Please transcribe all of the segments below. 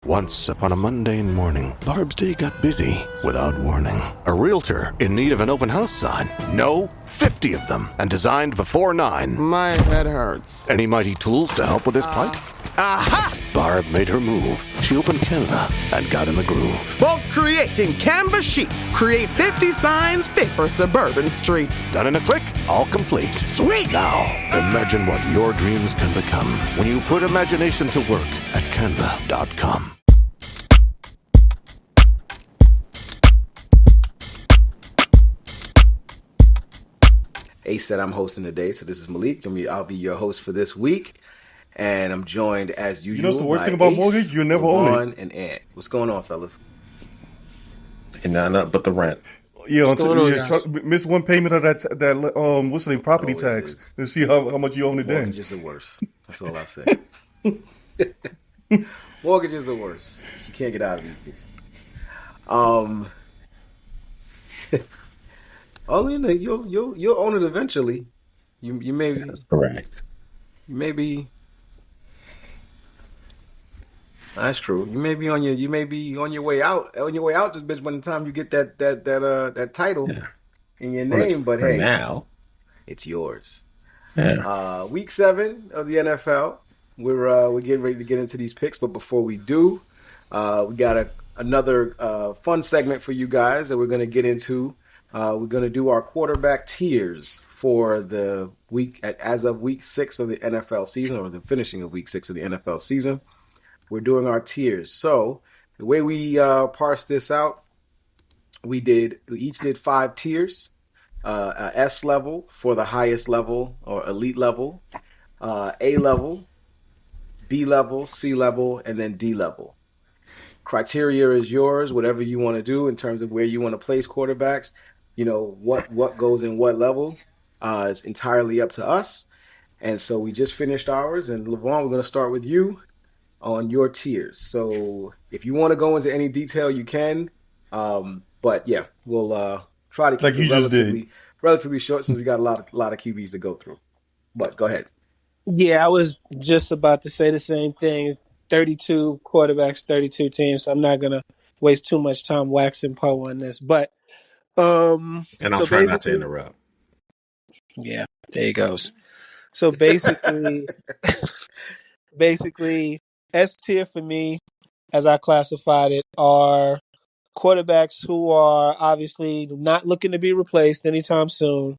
Once upon a mundane morning, Barb's day got busy without warning. A realtor in need of an open house sign. No, 50 of them, and designed before 9. My head hurts. Any mighty tools to help with this plight? Aha! Barb made her move. She opened Canva and got in the groove. Bulk creating Canva sheets. Create 50 signs fit for suburban streets. Done in a click, all complete. Sweet! Now, imagine what your dreams can become when you put imagination to work at canva.com. Ace said I'm hosting today, so this is Malik. I'll be your host for this week. And I'm joined, as usual, You know what's the worst by thing about Ace, mortgage? You never own Ron, it. and Ant. What's going on, fellas? And not but the rent. Yeah, What's going on, guys? miss one payment of that what's the name, property Always tax, is. and see how much you own it then. Mortgages are worse. That's all I say. Mortgages are worse. You can't get out of these things. Oh, you know, you'll own it eventually. You may That's correct. maybe. That's true. You may be on your way out. On your way out, this bitch. By the time you get that title in your name, but For hey, now, it's yours. yeah. Week 7 of the NFL. We're getting ready to get into these picks, but before we do, we got another fun segment for you guys that we're going to get into. We're going to do our quarterback tiers for the week as of week 6 of the NFL season, or the finishing of week 6 of the NFL season. We're doing our tiers. So the way we parse this out, we each did 5 tiers. A S level for the highest level or elite level, A level, B level, C level, and then D level. Criteria is yours, whatever you want to do in terms of where you want to place quarterbacks. You know, what goes in what level is entirely up to us. And so we just finished ours. And LeVon, we're going to start with you on your tiers. So if you want to go into any detail, you can. But yeah, we'll try to keep it relatively short since we got a lot of QBs to go through. But go ahead. Yeah, I was just about to say the same thing. 32 quarterbacks, 32 teams. So I'm not going to waste too much time waxing Poe on this. But And I'll try not to interrupt. Yeah, there he goes. So basically, S tier for me, as I classified it, are quarterbacks who are obviously not looking to be replaced anytime soon,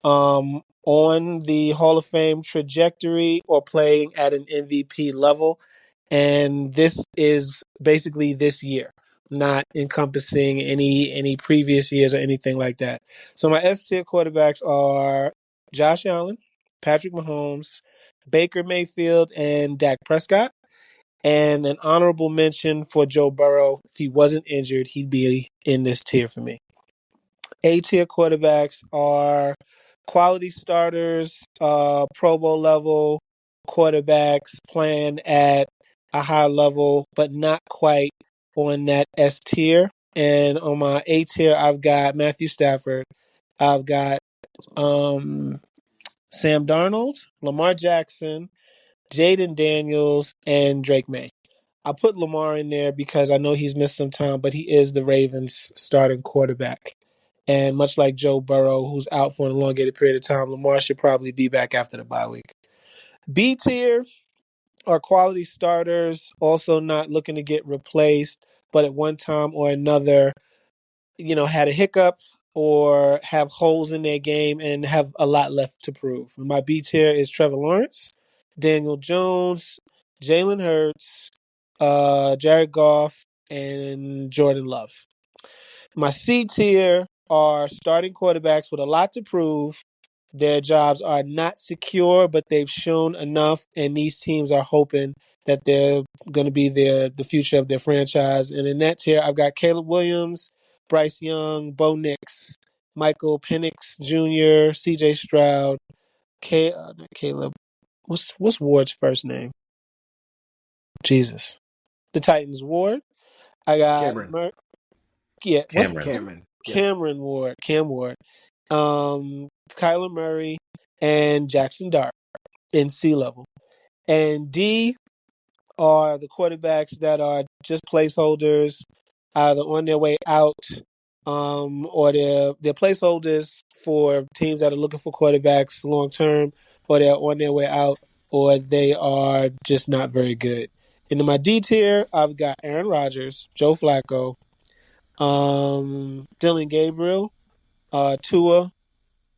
on the Hall of Fame trajectory or playing at an MVP level. And this is basically this year, not encompassing any previous years or anything like that. So my S tier quarterbacks are Josh Allen, Patrick Mahomes, Baker Mayfield, and Dak Prescott. And an honorable mention for Joe Burrow. If he wasn't injured, he'd be in this tier for me. A tier quarterbacks are quality starters, Pro Bowl level quarterbacks playing at a high level, but not quite on that S tier. And on my A tier, I've got Matthew Stafford. I've got Sam Darnold, Lamar Jackson, Jaden Daniels, and Drake May. I put Lamar in there because I know he's missed some time, but he is the Ravens' starting quarterback. And much like Joe Burrow, who's out for an elongated period of time, Lamar should probably be back after the bye week. B tier are quality starters, also not looking to get replaced, but at one time or another, had a hiccup or have holes in their game and have a lot left to prove. And my B tier is Trevor Lawrence, Daniel Jones, Jalen Hurts, Jared Goff, and Jordan Love. My C tier are starting quarterbacks with a lot to prove. Their jobs are not secure, but they've shown enough, and these teams are hoping that they're going to be the future of their franchise. And in that tier, I've got Caleb Williams, Bryce Young, Bo Nix, Michael Penix Jr., C.J. Stroud, Caleb. What's Ward's first name? Jesus. The Titans Ward. I got Cameron. Cameron. Cameron Ward. Cam Ward. Kyler Murray and Jackson Dart in C level. And D, are the quarterbacks that are just placeholders, either on their way out, or they're placeholders for teams that are looking for quarterbacks long term, or they're on their way out, or they are just not very good. Into my D tier, I've got Aaron Rodgers, Joe Flacco, Dylan Gabriel, Tua,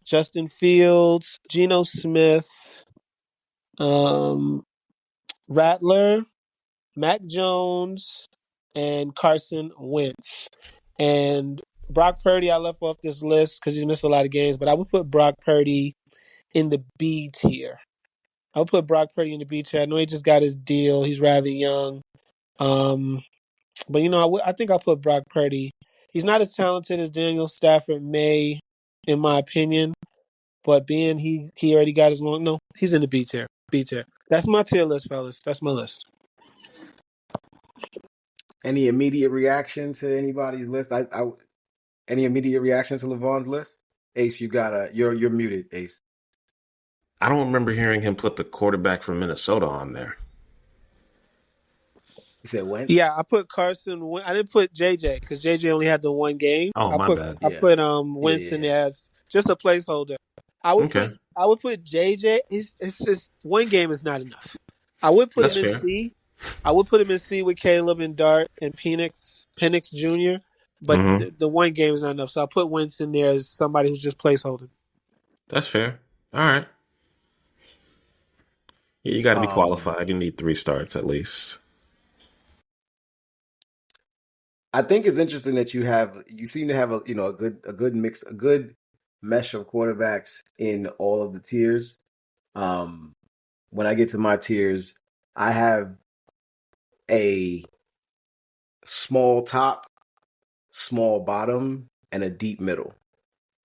Justin Fields, Geno Smith, Rattler, Mac Jones, and Carson Wentz. And Brock Purdy, I left off this list because he's missed a lot of games, but I would put Brock Purdy in the B tier. I would put Brock Purdy in the B tier. I know he just got his deal. He's rather young. But, I think I'll put Brock Purdy. He's not as talented as Daniel Stafford May, in my opinion. But being he already got his long... No, he's in the B tier. B tier. That's my tier list, fellas. That's my list. Any immediate reaction to anybody's list? Any immediate reaction to LeVon's list? Ace, you're muted, Ace. I don't remember hearing him put the quarterback from Minnesota on there. You said Wentz? Yeah, I put Carson Wentz. I didn't put JJ because JJ only had the one game. Oh, my bad. I put Wentz in there as just a placeholder. I would put JJ. It's just one game is not enough. I would put him in C. I would put him in C with Caleb and Dart and Penix Jr. But the one game is not enough. So I put Wentz in there as somebody who's just placeholder. That's fair. All right. Yeah, you got to be qualified. You need 3 starts at least. I think it's interesting that you seem to have a good mix, a good mesh of quarterbacks in all of the tiers. When I get to my tiers, I have a small top, small bottom, and a deep middle.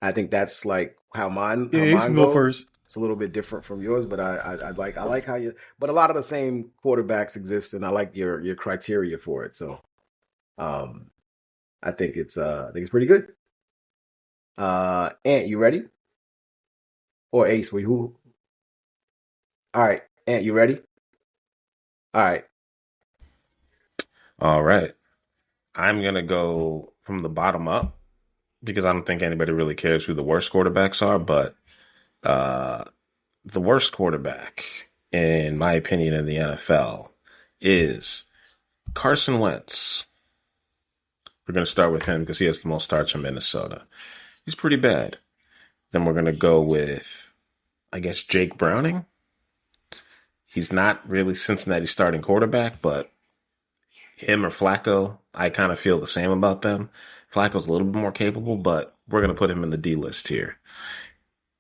I think that's like how mine goes. Go first. It's a little bit different from yours, but I like how you. But a lot of the same quarterbacks exist, and I like your criteria for it. So, I think it's pretty good. Ant, you ready? Or Ace, who? All right, Ant, you ready? All right. All right. I'm going to go from the bottom up because I don't think anybody really cares who the worst quarterbacks are, but the worst quarterback, in my opinion, in the NFL is Carson Wentz. We're going to start with him because he has the most starts from Minnesota. He's pretty bad. Then we're going to go with, I guess, Jake Browning. He's not really Cincinnati's starting quarterback, but him or Flacco, I kind of feel the same about them. Flacco's a little bit more capable, but we're going to put him in the D list here.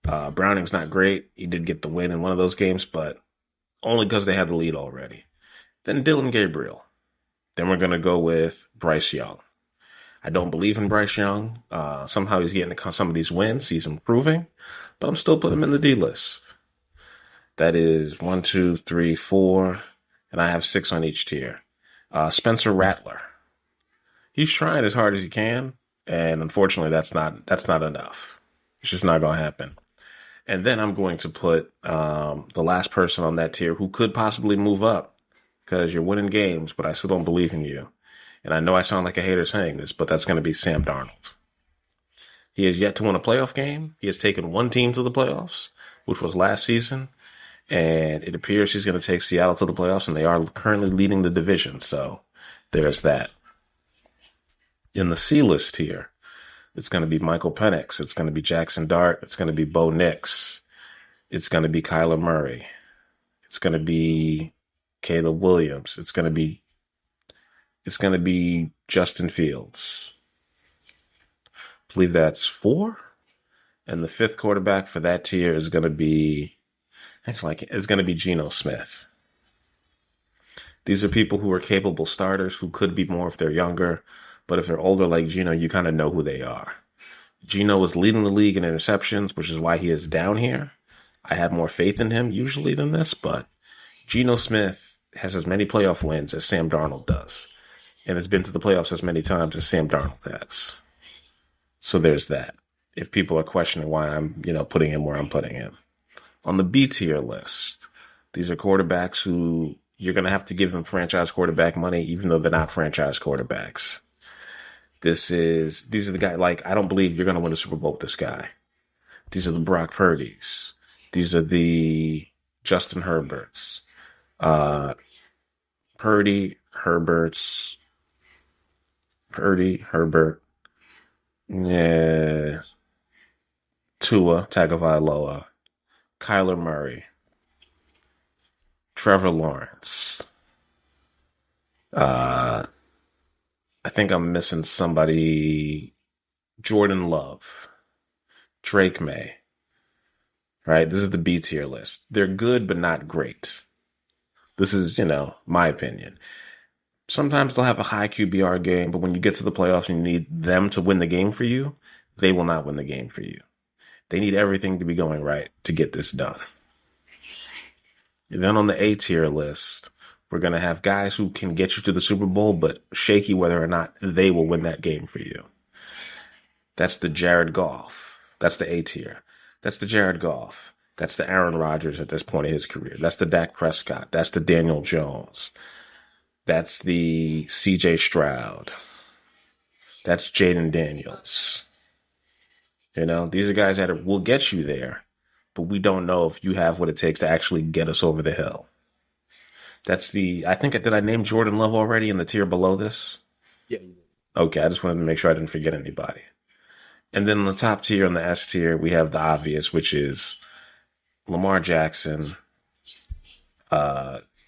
Browning's not great. He did get the win in one of those games, but only because they had the lead already. Then Dylan Gabriel. Then we're going to go with Bryce Young. I don't believe in Bryce Young. Somehow he's getting some of these wins. He's improving, but I'm still putting him in the D list. That is 1, 2, 3, 4, and I have 6 on each tier. Spencer Rattler. He's trying as hard as he can, and unfortunately that's not enough. It's just not going to happen. And then I'm going to put the last person on that tier who could possibly move up because you're winning games, but I still don't believe in you. And I know I sound like a hater saying this, but that's going to be Sam Darnold. He has yet to win a playoff game. He has taken one team to the playoffs, which was last season. And it appears he's going to take Seattle to the playoffs, and they are currently leading the division. So there's that. In the C list here, it's going to be Michael Penix. It's going to be Jackson Dart. It's going to be Bo Nix. It's going to be Kyler Murray. It's going to be Caleb Williams. It's going to be Justin Fields. I believe that's 4. And the 5th quarterback for that tier is going to be Geno Smith. These are people who are capable starters who could be more if they're younger. But if they're older like Geno, you kind of know who they are. Geno is leading the league in interceptions, which is why he is down here. I have more faith in him usually than this, but Geno Smith has as many playoff wins as Sam Darnold does. And has been to the playoffs as many times as Sam Darnold has. So there's that. If people are questioning why I'm, putting him where I'm putting him. On the B tier list, these are quarterbacks who you're going to have to give them franchise quarterback money, even though they're not franchise quarterbacks. These are the guys, like, I don't believe you're going to win a Super Bowl with this guy. These are the Brock Purdy's. These are the Justin Herberts. Purdy, Herbert, yeah, Tua Tagovailoa, Kyler Murray, Trevor Lawrence. I think I'm missing somebody. Jordan Love, Drake May. Right? This is the B tier list. They're good, but not great. This is, my opinion. Sometimes they'll have a high QBR game, but when you get to the playoffs and you need them to win the game for you, they will not win the game for you. They need everything to be going right to get this done. And then on the A tier list, we're going to have guys who can get you to the Super Bowl, but shaky whether or not they will win that game for you. That's the Jared Goff. That's the A tier. That's the Jared Goff. That's the Aaron Rodgers at this point in his career. That's the Dak Prescott. That's the Daniel Jones. That's the CJ Stroud. That's Jaden Daniels. These are guys that will get you there, but we don't know if you have what it takes to actually get us over the hill. Did I name Jordan Love already in the tier below this? Yeah. Okay, I just wanted to make sure I didn't forget anybody. And then in the top tier, on the S tier, we have the obvious, which is Lamar Jackson,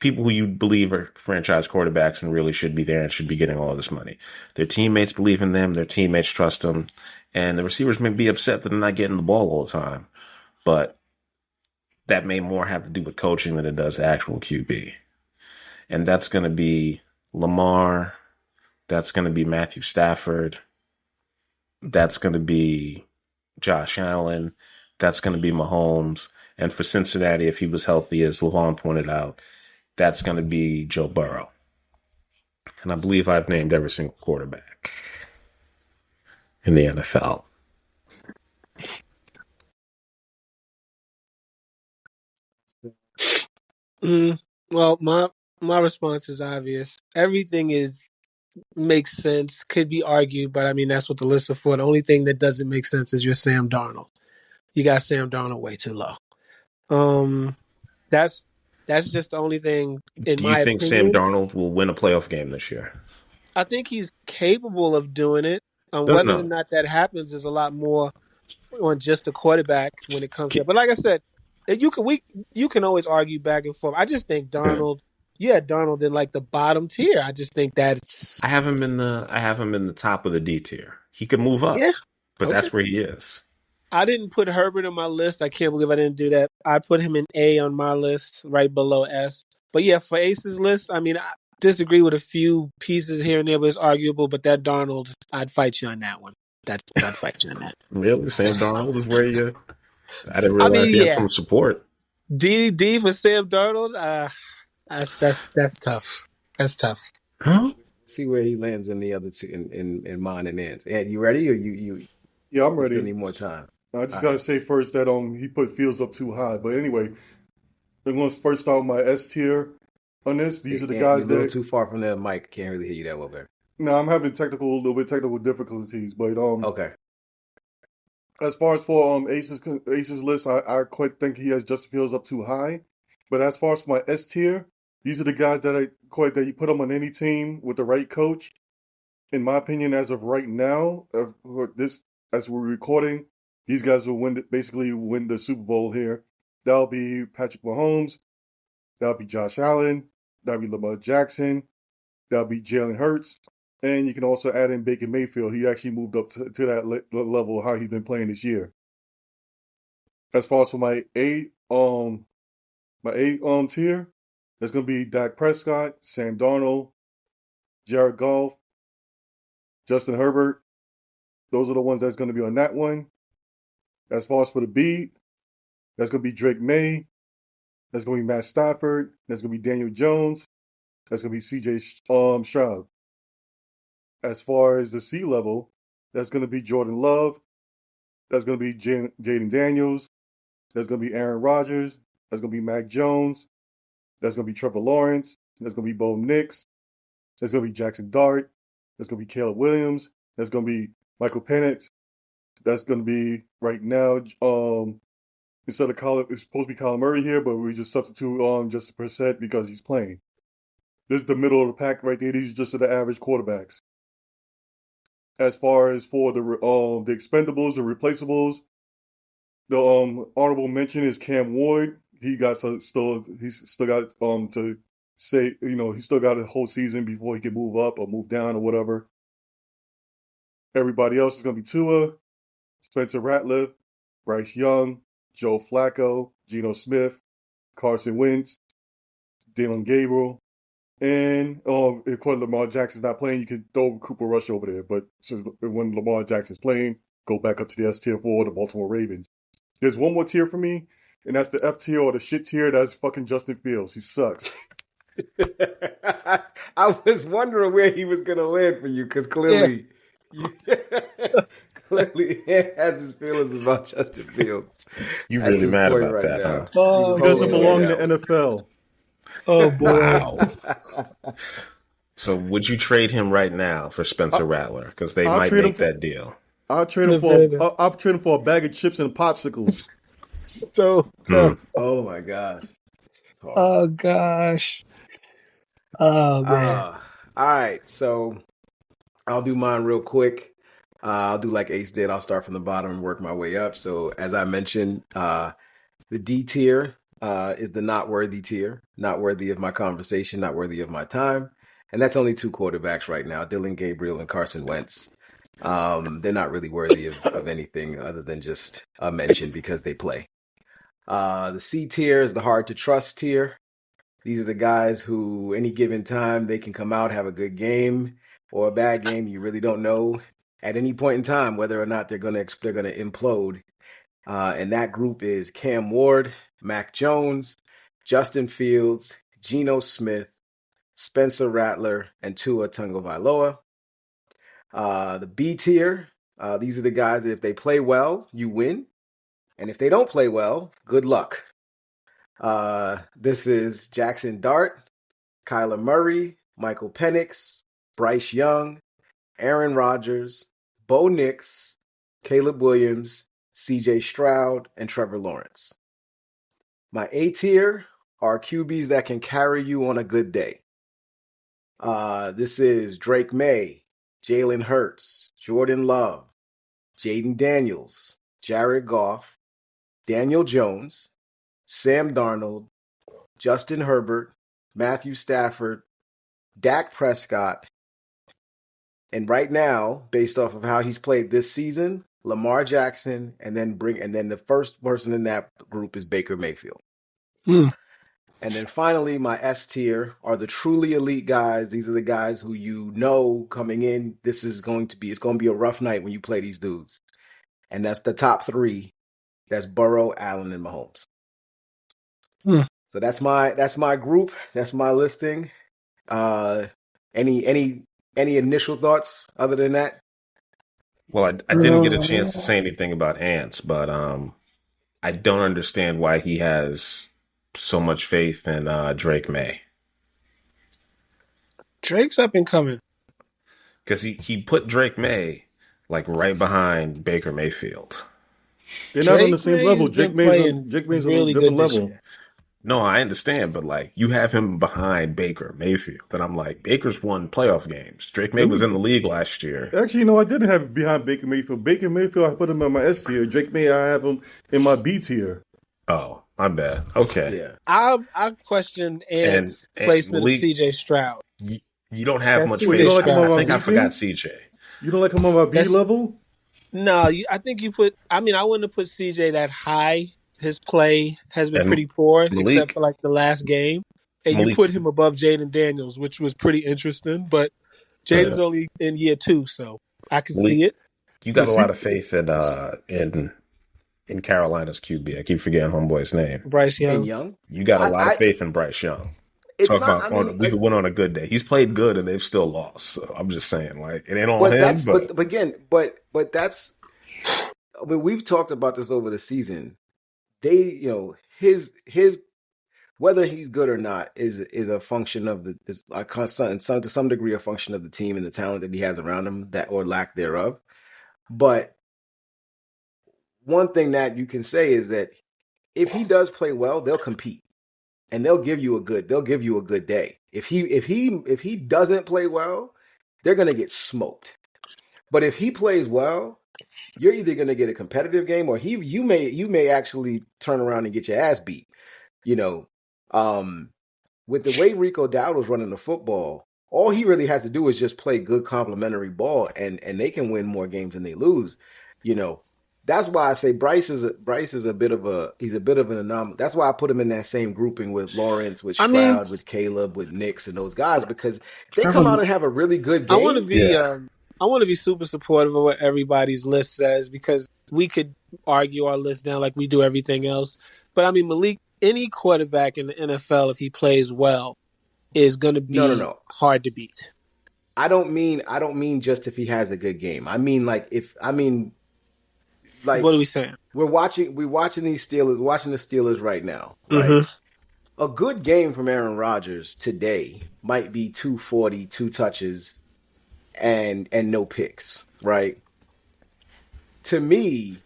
people who you believe are franchise quarterbacks and really should be there and should be getting all of this money. Their teammates believe in them, their teammates trust them, and the receivers may be upset that they're not getting the ball all the time, but that may more have to do with coaching than it does the actual QB. And that's going to be Lamar, that's going to be Matthew Stafford, that's going to be Josh Allen, that's going to be Mahomes, and for Cincinnati, if he was healthy, as LeVon pointed out, that's going to be Joe Burrow. And I believe I've named every single quarterback in the NFL. Well, my response is obvious. Everything makes sense, could be argued, but I mean that's what the list is for. The only thing that doesn't make sense is your Sam Darnold. You got Sam Darnold way too low. That's just the only thing in Do you my think Sam opinion. Darnold will win a playoff game this year? I think he's capable of doing it. Whether or No. not that happens is a lot more on just the quarterback when it comes to that. But like I said, you can always argue back and forth. I just think Darnold, you had Darnold in like the bottom tier. I just think that's I have him in the top of the D tier. He could move up, but okay. that's where he is. I didn't put Herbert on my list. I can't believe I didn't do that. I put him in A on my list, right below S. But yeah, for Ace's list, I mean, I disagree with a few pieces here and there, but it's arguable. But that Darnold, I'd fight you on that one. I'd fight you on that. Really? Sam Darnold is where you... I didn't I realize mean, he had yeah. some support. D for Sam Darnold, that's tough. That's tough. Huh? See where he lands in the other two in mine and Ann's. And you ready, or you? Yeah, I'm you ready. Still need more time. I just gotta say first that he put Fields up too high. But anyway, I'm gonna first start with my S tier on this. These are the guys you're a little too far from the mic. Can't really hear you that well there. No, I'm having little bit technical difficulties, but Okay. As far as for Ace's list, I quite think he has Justin Fields up too high. But as far as for my S tier, these are the guys that you put them on any team with the right coach. In my opinion, as of right now, as we're recording, these guys will basically win the Super Bowl here. That'll be Patrick Mahomes. That'll be Josh Allen. That'll be Lamar Jackson. That'll be Jalen Hurts. And you can also add in Baker Mayfield. He actually moved up to that level of how he's been playing this year. As far as for my A tier, that's going to be Dak Prescott, Sam Darnold, Jared Goff, Justin Herbert. Those are the ones that's going to be on that one. As far as for the B, that's going to be Drake May. That's going to be Matt Stafford. That's going to be Daniel Jones. That's going to be CJ Stroud. As far as the C level, that's going to be Jordan Love. That's going to be Jaden Daniels. That's going to be Aaron Rodgers. That's going to be Mac Jones. That's going to be Trevor Lawrence. There's going to be Bo Nix. There's going to be Jackson Dart. There's going to be Caleb Williams. There's going to be Michael Penix. That's going to be right now. Instead of Colin, it's supposed to be Colin Murray here, but we just substitute just Brissett because he's playing. This is the middle of the pack right there. These are just the average quarterbacks. As far as for the expendables, the replaceables, the honorable mention is Cam Ward. He's still got to say, he's still got a whole season before he can move up or move down or whatever. Everybody else is going to be Tua, Spencer Rattler, Bryce Young, Joe Flacco, Geno Smith, Carson Wentz, Dylan Gabriel, and if Lamar Jackson's not playing, you can throw Cooper Rush over there. But since when Lamar Jackson's playing, go back up to the S tier for the Baltimore Ravens. There's one more tier for me, and that's the F tier or the shit tier. That's fucking Justin Fields. He sucks. I was wondering where he was going to land for you because clearly, clearly he has his feelings about Justin Fields. You really mad about right that, now. huh? He doesn't belong in the NFL. Oh boy! Wow. So would you trade him right now for Spencer Rattler? Because they might make that deal. I'll trade him for a bag of chips and popsicles. Oh my god! Oh gosh! Oh man! All right, so I'll do mine real quick. I'll do like Ace did. I'll start from the bottom and work my way up. So as I mentioned, the D tier is the not worthy tier, not worthy of my conversation, not worthy of my time. And that's only two quarterbacks right now, Dylan Gabriel and Carson Wentz. They're not really worthy of anything other than just a mention because they play. The C tier is the hard to trust tier. These are the guys who any given time they can come out, have a good game or a bad game. You really don't know at any point in time whether or not they're gonna implode. And that group is Cam Ward, Mac Jones, Justin Fields, Geno Smith, Spencer Rattler, and Tua Tagovailoa. The B tier, these are the guys that if they play well, you win. And if they don't play well, good luck. This is Jackson Dart, Kyler Murray, Michael Penix, Bryce Young, Aaron Rodgers, Bo Nix, Caleb Williams, CJ Stroud, and Trevor Lawrence. My A tier are QBs that can carry you on a good day. This is Drake May, Jalen Hurts, Jordan Love, Jaden Daniels, Jared Goff, Daniel Jones, Sam Darnold, Justin Herbert, Matthew Stafford, Dak Prescott, and right now, based off of how he's played this season, Lamar Jackson, and then the first person in that group is Baker Mayfield. And then finally, my S tier are the truly elite guys. These are the guys who coming in, it's going to be a rough night when you play these dudes. And that's the top three. That's Burrow, Allen, and Mahomes. So that's my group. That's my listing. Any initial thoughts other than that? Well, I didn't get a chance to say anything about Ants, but I don't understand why he has so much faith in Drake May. Drake's up and coming. Because he put Drake May like right behind Baker Mayfield. They're not on the same level. Drake May's on a different level. No, I understand, but like you have him behind Baker Mayfield, and I'm like, Baker's won playoff games. Drake May was in the league last year. Actually, no, I didn't have him behind Baker Mayfield. Baker Mayfield, I put him in my S tier. Drake May, I have him in my B tier. Oh, my bad. Okay. Yeah. I question Ant's placement of CJ Stroud. You don't have much faith. Like I think I forgot CJ. You don't like him on my B level? No, I think you put. I mean, I wouldn't have put CJ that high. His play has been pretty poor, except for like the last game. And you put him above Jaden Daniels, which was pretty interesting. But Jaden's only in year 2, so I can see it. You got a lot of faith in Carolina's QB. I keep forgetting homeboy's name. Bryce Young. And Young. You got a lot of faith in Bryce Young. We could win on a good day. He's played good and they've still lost. So I'm just saying, like, it ain't on him. But that's. I mean, we've talked about this over the season. His whether he's good or not is a function of to some degree a function of the team and the talent that he has around him, that or lack thereof. But one thing that you can say is that if he does play well, they'll compete and they'll give you a good day. If he doesn't play well, they're gonna get smoked. But if he plays well, you're either gonna get a competitive game or you may actually turn around and get your ass beat. You know, with the way Rico Dowdle's running the football, all he really has to do is just play good complementary ball, and they can win more games than they lose. You know, that's why I say Bryce is a bit of an anomaly. That's why I put him in that same grouping with Lawrence, with Stroud, with Caleb, with Nix, and those guys, because if they come out and have a really good game, I want to be super supportive of what everybody's list says, because we could argue our list down like we do everything else. But I mean, Malik, any quarterback in the NFL, if he plays well, is going to be hard to beat. I don't mean just if he has a good game. I mean like what are we saying? We're watching the Steelers right now, right? Mm-hmm. A good game from Aaron Rodgers today might be 240, 2 touches, and no picks, right? To me,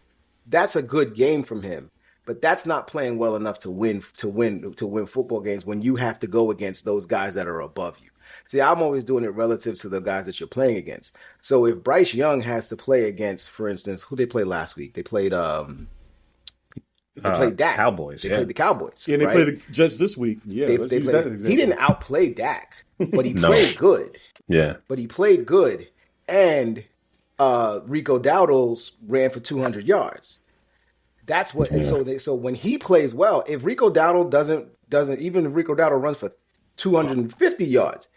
that's a good game from him. But that's not playing well enough to win football games when you have to go against those guys that are above you. See, I'm always doing it relative to the guys that you're playing against. So if Bryce Young has to play against, for instance, who they played last week? They played Dak. Cowboys. They played the Cowboys. Yeah, they right? played the Jets this week. Yeah, let's use that example. He didn't outplay Dak, but he played good. Yeah. But he played good. And Rico Dowdle ran for 200 yards. That's what. Yeah. So when he plays well, if Rico Dowdle doesn't even if Rico Dowdle runs for 250 yards,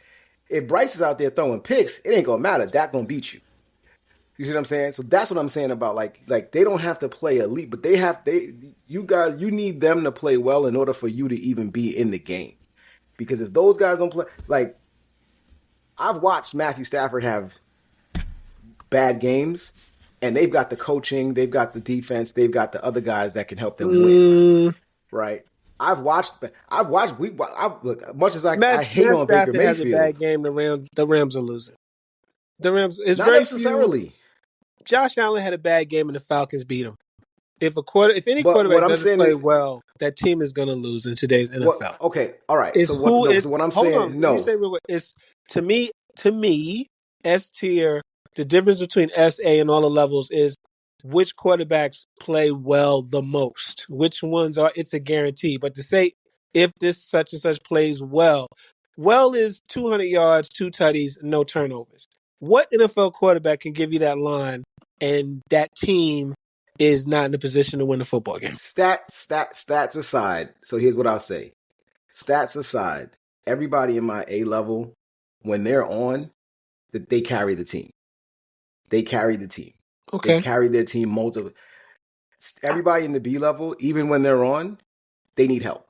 if Bryce is out there throwing picks, it ain't gonna matter. Dak gonna beat you. You see what I'm saying? So that's what I'm saying about like they don't have to play elite, but you need them to play well in order for you to even be in the game. Because if those guys don't play, like I've watched Matthew Stafford have bad games. And they've got the coaching, they've got the defense, they've got the other guys that can help them win, right? Look, much as I hate on Baker Mayfield, has a bad game. The Rams are losing. The Rams is not necessarily. Josh Allen had a bad game, and the Falcons beat him. If any quarterback doesn't play well, that team is going to lose in today's NFL. Okay, all right. What I'm saying, it's to me, S tier. The difference between SA and all the levels is which quarterbacks play well the most. Which ones are, it's a guarantee. But to say if this such and such plays well is 200 yards, 2 tutties, no turnovers. What NFL quarterback can give you that line and that team is not in a position to win a football game? Stats aside, so here's what I'll say. Stats aside, everybody in my A level, when they're on, they carry the team. They carry the team. Okay. They carry their team multiple. Everybody in the B level, even when they're on, they need help.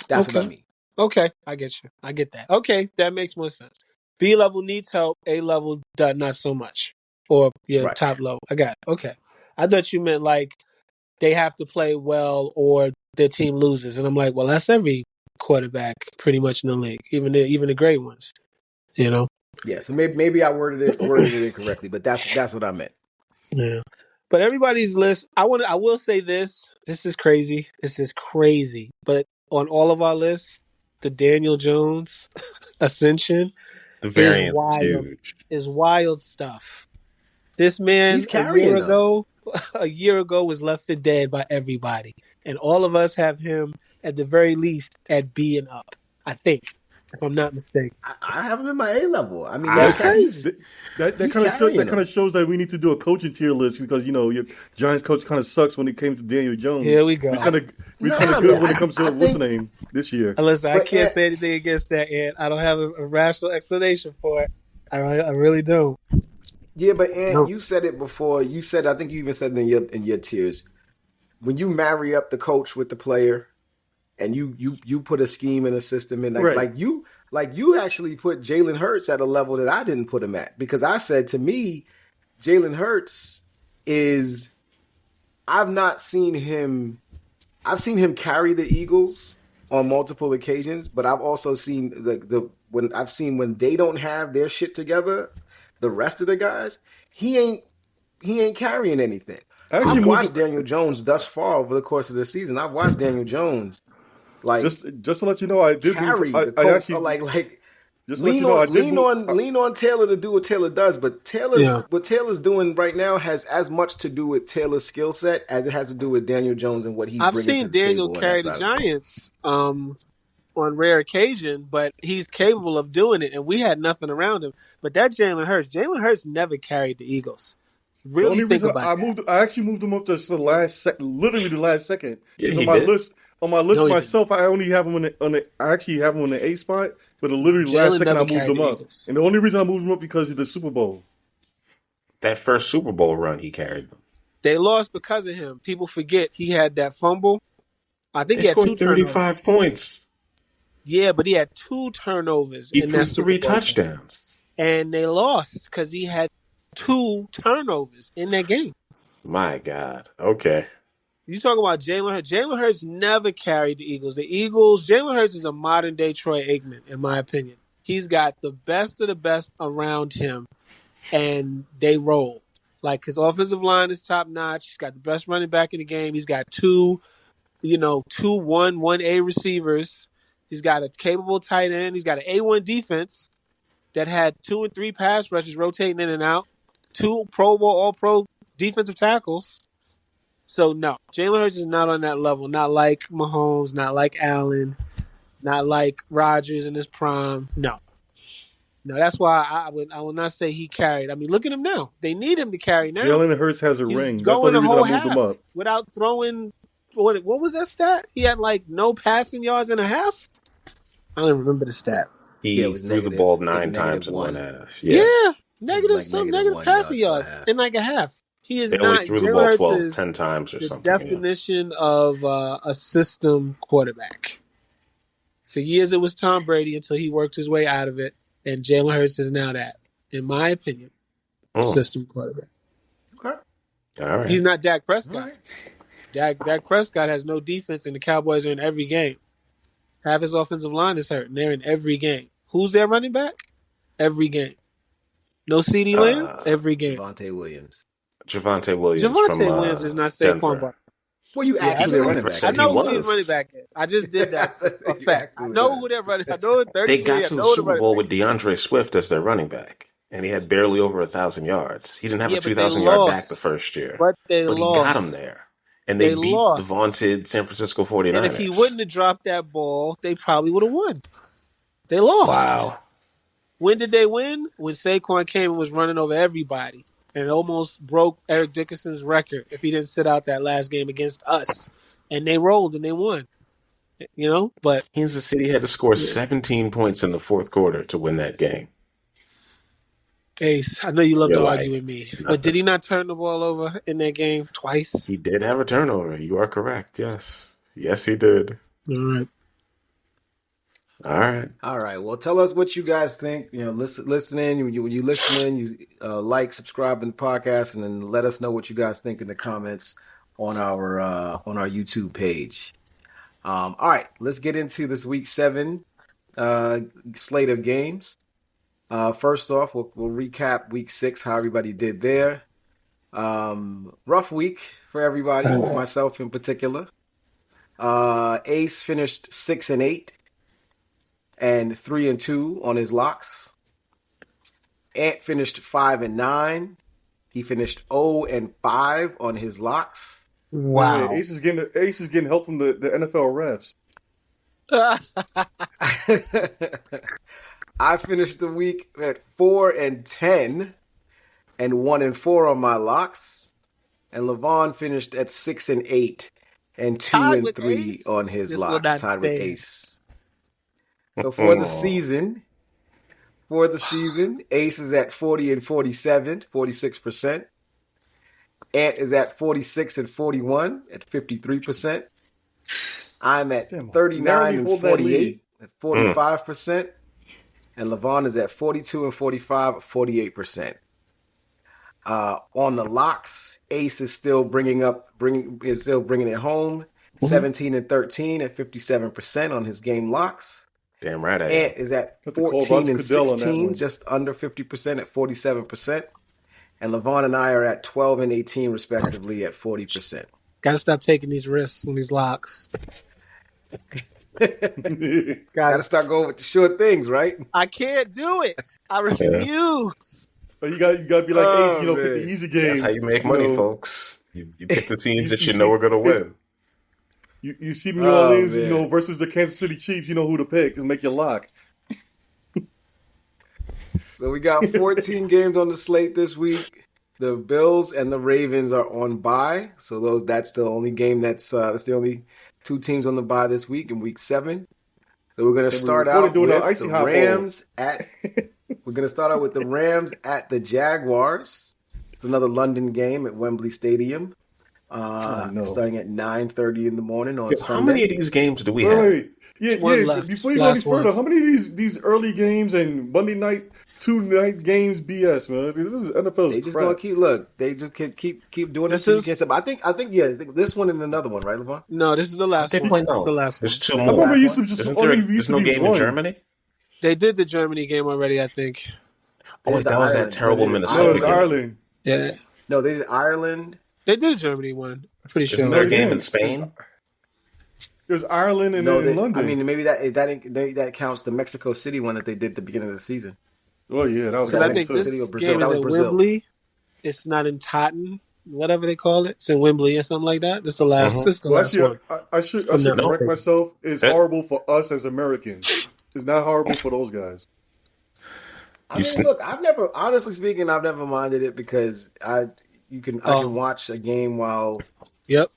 That's what I mean. Okay, I get you. I get that. Okay, that makes more sense. B level needs help. A level not so much. Or top level. I got it. Okay. I thought you meant like they have to play well or their team loses, and I'm like, well, that's every quarterback pretty much in the league, even the great ones. You know. Yeah, so maybe I worded it incorrectly, but that's what I meant. Yeah, but everybody's list. I will say this. This is crazy. But on all of our lists, the Daniel Jones ascension, the variance is wild. Is wild stuff. This man a year ago was left for dead by everybody, and all of us have him at the very least at B and up. I think. If I'm not mistaken, I have him in my A level. I mean, that's crazy. That kind of shows that we need to do a coaching tier list because your Giants coach kind of sucks when it came to Daniel Jones. Here we go. He's kind of good when it comes to what's the name this year. Listen, I can't say anything against that, and I don't have a rational explanation for it. I really don't. Yeah, but Ant, you said it before. I think you even said it in your tiers. When you marry up the coach with the player. And you put a scheme and a system in, like you actually put Jalen Hurts at a level that I didn't put him at, because I said, to me, Jalen Hurts I've seen him carry the Eagles on multiple occasions, but I've also seen when they don't have their shit together, the rest of the guys, he ain't carrying anything. I actually I've watched moved Daniel Jones thus far over the course of the season. I've watched Daniel Jones like just to let you know, I did move. carry the I Colts actually like just to let you know, I did move. lean on Taylor to do what Taylor does, but what Taylor's doing right now has as much to do with Taylor's skill set as it has to do with Daniel Jones and what he's I've bringing to seen the Daniel table. carry the Giants on rare occasion, but he's capable of doing it, and we had nothing around him. But that Jalen Hurts never carried the Eagles. Really think about that. I actually moved him up to the literally the last second. Yeah, on he my did. list, on my list No, he myself, I only have him I actually have him on the A spot, but literally the last Jalen second I never moved carried him the up. Eagles. And the only reason I moved him up because of the Super Bowl. That first Super Bowl run, he carried them. They lost because of him. People forget he had that fumble. I think They he had scored 2 35 turnovers. points. Yeah, but he had 2 turnovers He in threw that Super 3 Bowl game. touchdowns. And they lost because he had 2 turnovers in that game. My God. Okay. You talking about Jalen Hurts. Jalen Hurts never carried the Eagles. Jalen Hurts is a modern day Troy Aikman, in my opinion. He's got the best of the best around him, and they roll. Like, his offensive line is top notch. He's got the best running back in the game. He's got 2 1A receivers. He's got a capable tight end. He's got an A1 defense that had 2 and 3 pass rushes rotating in and out. 2 Pro Bowl, All-Pro defensive tackles. So, no, Jalen Hurts is not on that level. Not like Mahomes, not like Allen, not like Rodgers in his prime. No. No, that's why I will not say he carried. I mean, look at him now. They need him to carry now. Jalen Hurts has a He's ring. That's the going only a reason whole I moved him half up. without throwing. What was that stat? He had like no passing yards and a half. I don't even remember the stat. He Yeah, it was threw the negative. ball Like 9 times in -1. 1.5. Yeah, negative negative 1 passing yards yards per half. in like a half. He is They not. only threw the Jalen ball Hurts 12, is 10 times or the something. Yeah. definition of a system quarterback. For years it was Tom Brady until he worked his way out of it, and Jalen Hurts is now that, in my opinion, system quarterback. Okay. All right. He's not Dak Prescott. All right. Dak Prescott has no defense, and the Cowboys are in every game. Half his offensive line is hurt, and they're in every game. Who's their running back? Every game. No CeeDee Lamb? Every game. Javonte Williams. Javonte Williams Javonte from Williams is not Denver. Saquon Barkley. Well, you asked I who their know, running back said I is. know he who was. his running back is. I just did that for a You fact. asked I who know it who their running. I know it. They got to the Super running Bowl back. with DeAndre Swift as their running back, and he had barely over 1,000 yards. He didn't have Yeah, a but they 2,000-yard lost. back the first year, But they he lost. got him there. And they beat lost. the vaunted San Francisco 49ers. And if he wouldn't have dropped that ball, they probably would have won. They lost. Wow. When did they win? When Saquon came and was running over everybody and almost broke Eric Dickerson's record if he didn't sit out that last game against us. And they rolled and they won. You know, but Kansas City had to score 17 points in the fourth quarter to win that game. Ace, I know you love You're to like, argue with me, nothing. but did he not turn the ball over in that game twice? He did have a turnover. You are correct. Yes. Yes, he did. All right. All right. All right. Well, tell us what you guys think. You know, listening. When you listening, you like, subscribe to the podcast, and then let us know what you guys think in the comments on our YouTube page. All right. Let's get into this week 7 slate of games. First off, we'll recap week 6, how everybody did there. Rough week for everybody, myself in particular. Ace finished 6-8 and 3-2 on his locks. Ant finished 5-9. He finished 0-5 on his locks. Wow. Yeah, Ace is getting help from the NFL refs. I finished the week at 4-10 and 1-4 on my locks, and Levon finished at 6-8 and 2-3 on his This will locks, not tied with stand. Ace. So for the season, Ace is at 40-47, 46%. Ant is at 46-41 at 53%. I'm at 39-48 at 45%. And Levon is at 42-45 at 48%. On the locks, Ace is still bringing it home. 17 and 13 at 57% on his game locks. Damn right I am. Ant is at Have to call 14 Roger and Goodell on that 16, one. just under 50% at 47%. And Levon and I are at 12 and 18, respectively, at 40%. Gotta stop taking these risks on these locks. Gotta start going with the sure things, right? I can't do it. I refuse. But you got to be like Oh, Ace, pick man. the easy game. That's how you make money, folks. You pick the teams that you know are going to win. You see New Orleans, man. versus the Kansas City Chiefs, you know who to pick and make your lock. So we got 14 games on the slate this week. The Bills and the Ravens are on bye. So that's the only game that's the only two teams on the bye this week in week 7. So we're going to start out with the Rams we're going to start out with the Rams at the Jaguars. It's another London game at Wembley Stadium. Starting at 9:30 in the morning on Sunday. How many of these games do we have? Right. Yeah. Left. Before you go any further, how many of these early games and Monday night, 2 night games BS, man? This is NFL's They just crap. gonna keep doing this. I think this one and another one, right, LeVon? No, this is the last one. play This is the last one. There's 2 I more. remember it used to just Isn't only there, used there's to no be game one. in Germany? They did the Germany game already, I think. Oh, wait, that was that terrible No, Minnesota No, it's game. Ireland. Yeah. No, they did Ireland. They did the Germany one. I'm pretty sure. Isn't there a No, game yeah. in Spain? There's Ireland and No, then London. I mean maybe that counts the Mexico City one that they did at the beginning of the season. oh yeah, that was Because I Mexico think this City or Brazil? game That is was in Brazil. Wembley. It's not in Totten, whatever they call it. It's in Wembley or something like that. This is the last. This is the Well, last actually, one. I should From that correct mistake. myself. It's Eh? horrible for us as Americans. It's not horrible for those guys. I mean, look, honestly speaking, I've never minded it because I can watch a game while Yep.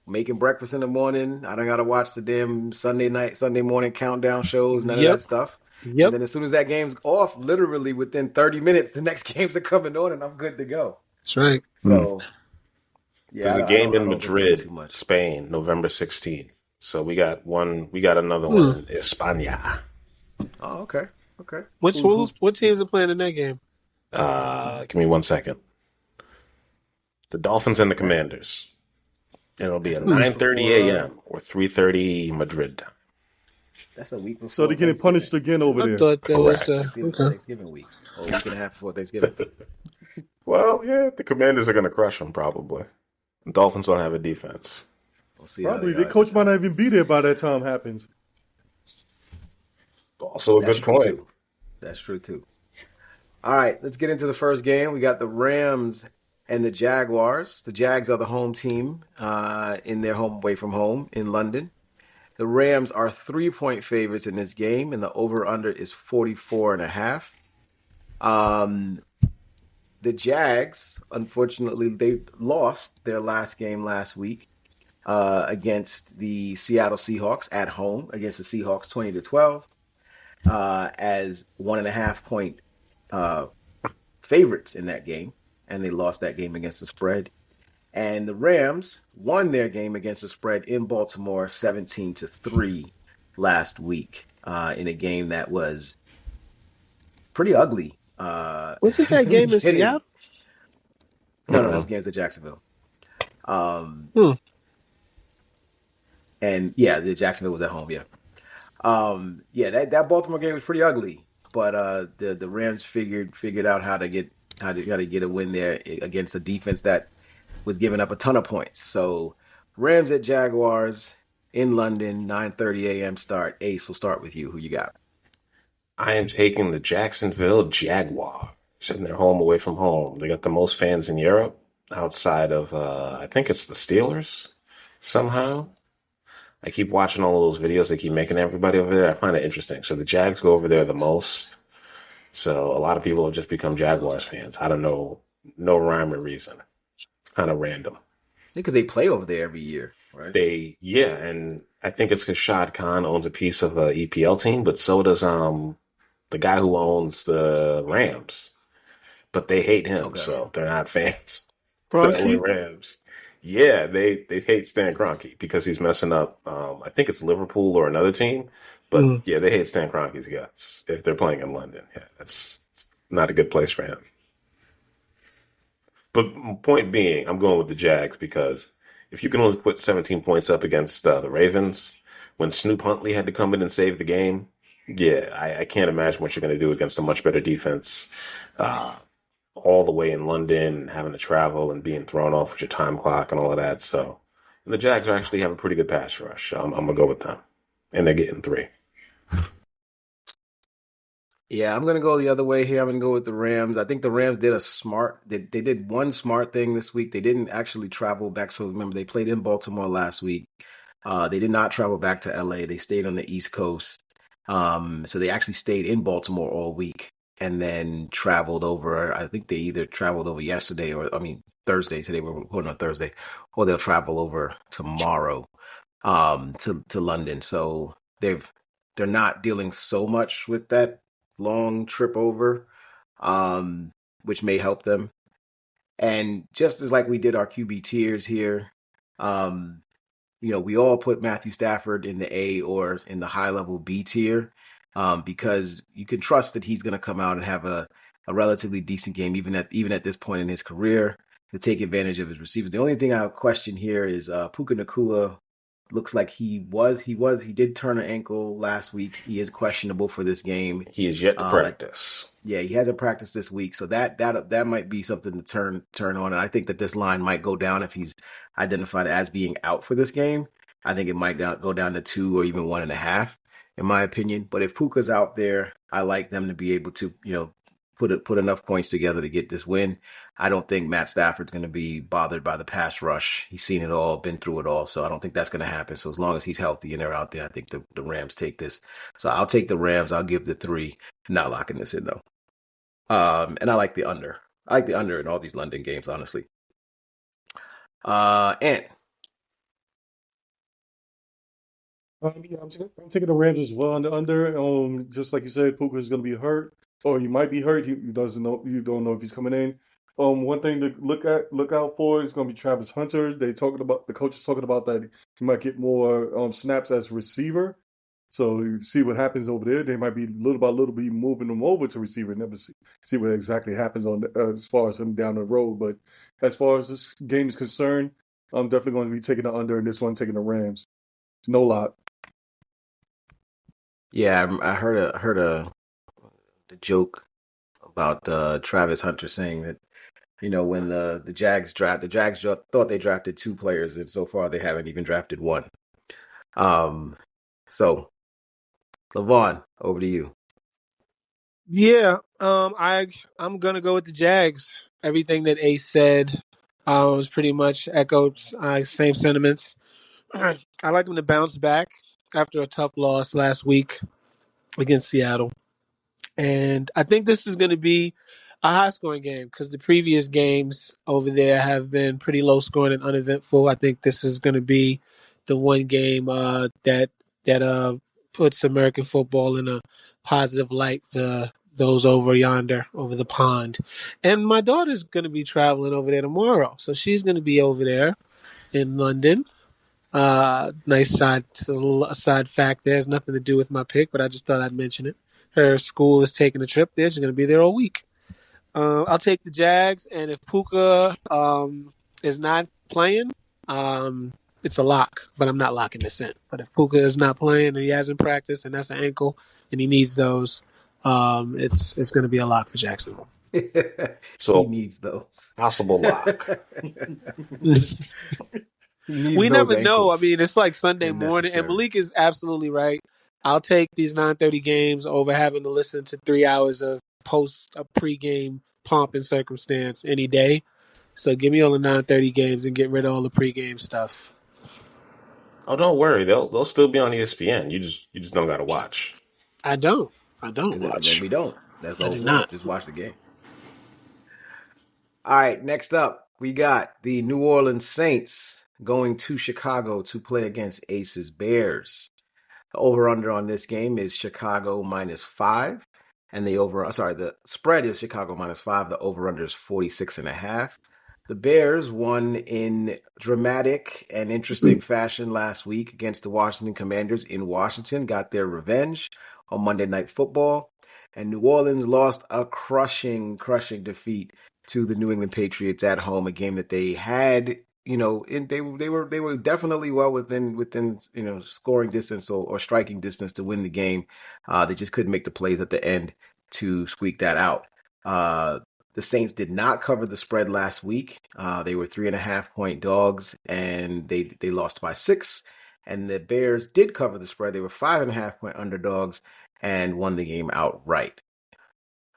making breakfast in the morning. I don't gotta watch the damn Sunday morning countdown shows, none of Yep. that stuff. Yep. And then as soon as that game's off, literally within 30 minutes, the next games are coming on, and I'm good to go. That's right. So, There's a game in Madrid, Spain, November 16th. So we got another one in España. Oh, okay. What teams are playing in that game? Give me 1 second. The Dolphins and the Commanders. And it'll be at 9:30 a.m. or 3:30 Madrid time. That's a week before. So they're getting punished again over I there. thought there was Thanksgiving, Thanksgiving week. Or a week and a half before Thanksgiving. Well, yeah, the Commanders are going to crush them probably. The Dolphins don't have a defense. We'll see. Probably their coach might not even be there by that time happens. Also a good point. That's true too. All right, let's get into the first game. We got the Rams and the Jaguars. The Jags are the home team in their home away from home in London. The Rams are 3-point favorites in this game, and the over/under is 44.5. The Jags, unfortunately, they lost their last game last week against the Seattle Seahawks at home against the Seahawks 20-12 as 1.5 point favorites in that game, and they lost that game against the spread. And the Rams won their game against the spread in Baltimore 17-3 last week in a game that was pretty ugly. Wasn't that game in Seattle? No, games at Jacksonville. And yeah, the Jacksonville was at home. Yeah, that Baltimore game was pretty ugly, but the Rams figured out how to get a win there against a defense that was giving up a ton of points. So Rams at Jaguars in London, 9:30 a.m. start. Ace, we'll start with you. Who you got? I am taking the Jacksonville Jaguars in their home away from home. They got the most fans in Europe outside of, I think it's the Steelers somehow. I keep watching all of those videos they keep making everybody over there. I find it interesting. So the Jags go over there the most. So a lot of people have just become Jaguars fans. I don't know, no rhyme or reason. It's kind of random. Because they play over there every year, right? And I think it's because Shad Khan owns a piece of the EPL team, but so does the guy who owns the Rams. But they hate him, so they're not fans. The Rams. Yeah, they hate Stan Kroenke because he's messing up. I think it's Liverpool or another team, but yeah, they hate Stan Kroenke's guts if they're playing in London. Yeah, it's not a good place for him. But point being, I'm going with the Jags because if you can only put 17 points up against the Ravens when Snoop Huntley had to come in and save the game, yeah, I can't imagine what you're going to do against a much better defense. All the way in London and having to travel and being thrown off with your time clock and all of that. So the Jags actually have a pretty good pass rush. I'm going to go with them. And they're getting 3. Yeah, I'm gonna go the other way here. I'm gonna go with the Rams. I think the Rams did they did one smart thing this week. They didn't actually travel back. So remember, they played in Baltimore last week. They did not travel back to LA. They stayed on the East Coast. So they actually stayed in Baltimore all week and then traveled over. I think they either traveled over yesterday Thursday. Today we're recording on Thursday, or they'll travel over tomorrow to London. So they're not dealing so much with that long trip over, which may help them. And just as like we did our QB tiers here, we all put Matthew Stafford in the A or in the high level B tier, because you can trust that he's going to come out and have a relatively decent game, even at this point in his career, to take advantage of his receivers. The only thing I would question here is Puka Nacua. Looks like he did turn an ankle last week. He is questionable for this game. He is yet to practice. Yeah, he hasn't practiced this week, so that might be something to turn on. And I think that this line might go down if he's identified as being out for this game. I think it might go down to 2 or even 1.5, in my opinion. But if Puka's out there, I like them to be able to, put enough points together to get this win. I don't think Matt Stafford's going to be bothered by the pass rush. He's seen it all, been through it all, so I don't think that's going to happen. So as long as he's healthy and they're out there, I think the Rams take this. So I'll take the Rams. I'll give the 3. Not locking this in though. And I like the under. I like the under in all these London games, honestly. And Yeah, I'm taking the Rams as well on the under. Just like you said, Puka is going to be hurt, or he might be hurt. He doesn't know. You don't know if he's coming in. One thing to look out for is going to be Travis Hunter. The coach is talking about that he might get more snaps as receiver. So you see what happens over there. They might be little by little be moving him over to receiver. Never see what exactly happens as far as him down the road. But as far as this game is concerned, I'm definitely going to be taking the under in this one, taking the Rams. No lock. yeah, I heard a joke about Travis Hunter saying that when the Jags thought they drafted 2 players, and so far they haven't even drafted 1. So LaVon, over to you. Yeah, I'm gonna go with the Jags. Everything that Ace said was pretty much echoed same sentiments. I like them to bounce back after a tough loss last week against Seattle. And I think this is going to be a high scoring game because the previous games over there have been pretty low scoring and uneventful. I think this is going to be the one game that puts American football in a positive light for those over yonder, over the pond. And my daughter's going to be traveling over there tomorrow. So she's going to be over there in London. Nice side fact there. Has nothing to do with my pick, but I just thought I'd mention it. Her school is taking a trip there. She's going to be there all week. I'll take the Jags, and if Puka is not playing, it's a lock, but I'm not locking this in. But if Puka is not playing and he hasn't practiced and that's an ankle and he needs those, it's going to be a lock for Jacksonville. So he needs those. Possible lock. We never know. I mean, it's like Sunday morning, and Malik is absolutely right. I'll take these 9:30 games over having to listen to 3 hours of pregame pomp and circumstance any day. So give me all the 9:30 games and get rid of all the pregame stuff. Oh, don't worry. They'll still be on ESPN. You just don't got to watch. I don't watch. We don't. That's the whole point. Just watch the game. All right, next up, we got the New Orleans Saints going to Chicago to play against Aces Bears. The over-under on this game is Chicago -5, and the spread is Chicago -5. The over-under is 46.5. The Bears won in dramatic and interesting fashion last week against the Washington Commanders in Washington, got their revenge on Monday Night Football, and New Orleans lost a crushing defeat to the New England Patriots at home, a game that they had they were definitely well within scoring distance or striking distance to win the game. They just couldn't make the plays at the end to squeak that out. The Saints did not cover the spread last week. They were 3.5 point dogs, and they lost by 6. And the Bears did cover the spread. They were 5.5 point underdogs and won the game outright.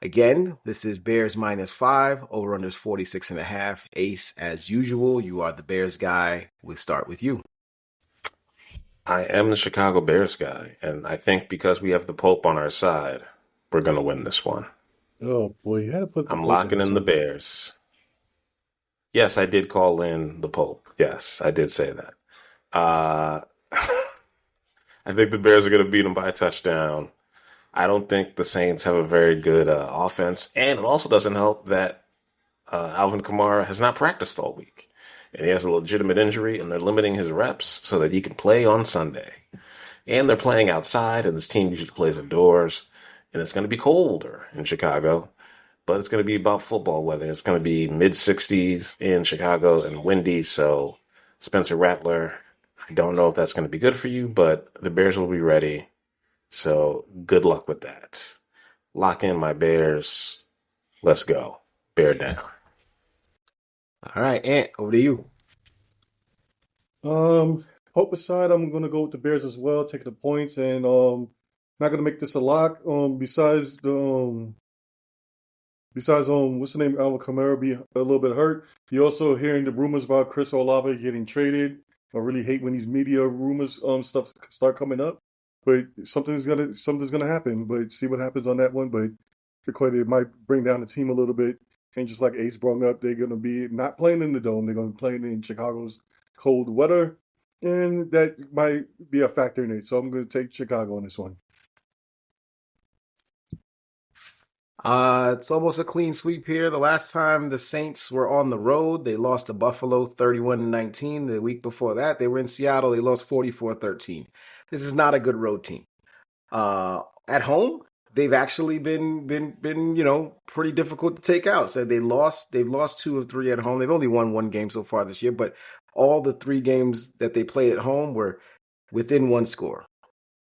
Again, this is Bears -5, over under is 46.5. Ace, as usual, you are the Bears guy. We'll start with you. I am the Chicago Bears guy, and I think because we have the Pope on our side, we're going to win this one. Oh boy, you had to put the I'm Pope locking in the one. Bears. Yes, I did call in the Pope. Yes, I did say that. I think the Bears are going to beat them by a touchdown. I don't think the Saints have a very good offense, and it also doesn't help that Alvin Kamara has not practiced all week, and he has a legitimate injury, and they're limiting his reps so that he can play on Sunday. And they're playing outside, and this team usually plays indoors, and it's going to be colder in Chicago, but it's going to be about football weather. It's going to be mid-60s in Chicago and windy, so Spencer Rattler, I don't know if that's going to be good for you, but the Bears will be ready. So good luck with that. Lock in my Bears. Let's go. Bear down. All right, Ant, over to you. Hope aside, I'm gonna go with the Bears as well, taking the points, and not gonna make this a lock. Besides what's the name, Alvin Kamara be a little bit hurt. You also hearing the rumors about Chris Olave getting traded. I really hate when these media rumors stuff start coming up. But something's gonna happen. But see what happens on that one. But it might bring down the team a little bit. And just like Ace brought up, they're gonna be not playing in the dome. They're gonna be playing in Chicago's cold weather, and that might be a factor in it. So I'm gonna take Chicago on this one. It's almost a clean sweep here. The last time the Saints were on the road, they lost to Buffalo 31-19. The week before that, they were in Seattle. They lost 44-13. This is not a good road team. At home, they've actually been pretty difficult to take out. So they've lost 2 of 3 at home. They've only won 1 game so far this year, but all the 3 games that they played at home were within 1 score.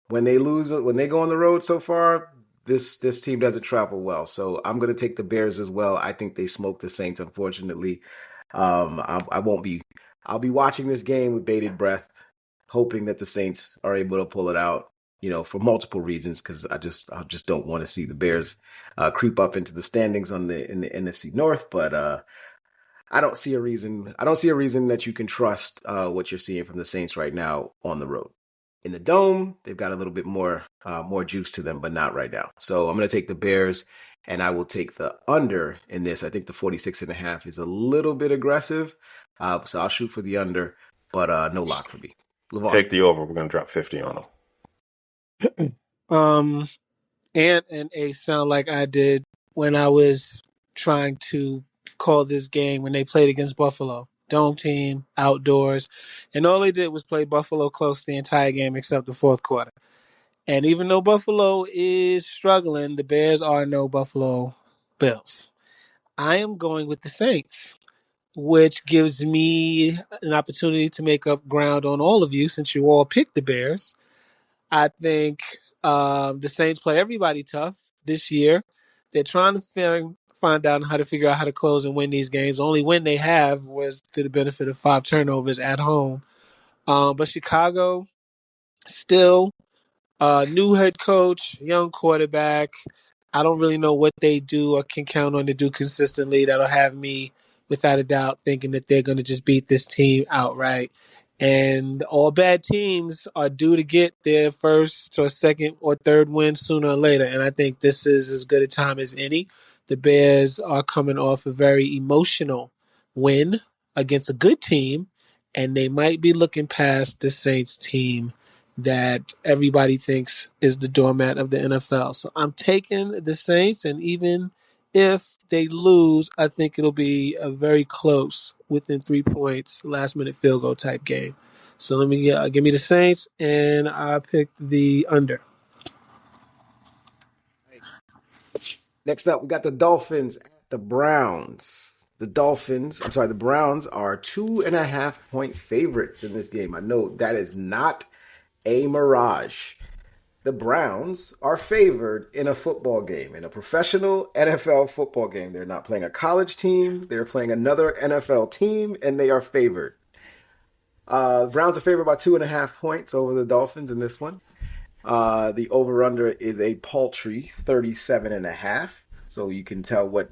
When they go on the road so far, this team doesn't travel well. So I'm going to take the Bears as well. I think they smoked the Saints, unfortunately. I'll be watching this game with bated breath, hoping that the Saints are able to pull it out, for multiple reasons, because I just don't want to see the Bears creep up into the standings in the NFC North. But I don't see a reason that you can trust what you're seeing from the Saints right now on the road. In the dome, they've got a little bit more juice to them, but not right now. So I'm going to take the Bears, and I will take the under in this. I think the 46.5 is a little bit aggressive, so I'll shoot for the under, but no lock for me. LeVar. Take the over. We're going to drop 50 on them. Ant and Ace sound like I did when I was trying to call this game when they played against Buffalo. Dome team, outdoors. And all they did was play Buffalo close the entire game except the fourth quarter. And even though Buffalo is struggling, the Bears are no Buffalo Bills. I am going with the Saints, which gives me an opportunity to make up ground on all of you since you all picked the Bears. I think the Saints play everybody tough this year. They're trying to find out how to figure out how to close and win these games. The only win they have was to the benefit of 5 turnovers at home. But Chicago, still, new head coach, young quarterback. I don't really know what they do or can count on to do consistently. That'll have me, without a doubt, thinking that they're going to just beat this team outright. And all bad teams are due to get their first or second or third win sooner or later. And I think this is as good a time as any. The Bears are coming off a very emotional win against a good team, and they might be looking past the Saints team that everybody thinks is the doormat of the NFL. So I'm taking the Saints, and even if they lose, I think it'll be a very close, within 3 points, last-minute field goal type game. So let me give me the Saints, and I picked the under. Next up, we got the Dolphins at the Browns. the Browns are 2.5-point favorites in this game. I know that is not a mirage. The Browns are favored in a football game, in a professional NFL football game. They're not playing a college team. They're playing another NFL team, and they are favored. The Browns are favored by 2.5 points over the Dolphins in this one. The over-under is a paltry 37.5. So you can tell what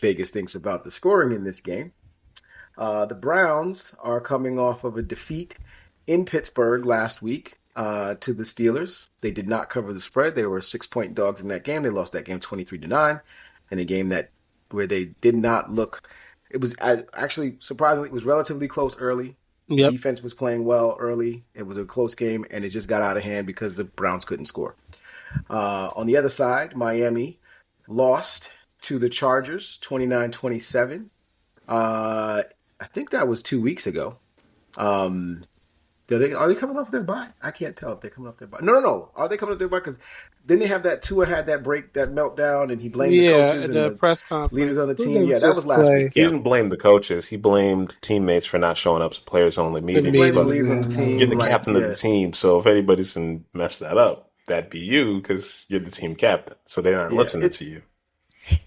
Vegas thinks about the scoring in this game. The Browns are coming off of a defeat in Pittsburgh last week to the Steelers. They did not cover the spread. They were 6-point dogs in that game. They lost that game 23-9, in a game where they did not look. It was actually surprisingly, it was relatively close early. Yep. Defense was playing well early. It was a close game, and it just got out of hand because the Browns couldn't score. On the other side, Miami lost to the Chargers 29-27. I think that was 2 weeks ago. Are they coming off their bye? I can't tell if they're coming off their bye. No. Are they coming off their bye? Because then they have that Tua had that meltdown, and he blamed the coaches and the press conference. leaders on the team. Yeah, that was last week. He didn't blame the coaches. He blamed teammates for not showing up to players-only meetings. He blamed the leaders on the team. You're the captain of the team, so if anybody's can mess that up, that'd be you because you're the team captain. So they're not listening to you.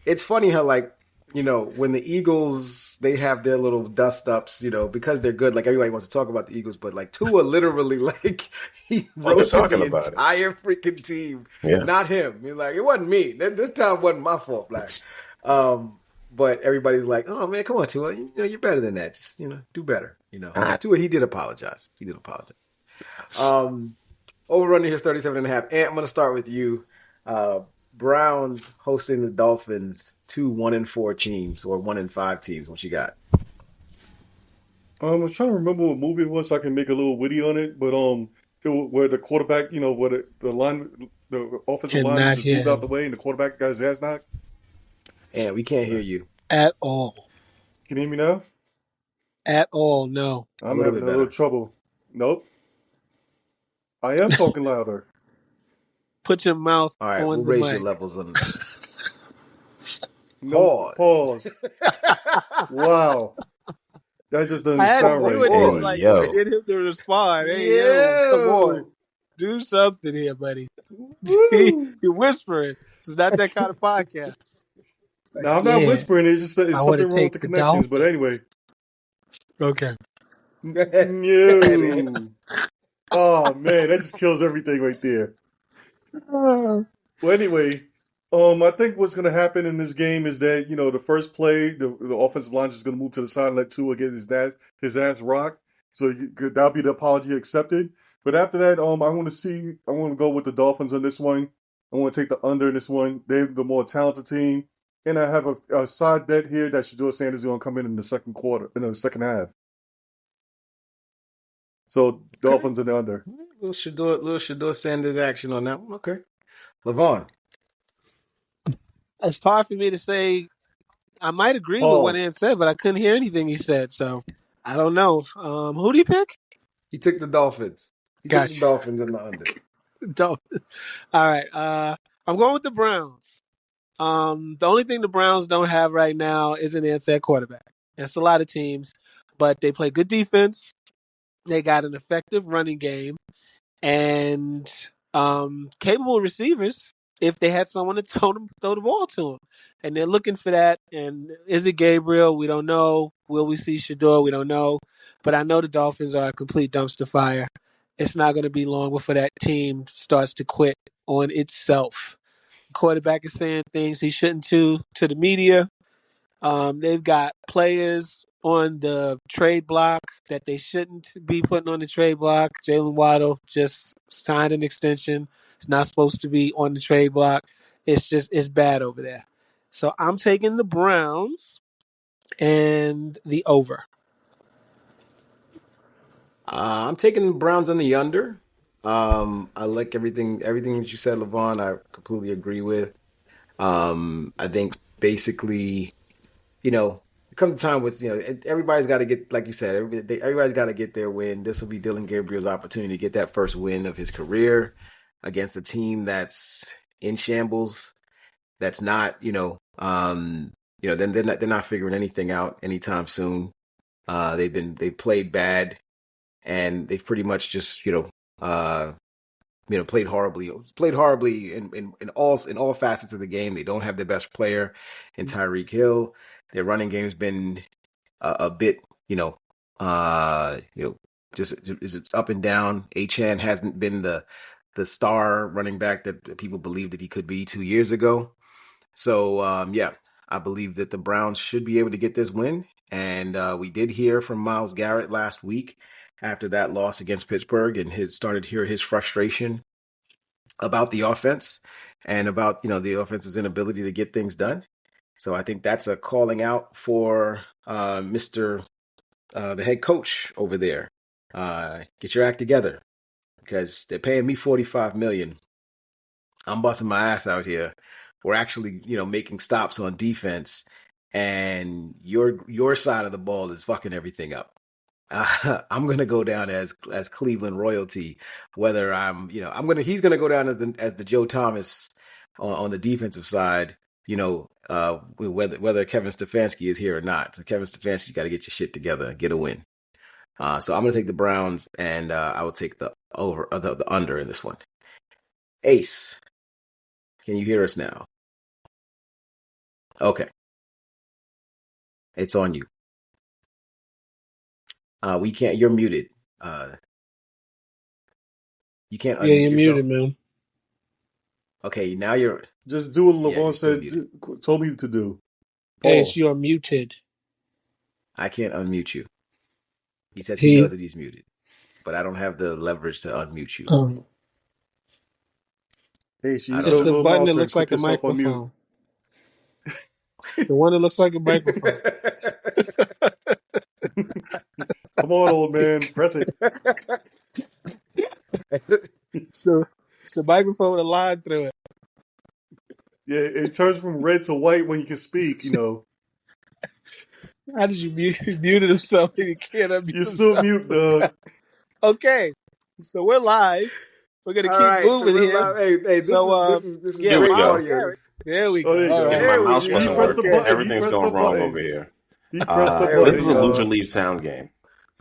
It's funny how, when the Eagles, they have their little dust-ups, because they're good. Like, everybody wants to talk about the Eagles, but, Tua literally, he roasted the entire freaking team. Yeah. Not him. He's like, it wasn't me. This time wasn't my fault, but everybody's like, oh, man, come on, Tua. You're better than that. Just, do better. Tua, he did apologize. Over-under here is 37.5. Ant, I'm going to start with you. Browns hosting the Dolphins, 2 1-4 teams or 1-5 teams. What you got? I was trying to remember what movie it was so I can make a little witty on it, but where the quarterback, where the offensive line just moved out the way and the quarterback got his ass knocked. And we can't hear you at all. Can you hear me now? At all, no. I'm having a little trouble. Nope. I am talking louder. Put your mouth all right, on we'll the raise mic. your levels on Pause. Wow. That just doesn't sound right. I get him to respond. Hey, yo, come on. Do something here, buddy. You're whispering. This is not that kind of podcast. No, I'm not whispering. It's just it's something wrong with the connections. But anyway. Okay. No. Oh, man. That just kills everything right there. Well, anyway, I think what's going to happen in this game is that, the first play, the offensive line is going to move to the side and let Tua get his ass rocked. So that'll be the apology accepted. But after that, I want to go with the Dolphins on this one. I want to take the under in this one. They're the more talented team. And I have a side bet here that Shedeur Sanders is going to come in the second half. So Dolphins in the under. Little Shedeur Sanders action on that one. Okay. LeVon. It's hard for me to say. I might agree with what Ant said, but I couldn't hear anything he said. So I don't know. Who do you pick? He took the Dolphins. Took the Dolphins in the under. All right. I'm going with the Browns. The only thing the Browns don't have right now is an answer at quarterback. That's a lot of teams, but they play good defense. They got an effective running game and capable receivers if they had someone to throw the ball to them. And they're looking for that. And is it Gabriel? We don't know. Will we see Shedeur? We don't know. But I know the Dolphins are a complete dumpster fire. It's not going to be long before that team starts to quit on itself. The quarterback is saying things he shouldn't to the media. They've got players on the trade block that they shouldn't be putting on the trade block. Jalen Waddle just signed an extension. It's not supposed to be on the trade block. It's bad over there. So I'm taking the Browns and the over. I'm taking the Browns on the under. I like everything that you said, LeVon. I completely agree with. I think basically, it comes a time with, everybody's got to get, like you said, everybody's got to get their win. This will be Dylan Gabriel's opportunity to get that first win of his career against a team that's in shambles, that's not, then they're not figuring anything out anytime soon. They've played bad, and they've pretty much just played horribly in all facets of the game. They don't have their best player in Tyreek Hill. Their running game's been a bit, just up and down. Achan hasn't been the star running back that people believed that he could be 2 years ago. So I believe that the Browns should be able to get this win. And we did hear from Myles Garrett last week after that loss against Pittsburgh, and started to hear his frustration about the offense and about the offense's inability to get things done. So I think that's a calling out for Mr. The head coach over there. Get your act together, because they're paying me $45 million. I'm busting my ass out here. We're actually making stops on defense, and your side of the ball is fucking everything up. I'm gonna go down as Cleveland royalty. Whether he's gonna go down as the Joe Thomas on the defensive side. Whether Kevin Stefanski is here or not. So Kevin Stefanski's got to get your shit together and get a win. So I'm gonna take the Browns, and I will take the under in this one. Ace, can you hear us now? Okay, it's on you. We can't. You're muted. You can't. Yeah, you're yourself. muted, man. Okay, now you're. Just do what Yeah, you're LeVon still said, told me to do. Ace, you are muted. I can't unmute you. He says he knows that he's muted, but I don't have the leverage to unmute you. Hey, I It's don't the know. button that looks like a microphone. The one that looks like a microphone. Come on, old man, press it. It's the microphone with a line through it. Yeah, it turns from red to white when you can speak. How did you muted himself and he can't unmute You're still mute, dog. Okay, so we're live. We're gonna All keep right, moving so here. Live. Hey, this is Here great we go. audio. There we go. Oh, there you go. All My right. mouse wasn't pressed the working. button. Everything's He pressed going the wrong button. over here. He pressed the there button. This is a y'all. loser leave town game.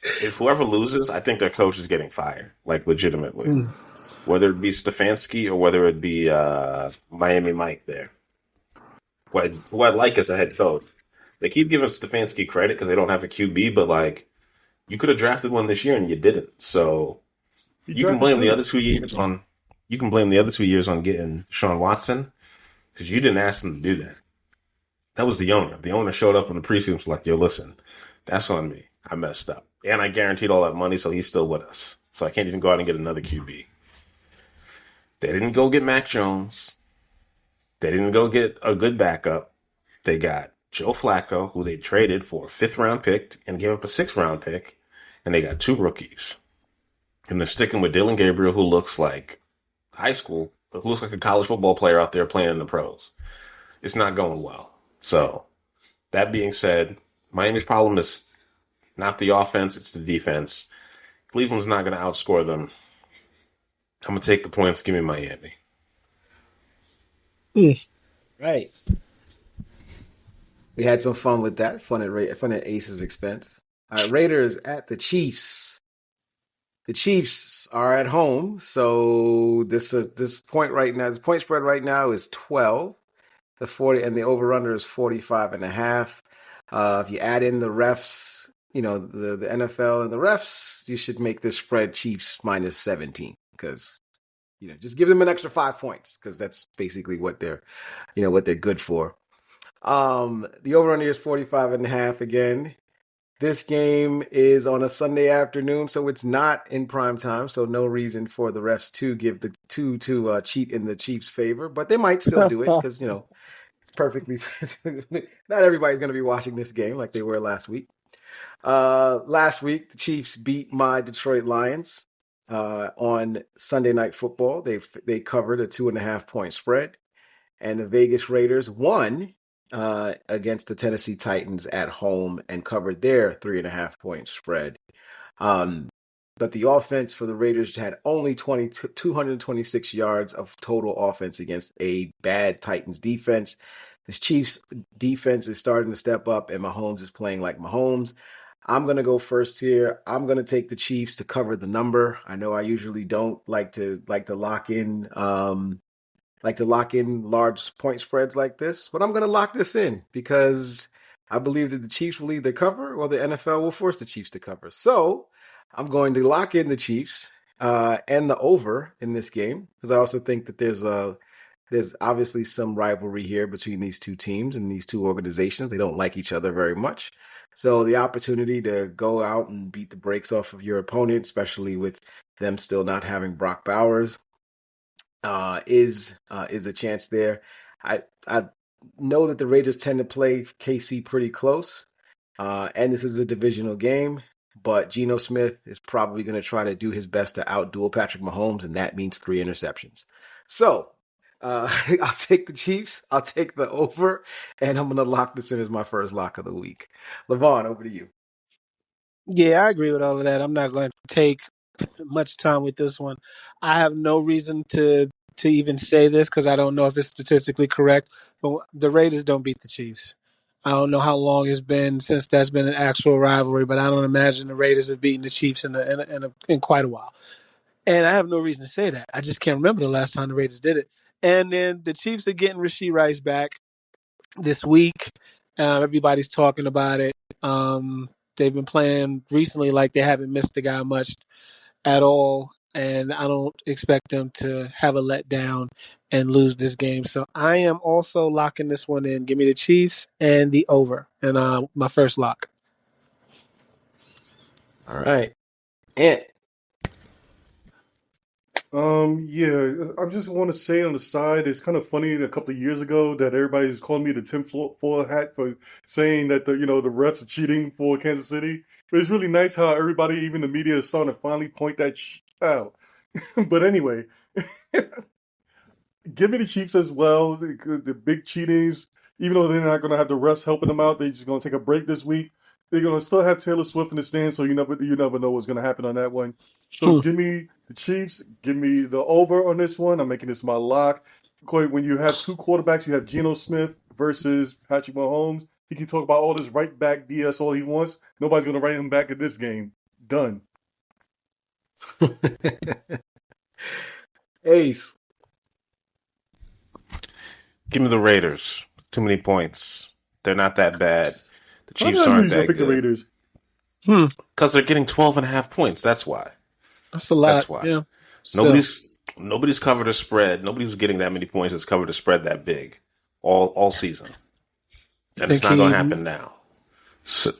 If whoever loses, I think their coach is getting fired, like legitimately. Whether it be Stefanski or whether it be Miami Mike there. Who I like as a head coach. They keep giving Stefanski credit because they don't have a QB, but like you could have drafted one this year and you didn't. So you can blame the other 2 years on getting Sean Watson because you didn't ask them to do that. That was the owner. The owner showed up in the preseason was like, yo, listen, that's on me. I messed up. And I guaranteed all that money, so he's still with us. So I can't even go out and get another QB. They didn't go get Mac Jones. They didn't go get a good backup. They got Joe Flacco, who they traded for a 5th-round pick and gave up a 6th-round pick. And they got 2 rookies. And they're sticking with Dylan Gabriel, who looks like who looks like a college football player out there playing in the pros. It's not going well. So, that being said, Miami's problem is not the offense, it's the defense. Cleveland's not going to outscore them. I'm going to take the points. Give me Miami. Right. We had some fun with that. Fun at Ace's expense. All right, Raiders at the Chiefs. The Chiefs are at home, so this point spread right now is 12. The 40 and the over/under is 45.5. If you add in the refs, the NFL and the refs, you should make this spread Chiefs minus 17 because just give them an extra 5 points because that's basically what they're good for. The over/under is 45.5 again. This game is on a Sunday afternoon, so it's not in prime time, so no reason for the refs to give the to cheat in the Chiefs' favor, but they might still do it because, it's perfectly not everybody's going to be watching this game like they were last week. Last week, the Chiefs beat my Detroit Lions on Sunday Night Football. They covered a 2.5-point spread, and the Vegas Raiders won against the Tennessee Titans at home and covered their 3.5-point spread. But the offense for the Raiders had only 226 yards of total offense against a bad Titans defense. This Chiefs defense is starting to step up, and Mahomes is playing like Mahomes. I'm gonna go first here. I'm gonna take the Chiefs to cover the number. I know I usually don't like to lock in large point spreads like this, but I'm gonna lock this in because I believe that the Chiefs will either cover or the NFL will force the Chiefs to cover. So I'm going to lock in the Chiefs and the over in this game because I also think that there's obviously some rivalry here between these two teams and these two organizations. They don't like each other very much. So the opportunity to go out and beat the brakes off of your opponent, especially with them still not having Brock Bowers, is a chance there. I know that the Raiders tend to play KC pretty close, and this is a divisional game. But Geno Smith is probably going to try to do his best to outduel Patrick Mahomes, and that means 3 interceptions. So I'll take the Chiefs. I'll take the over, and I'm going to lock this in as my first lock of the week. LaVon, over to you. Yeah, I agree with all of that. I'm not going to take much time with this one. I have no reason to even say this because I don't know if it's statistically correct, but the Raiders don't beat the Chiefs. I don't know how long it's been since that's been an actual rivalry, but I don't imagine the Raiders have beaten the Chiefs in quite a while. And I have no reason to say that. I just can't remember the last time the Raiders did it. And then the Chiefs are getting Rashee Rice back this week. Everybody's talking about it. They've been playing recently like they haven't missed the guy much at all, and I don't expect them to have a letdown and lose this game. So I am also locking this one in. Give me the Chiefs and the over, and my first lock. All right. And Yeah, I just want to say on the side, it's kind of funny. A couple of years ago, that everybody was calling me the tinfoil hat for saying that the refs are cheating for Kansas City. But it's really nice how everybody, even the media, is starting to finally point that out. But anyway, give me the Chiefs as well. The big cheatings, even though they're not going to have the refs helping them out, they're just going to take a break this week. They're going to still have Taylor Swift in the stands, so you never know what's going to happen on that one. So give me the Chiefs. Give me the over on this one. I'm making this my lock. When you have two quarterbacks, you have Geno Smith versus Patrick Mahomes. He can talk about all this right back BS all he wants. Nobody's going to write him back in this game. Done. Ace. Give me the Raiders. Too many points. They're not that bad. The How did Chiefs I aren't lose? I that picked the good. Raiders. Because they're getting 12.5 points. That's why. That's a lot. That's why. Yeah. Nobody's covered a spread. Nobody's getting that many points that's covered a spread that big all season. And it's not going to happen now. So,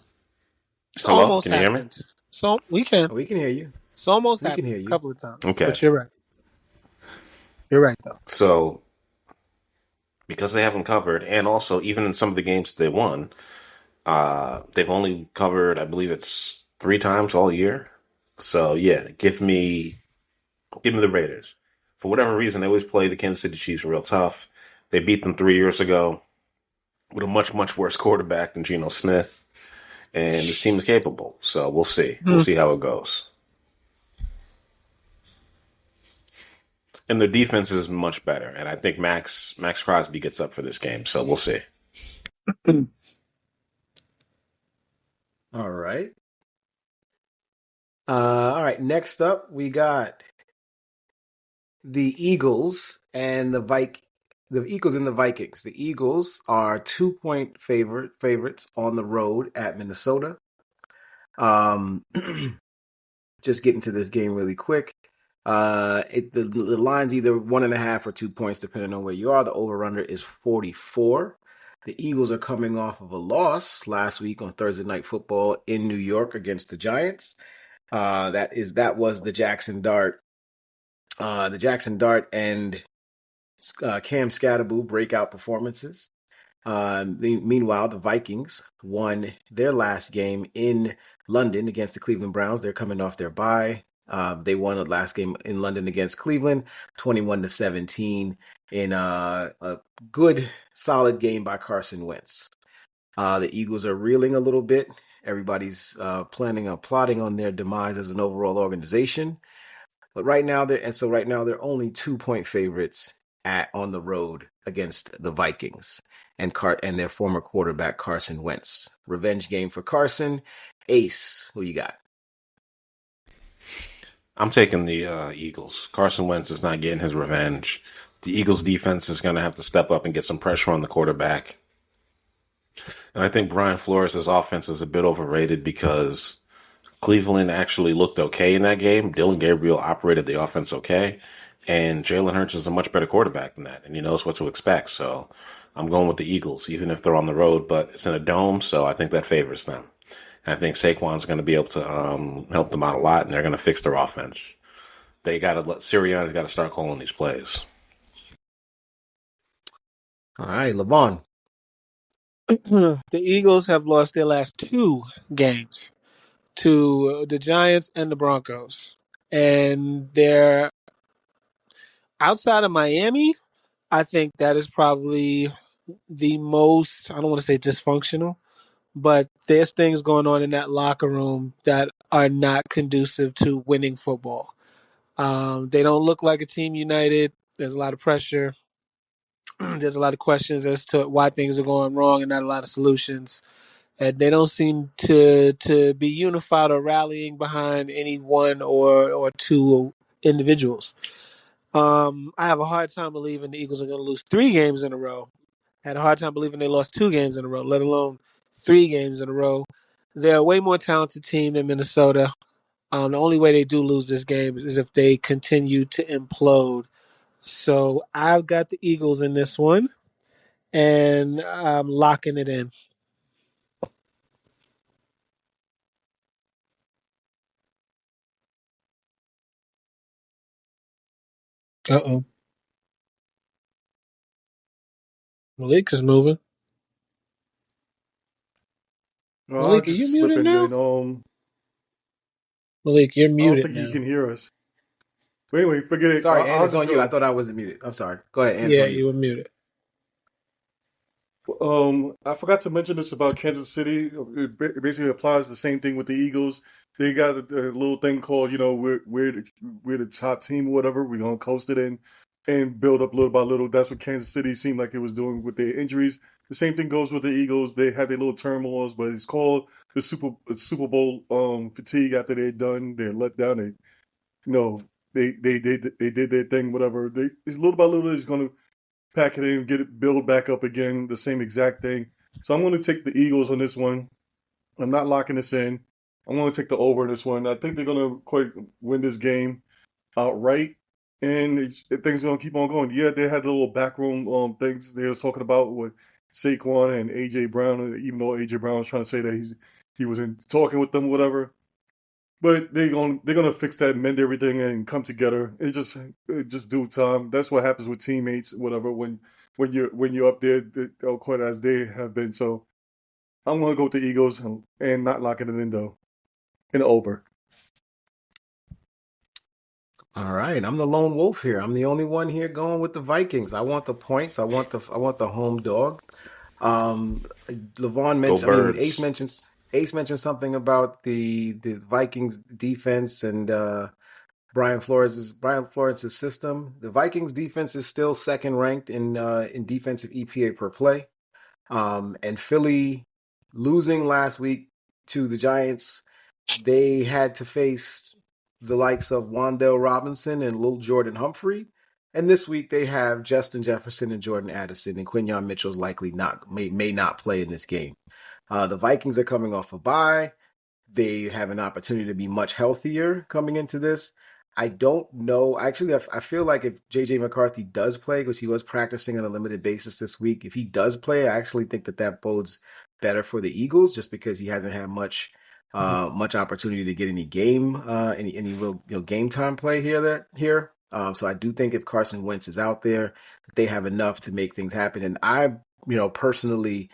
It's hello? almost Can you hear me? happened. So we can. We can hear you. It's almost We can happened hear a you. couple of times. Okay. But you're right. You're right, though. So, because they haven't covered, and also even in some of the games they won, they've only covered, I believe it's 3 times all year. So yeah, give me the Raiders. For whatever reason, they always play the Kansas City Chiefs real tough. They beat them 3 years ago with a much, much worse quarterback than Geno Smith. And this team is capable. So we'll see. We'll see how it goes. And their defense is much better. And I think Max Crosby gets up for this game. So we'll see. All right. All right. Next up, we got the Eagles and the Eagles and the Vikings. The Eagles are 2-point favorites on the road at Minnesota. Just getting to this game really quick. The line's either 1.5 or 2 points, depending on where you are. The over/under is 44. The Eagles are coming off of a loss last week on Thursday Night Football in New York against the Giants. That was the Jackson Dart and Cam Scatterboo breakout performances. Meanwhile, the Vikings won their last game in London against the Cleveland Browns. They're coming off their bye. They won the last game in London against Cleveland, 21-17, in a good, solid game by Carson Wentz. The Eagles are reeling a little bit. Everybody's plotting on their demise as an overall organization. But right now they're only 2-point favorites on the road against the Vikings. and their former quarterback Carson Wentz. Revenge game for Carson. Ace, who you got? I'm taking the Eagles. Carson Wentz is not getting his revenge. The Eagles defense is going to have to step up and get some pressure on the quarterback. And I think Brian Flores' offense is a bit overrated because Cleveland actually looked okay in that game. Dylan Gabriel operated the offense okay. And Jalen Hurts is a much better quarterback than that. And he knows what to expect. So I'm going with the Eagles, even if they're on the road. But it's in a dome, so I think that favors them. And I think Saquon's going to be able to help them out a lot, and they're going to fix their offense. They got to let Sirianni's got to start calling these plays. All right, LeVon. The Eagles have lost their last 2 games to the Giants and the Broncos. And they're outside of Miami, I think that is probably the most, I don't want to say dysfunctional, but there's things going on in that locker room that are not conducive to winning football. They don't look like a team united. There's a lot of pressure. There's a lot of questions as to why things are going wrong and not a lot of solutions. And they don't seem to be unified or rallying behind any one or two individuals. I have a hard time believing the Eagles are going to lose 3 games in a row. Had a hard time believing they lost 2 games in a row, let alone 3 games in a row. They're a way more talented team than Minnesota. The only way they do lose this game is if they continue to implode. So I've got the Eagles in this one, and I'm locking it in. Uh-oh. Malik is moving. I Malik, are you just muted slipping now? in. Malik, you're I don't muted think he now. can hear us. But anyway, forget it. Sorry, and I'll it's just on you. I go. thought I wasn't muted. I'm sorry. Go ahead, and it's Yeah, on you you. were muted. I forgot to mention this about Kansas City. It basically applies the same thing with the Eagles. They got a little thing called, we're the top team or whatever. We're gonna coast it in and build up little by little. That's what Kansas City seemed like it was doing with their injuries. The same thing goes with the Eagles. They had their little turmoils, but it's called the Super Bowl fatigue after they're done. They're let down. They did their thing, whatever. It's little by little. It's gonna pack it in, get it build back up again, the same exact thing. So I'm going to take the Eagles on this one. I'm not locking this in. I'm going to take the over in this one. I think they're going to quite win this game outright, and things are going to keep on going. Yeah, they had the little backroom things they was talking about with Saquon and AJ Brown, even though AJ Brown was trying to say that he was in talking with them, whatever. But they're gonna fix that, mend everything, and come together. It's just due time. That's what happens with teammates, whatever. When you're up there, quite as they have been. So I'm gonna go with the Eagles and not locking it in though, in over. All right, I'm the lone wolf here. I'm the only one here going with the Vikings. I want the points. I want the home dog. Levon Go mentioned. I mean, Birds. Ace mentioned something about the Vikings defense and Brian Flores' system. The Vikings defense is still second ranked in defensive EPA per play. And Philly losing last week to the Giants, they had to face the likes of Wandale Robinson and Lil Jordan Humphrey. And this week they have Justin Jefferson and Jordan Addison, and Quinyon Mitchell's likely may not play in this game. The Vikings are coming off a bye. They have an opportunity to be much healthier coming into this. I don't know. Actually, I feel like if JJ McCarthy does play, because he was practicing on a limited basis this week, if he does play, I actually think that bodes better for the Eagles, just because he hasn't had much opportunity to get any real game time play here. So I do think if Carson Wentz is out there, that they have enough to make things happen. And I, personally,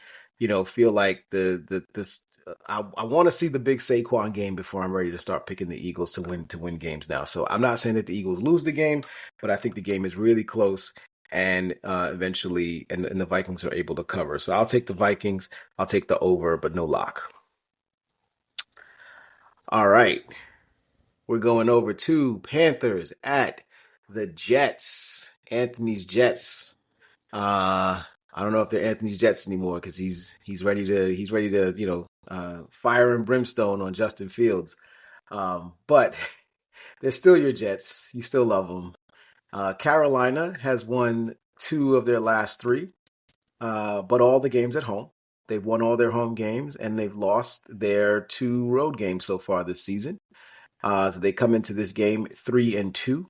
feel like I want to see the big Saquon game before I'm ready to start picking the Eagles to win games now. So I'm not saying that the Eagles lose the game, but I think the game is really close, and eventually, and the Vikings are able to cover. So I'll take the Vikings. I'll take the over, but no lock. All right, we're going over to Panthers at the Jets. Anthony's Jets. I don't know if they're Anthony's Jets anymore because he's ready to fire and brimstone on Justin Fields. But they're still your Jets. You still love them. Carolina has won two of their last three, but all the games at home. They've won all their home games and they've lost their two road games so far this season. So they come into this game 3-2.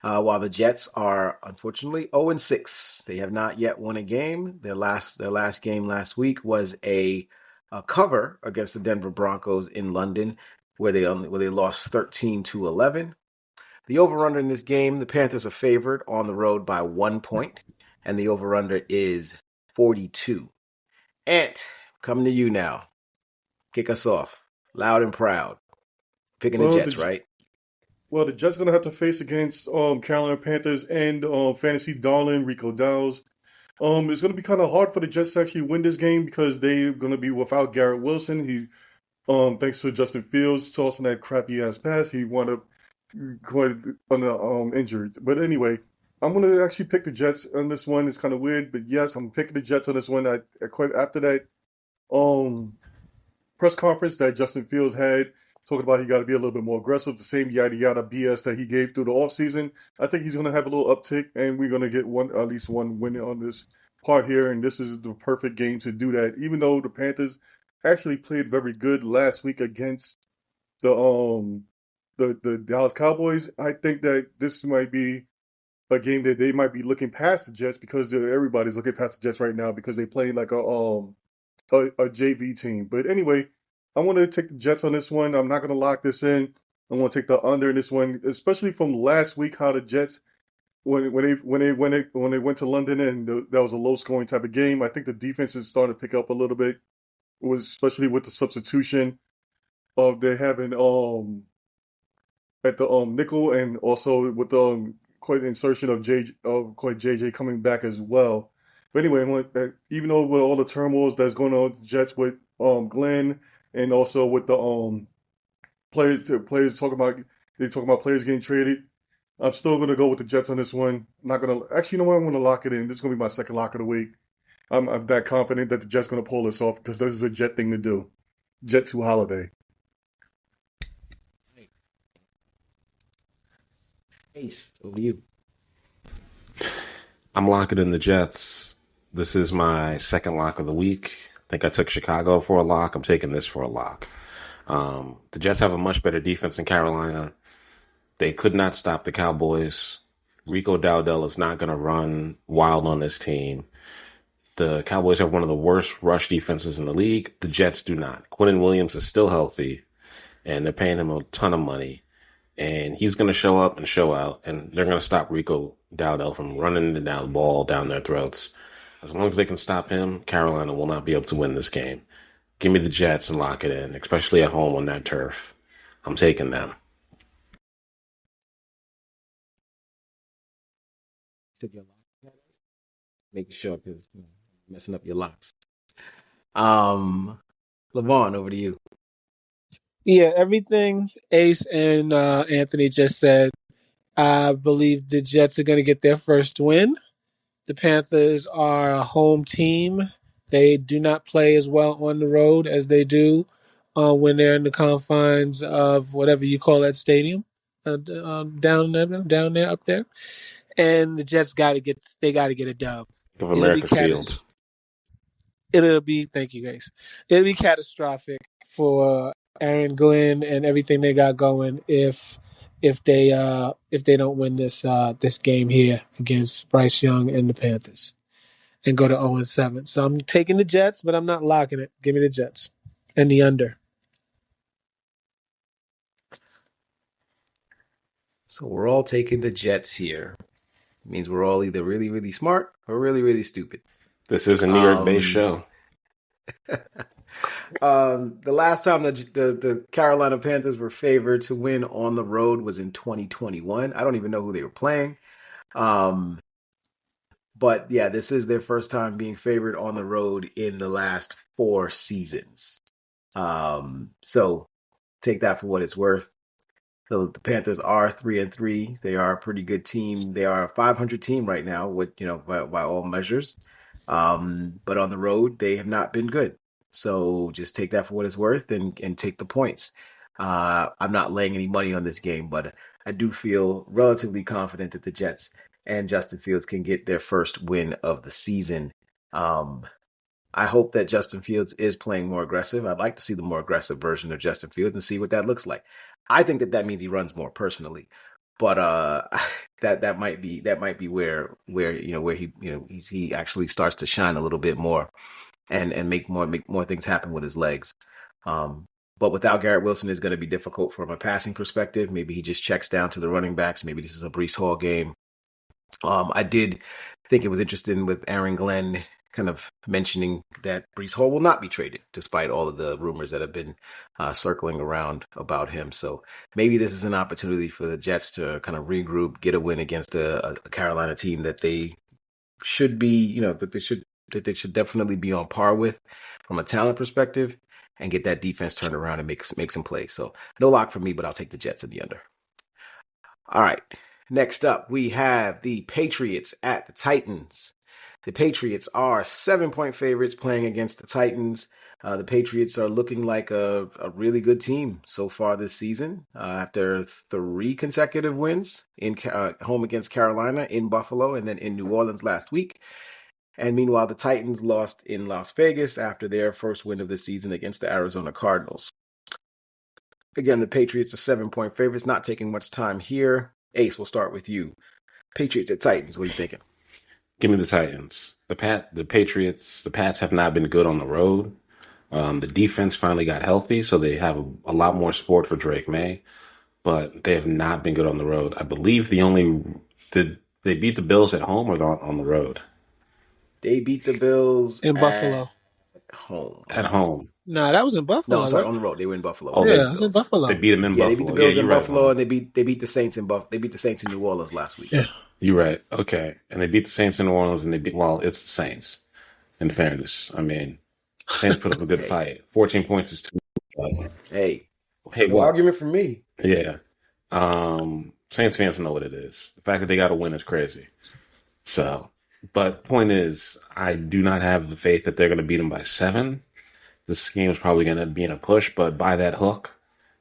While the Jets are unfortunately 0-6. They have not yet won a game. Their last game last week was a cover against the Denver Broncos in London, where they lost 13-11. The over/under in this game, the Panthers are favored on the road by 1 point, and the over/under is 42. Ant, coming to you now. Kick us off, loud and proud. Picking the Well, Jets, right? Well, the Jets going to have to face against Carolina Panthers and fantasy darling Rico Dowdle. It's going to be kind of hard for the Jets to actually win this game because they're going to be without Garrett Wilson. He, thanks to Justin Fields tossing that crappy ass pass, he wound up quite injured. But anyway, I'm going to actually pick the Jets on this one. It's kind of weird, but yes, I'm picking the Jets on this one. I quite after that um press conference that Justin Fields had, talking about he got to be a little bit more aggressive, the same yada yada BS that he gave through the offseason. I think he's going to have a little uptick, and we're going to get at least one win on this part here, and this is the perfect game to do that. Even though the Panthers actually played very good last week against the Dallas Cowboys, I think that this might be a game that they might be looking past the Jets because everybody's looking past the Jets right now because they play like a JV team. But anyway, I want to take the Jets on this one. I'm not going to lock this in. I want to take the under in this one, especially from last week. How the Jets, when they went to London and that was a low scoring type of game. I think the defense is starting to pick up a little bit. It was especially with the substitution of they having at the nickel and also with the quite insertion of JJ coming back as well. But anyway, even though with all the turmoils that's going on with the Jets with Glenn and also with the players talking about players getting traded, I'm still gonna go with the Jets on this one. I'm not gonna actually, you know what? I'm gonna lock it in. This is gonna be my second lock of the week. I'm that confident that the Jets gonna pull this off because this is a Jet thing to do. Jet to holiday. Ace, over to you. I'm locking in the Jets. This is my second lock of the week. I think I took Chicago for a lock. I'm taking this for a lock. The Jets have a much better defense than Carolina. They could not stop the Cowboys. Rico Dowdle is not going to run wild on this team. The Cowboys have one of the worst rush defenses in the league. The Jets do not. Quinnen Williams is still healthy, and they're paying him a ton of money. And he's going to show up and show out, and they're going to stop Rico Dowdle from running the ball down their throats. As long as they can stop him, Carolina will not be able to win this game. Give me the Jets and lock it in, especially at home on that turf. I'm taking them. Took your lock. Making sure because messing up your locks. Levon, over to you. Yeah, everything Ace and Anthony just said. I believe the Jets are going to get their first win. The Panthers are a home team. They do not play as well on the road as they do when they're in the confines of whatever you call that stadium down there, up there. And the Jets got to get a dub. Of America Field. Thank you guys. It'll be catastrophic for Aaron Glenn and everything they got going if they don't win this game here against Bryce Young and the Panthers and go to 0-7. So I'm taking the Jets, but I'm not locking it. Give me the Jets and the under. So we're all taking the Jets here. It means we're all either really, really smart or really, really stupid. This is a New York-based show. The last time the Carolina Panthers were favored to win on the road was in 2021. I don't even know who they were playing. But yeah, this is their first time being favored on the road in the last 4 seasons. So take that for what it's worth. The Panthers are 3-3. They are a pretty good team. They are a 500 team right now, with by all measures. But on the road, they have not been good. So just take that for what it's worth and take the points. I'm not laying any money on this game, but I do feel relatively confident that the Jets and Justin Fields can get their first win of the season. Um, I hope that Justin Fields is playing more aggressive. I'd like to see the more aggressive version of Justin Fields and see what that looks like. I think that means he runs more personally, but that might be where where he actually starts to shine a little bit more and make more things happen with his legs. Um, but without Garrett Wilson, it's going to be difficult from a passing perspective. Maybe he just checks down to the running backs. Maybe this is a Breece Hall game. I did think it was interesting with Aaron Glenn kind of mentioning that Breece Hall will not be traded, despite all of the rumors that have been circling around about him. So maybe this is an opportunity for the Jets to kind of regroup, get a win against a Carolina team that they should be, that they should definitely be on par with from a talent perspective, and get that defense turned around and make some plays. So no lock for me, but I'll take the Jets in the under. All right. Next up, we have the Patriots at the Titans. The Patriots are 7-point favorites playing against the Titans. The Patriots are looking like a really good team so far this season after 3 consecutive wins in home against Carolina, in Buffalo, and then in New Orleans last week. And meanwhile, the Titans lost in Las Vegas after their first win of the season against the Arizona Cardinals. Again, the Patriots are 7-point favorites, not taking much time here. Ace, we'll start with you. Patriots at Titans, what are you thinking? Give me the Titans. The Patriots, the Pats have not been good on the road. The defense finally got healthy, so they have a lot more support for Drake May, but they have not been good on the road. I believe did they beat the Bills at home or on the road? They beat the Bills in Buffalo. Home. At home. Nah, that was in Buffalo. No, I'm sorry, on the road. They were in Buffalo. Oh, yeah, it was in Buffalo. They beat them in Buffalo. They beat the Bills in Buffalo, right, and they beat the Saints they beat the Saints in New Orleans last week. Yeah. You're right. Okay. And they beat the Saints in New Orleans, and it's the Saints, in fairness. I mean, Saints put up a good fight. 14 points is too much. Hey, no what? Argument from me. Yeah. Saints fans know what it is. The fact that they got to win is crazy. So, but point is, I do not have the faith that they're going to beat them by 7. This game is probably going to be in a push, but buy that hook,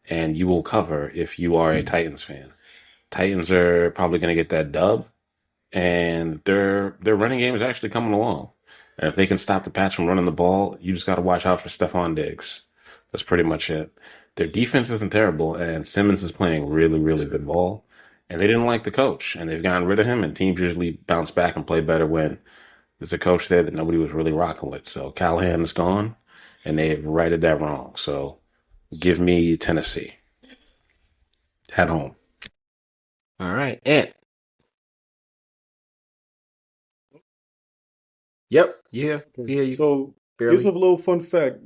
and you will cover if you are a Titans fan. Titans are probably going to get that dub, and their running game is actually coming along. And if they can stop the Pats from running the ball, you just got to watch out for Stephon Diggs. That's pretty much it. Their defense isn't terrible, and Simmons is playing really, really good ball. And they didn't like the coach, and they've gotten rid of him, and teams usually bounce back and play better when there's a coach there that nobody was really rocking with. So Callahan is gone, and they've righted that wrong. So give me Tennessee at home. All right, Ant. Yep. Yeah. Yeah. So here's a little fun fact.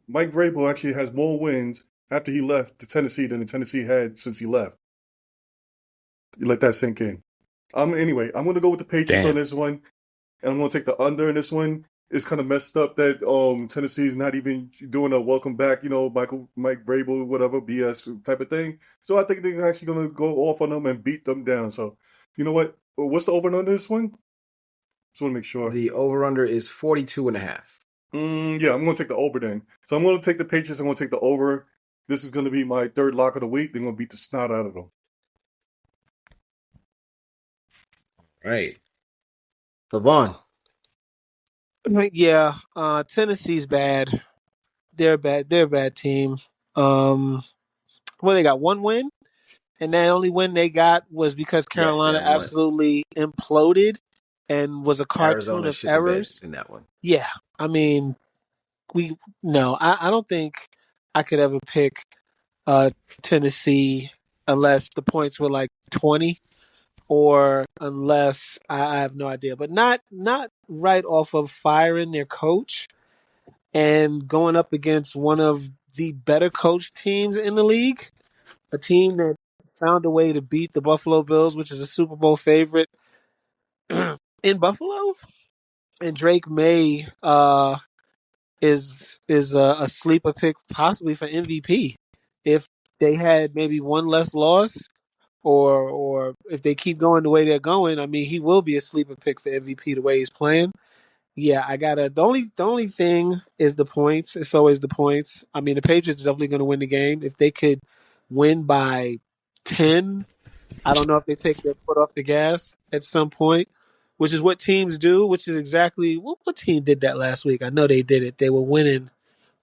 Mike Vrabel actually has more wins after he left to Tennessee than the Tennessee had since he left. You let that sink in. Anyway, I'm going to go with the Patriots on this one, and I'm going to take the under in this one. It's kind of messed up that Tennessee is not even doing a welcome back, Mike Vrabel, whatever, BS type of thing. So I think they're actually going to go off on them and beat them down. So, you know what? What's the over and under this one? Just want to make sure. The over-under is 42.5. Yeah, I'm going to take the over then. So I'm going to take the Patriots. I'm going to take the over. This is going to be my third lock of the week. They're going to beat the snot out of them. Right. Levon. Yeah, Tennessee's bad. They're bad. They're a bad team. They got 1 win, and the only win they got was because Carolina absolutely imploded and was a cartoon of errors in that one. Yeah, I mean, I don't think I could ever pick Tennessee unless the points were like 20, or unless I have no idea, but not right off of firing their coach and going up against one of the better coached teams in the league, a team that found a way to beat the Buffalo Bills, which is a Super Bowl favorite in Buffalo. And Drake May is a sleeper pick possibly for MVP if they had maybe one less loss, or if they keep going the way they're going. I mean, he will be a sleeper pick for MVP the way he's playing. Yeah, I gotta. The only thing is the points. It's always the points. I mean, the Patriots are definitely going to win the game if they could win by 10. I don't know if they take their foot off the gas at some point, which is what teams do. Which is exactly what team did that last week. I know they did it. They were winning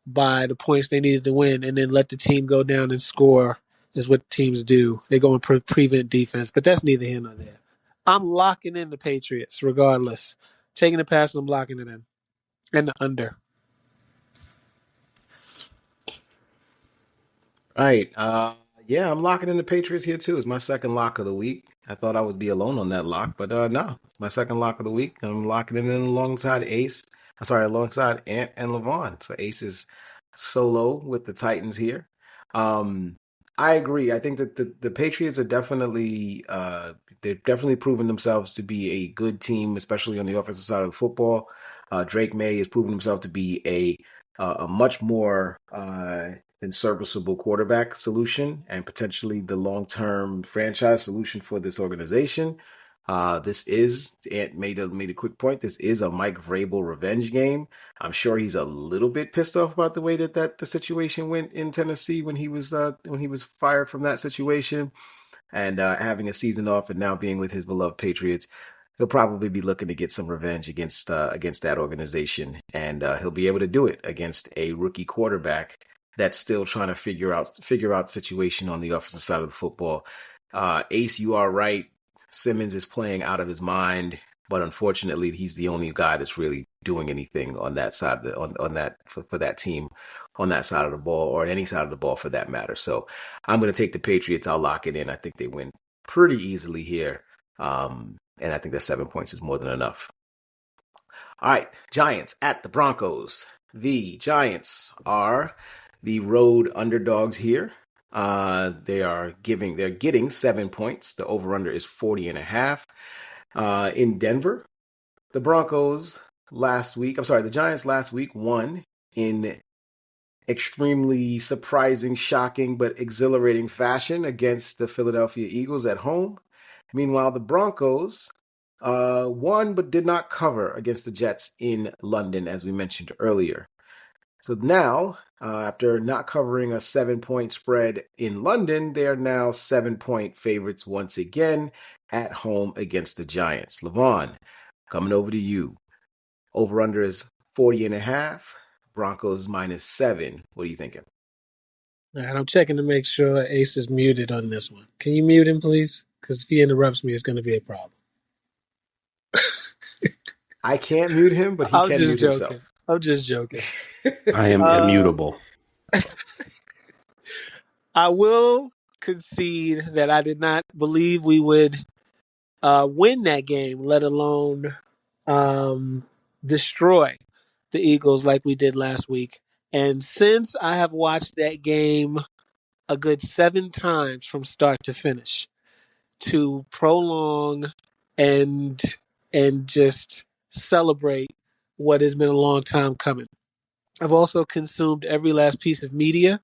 by the points they needed to win, and then let the team go down and score. Is what teams do. They go and prevent defense, but that's neither here nor there. I'm locking in the Patriots regardless. Taking the pass, and I'm locking it in. And the under. All right. Yeah, I'm locking in the Patriots here too. It's my second lock of the week. I thought I would be alone on that lock, but no, it's my second lock of the week. I'm locking it in alongside Ace. I'm sorry, alongside Ant and Levon. So Ace is solo with the Titans here. Um, I agree. I think that the Patriots are definitely they've definitely proven themselves to be a good team, especially on the offensive side of the football. Drake May has proven himself to be a much more than serviceable quarterback solution and potentially the long-term franchise solution for this organization. This is, Ant made a quick point. This is a Mike Vrabel revenge game. I'm sure he's a little bit pissed off about the way that the situation went in Tennessee when he was fired from that situation and having a season off and now being with his beloved Patriots. He'll probably be looking to get some revenge against that organization, and he'll be able to do it against a rookie quarterback that's still trying to figure out the situation on the offensive side of the football. Ace, you are right. Simmons is playing out of his mind, but unfortunately, he's the only guy that's really doing anything on that side for that team on that side of the ball, or any side of the ball for that matter. So I'm going to take the Patriots. I'll lock it in. I think they win pretty easily here. And I think that 7 points is more than enough. All right, Giants at the Broncos. The Giants are the road underdogs here. They're getting 7 points. The over-under is 40.5. In Denver, the Giants last week won in extremely surprising, shocking, but exhilarating fashion against the Philadelphia Eagles at home. Meanwhile, the Broncos won but did not cover against the Jets in London, as we mentioned earlier. So now, after not covering a 7-point spread in London, they are now 7-point favorites once again at home against the Giants. Levon, coming over to you. Over-under is 40.5. Broncos -7. What are you thinking? All right, I'm checking to make sure Ace is muted on this one. Can you mute him, please? Because if he interrupts me, it's going to be a problem. I can't mute him, but he can mute himself. I'm just joking. I am immutable. I will concede that I did not believe we would win that game, let alone destroy the Eagles like we did last week. And since I have watched that game a good 7 times from start to finish, to prolong and just celebrate what has been a long time coming. I've also consumed every last piece of media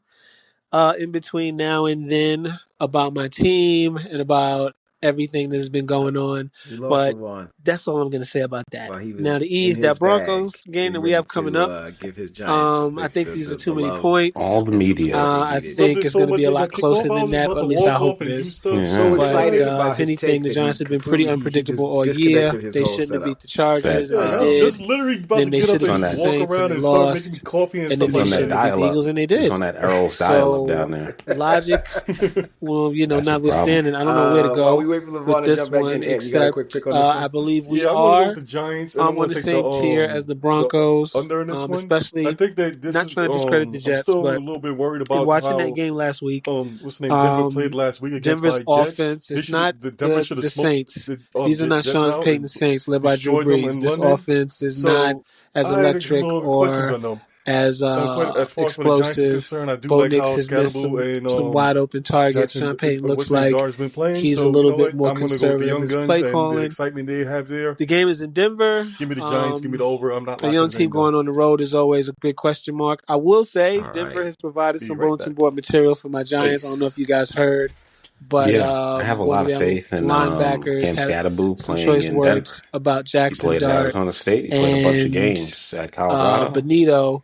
in between now and then about my team and about everything that's been going on. We lost But Levon. that's all I'm going to say about that. While he was Now, in that his Broncos bag, game that we have coming up, give his Giants. I think these are too many points. All the media. I think it's going to be a lot closer than that, or at least I hope it is. So Yeah. excited But about if his anything, take the that Giants he have been pretty completely- unpredictable he all just year. disconnected his They whole shouldn't have setup. beat the Chargers. Yeah, They I'm I'm did. just literally about Then to they get up should've and beat just the walk Saints around and and they start lost. making coffee and And then stuff they like on that shouldn't that. have beat the dial-up. Eagles, and they He's did. on that Earl's dial-up down there. Logic, well, That's a notwithstanding, I don't know where to go While we wait for with Levon to this jump back one, in, Ant, you got a except quick pick on this I one? believe we Yeah, I'm gonna go are with the Giants, and I'm on gonna the take same tier as the Broncos, under in this one. I especially think that this not is. trying to discredit the I'm Jets, still a but little bit worried in about watching that how game last week, what's the name? Denver played last week against Denver's my Jets. offense, They it's not should. The Denver should have the smoked Saints. the These are not Jets Sean out and Payton's Saints led by Drew destroyed them Brees. in This London. offense is not So as I had a electric little questions or on them. as As far as for the Giants is explosive. concerned, I do Bo like Nix how has missed Scalable some and wide open targets. Jackson, Sean Payton looks what's the name, like guard's been playing. he's So a you little know bit what? more I'm going to go with the conservative in young his guns play and the calling. excitement they have there. The game is in Denver. Give me the Giants. Give me the over. I'm not A locking young the team name down. going on the road is always a big question mark. I will say All Denver right. has provided Be some right bulletin back. board material for my Giants. I don't know Ace. if you guys heard. But Yeah, I have a what do lot we of have? faith in Linebackers Cam had Scadaboo some playing choice in words Denver. about He Jackson played at Dart, Arizona State. He played a bunch of and games at Colorado. Benito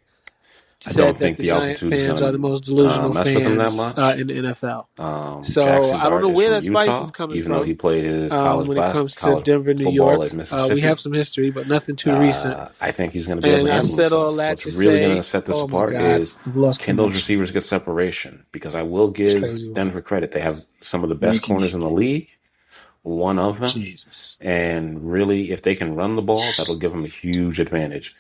I don't said that think the the Giant altitude is fans are the going most to delusional mess with him that fans much. in the NFL. So Jackson I don't Dart know is where from that spice is Utah, coming even though from he played his when it comes to college Denver, New football York. at We have Mississippi. some history, but nothing too recent. I think he's going to be able And to I handle said all himself. that What's to really going to say, set this oh my apart God, is I've lost can those connection. receivers get separation? Because I will It's give crazy. Denver credit. They have some of the best corners in the league, one of them. Jesus. And really, if they can run the ball, that'll give them a huge advantage.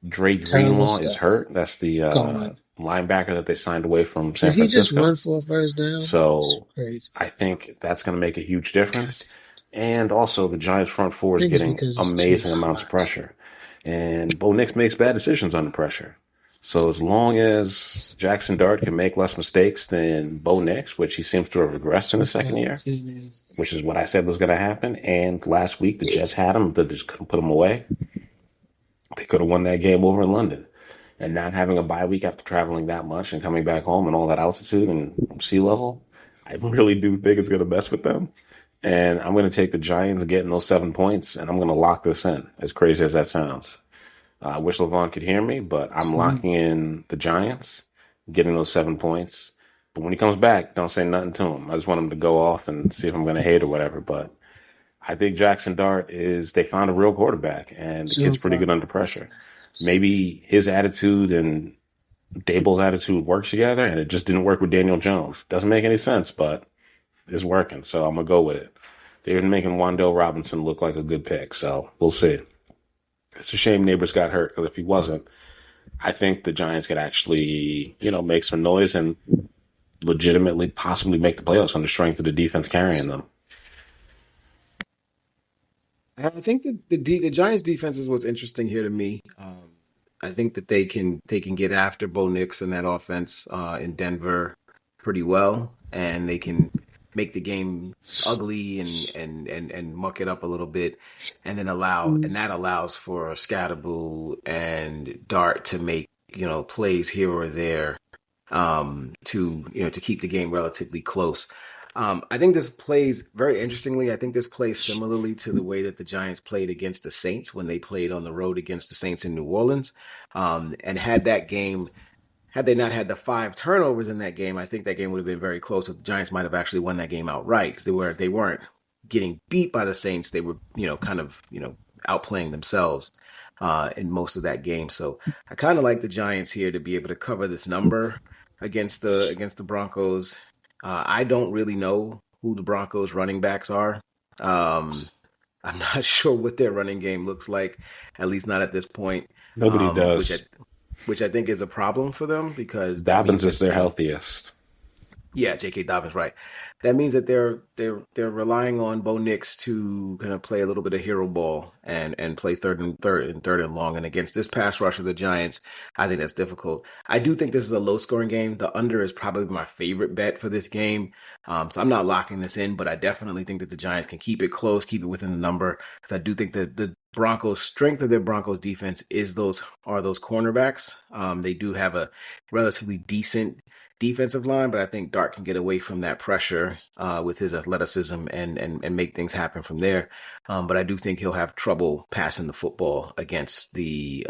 Drake Terrible Greenlaw is stuff hurt. That's the going. linebacker that they signed away from San Did he just Francisco. run for a first down? It's So crazy. I think that's going to make a huge difference. And also, the Giants' front four is getting amazing amounts of pressure. And Bo Nix makes bad decisions under pressure. So as long as Jackson Dart can make less mistakes than Bo Nix, which he seems to have regressed in the second year, which is what I said was going to happen. And last week, the Jets had him, they just couldn't put him away. They could have won that game over in London. And not having a bye week after traveling that much and coming back home and all that altitude and sea level, I really do think it's going to mess with them. And I'm going to take the Giants getting those 7 points, and I'm going to lock this in, as crazy as that sounds. I wish LeVon could hear me, but I'm locking in the Giants, getting those 7 points. But when he comes back, don't say nothing to him. I just want him to go off and see if I'm going to hate or whatever. But I think Jackson Dart they found a real quarterback, and the kid's pretty good under pressure. Maybe his attitude and Dable's attitude works together, and it just didn't work with Daniel Jones. Doesn't make any sense, but it's working, so I'm going to go with it. They've been making Wan'Dale Robinson look like a good pick, so we'll see. It's a shame Neighbors got hurt, because if he wasn't, I think the Giants could actually, make some noise and legitimately possibly make the playoffs on the strength of the defense carrying them. I think that the Giants' defense is what's interesting here to me. I think that they can get after Bo Nix and that offense in Denver pretty well, and they can make the game ugly and muck it up a little bit, and then that allows for Scadaboo and Dart to make plays here or there to keep the game relatively close. I think this plays very interestingly. I think this plays similarly to the way that the Giants played against the Saints when they played on the road against the Saints in New Orleans. And had they not had the 5 turnovers in that game, I think that game would have been very close. The Giants might have actually won that game outright because they weren't getting beat by the Saints. They were, kind of, outplaying themselves in most of that game. So I kind of like the Giants here to be able to cover this number against the Broncos. I don't really know who the Broncos running backs are. I'm not sure what their running game looks like, at least not at this point. Nobody does. Which I think is a problem for them because Dobbins is their healthiest. Yeah, J.K. Dobbins, right. That means that they're relying on Bo Nix to kind of play a little bit of hero ball and play third and long. And against this pass rush of the Giants, I think that's difficult. I do think this is a low scoring game. The under is probably my favorite bet for this game. So I'm not locking this in, but I definitely think that the Giants can keep it close, keep it within the number. Because I do think that the Broncos' strength of their Broncos defense are those cornerbacks. They do have a relatively decent defensive line, but I think Dart can get away from that pressure with his athleticism and make things happen from there. But I do think he'll have trouble passing the football against the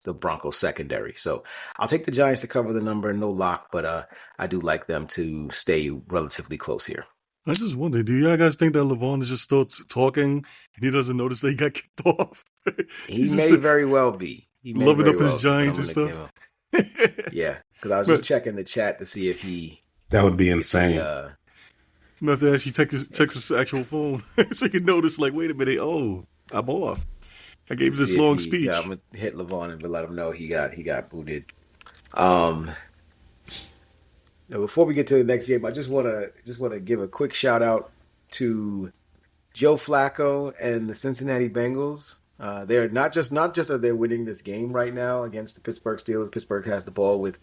Broncos secondary. So I'll take the Giants to cover the number, no lock, but I do like them to stay relatively close here. I just wonder, do you guys think that LeVon is just still talking and he doesn't notice that he got kicked off? He may very well be. He may loving very up well his Giants and stuff. Yeah, because I was just checking the chat to see if he. That would be insane. I'm have to actually check his actual phone so you can notice, like, wait a minute, oh, I'm off. I gave this long speech. Yeah, I'm gonna hit LeVon and let him know he got booted. Now, before we get to the next game, I just want to give a quick shout out to Joe Flacco and the Cincinnati Bengals. They're not just are they winning this game right now against the Pittsburgh Steelers. Pittsburgh has the ball with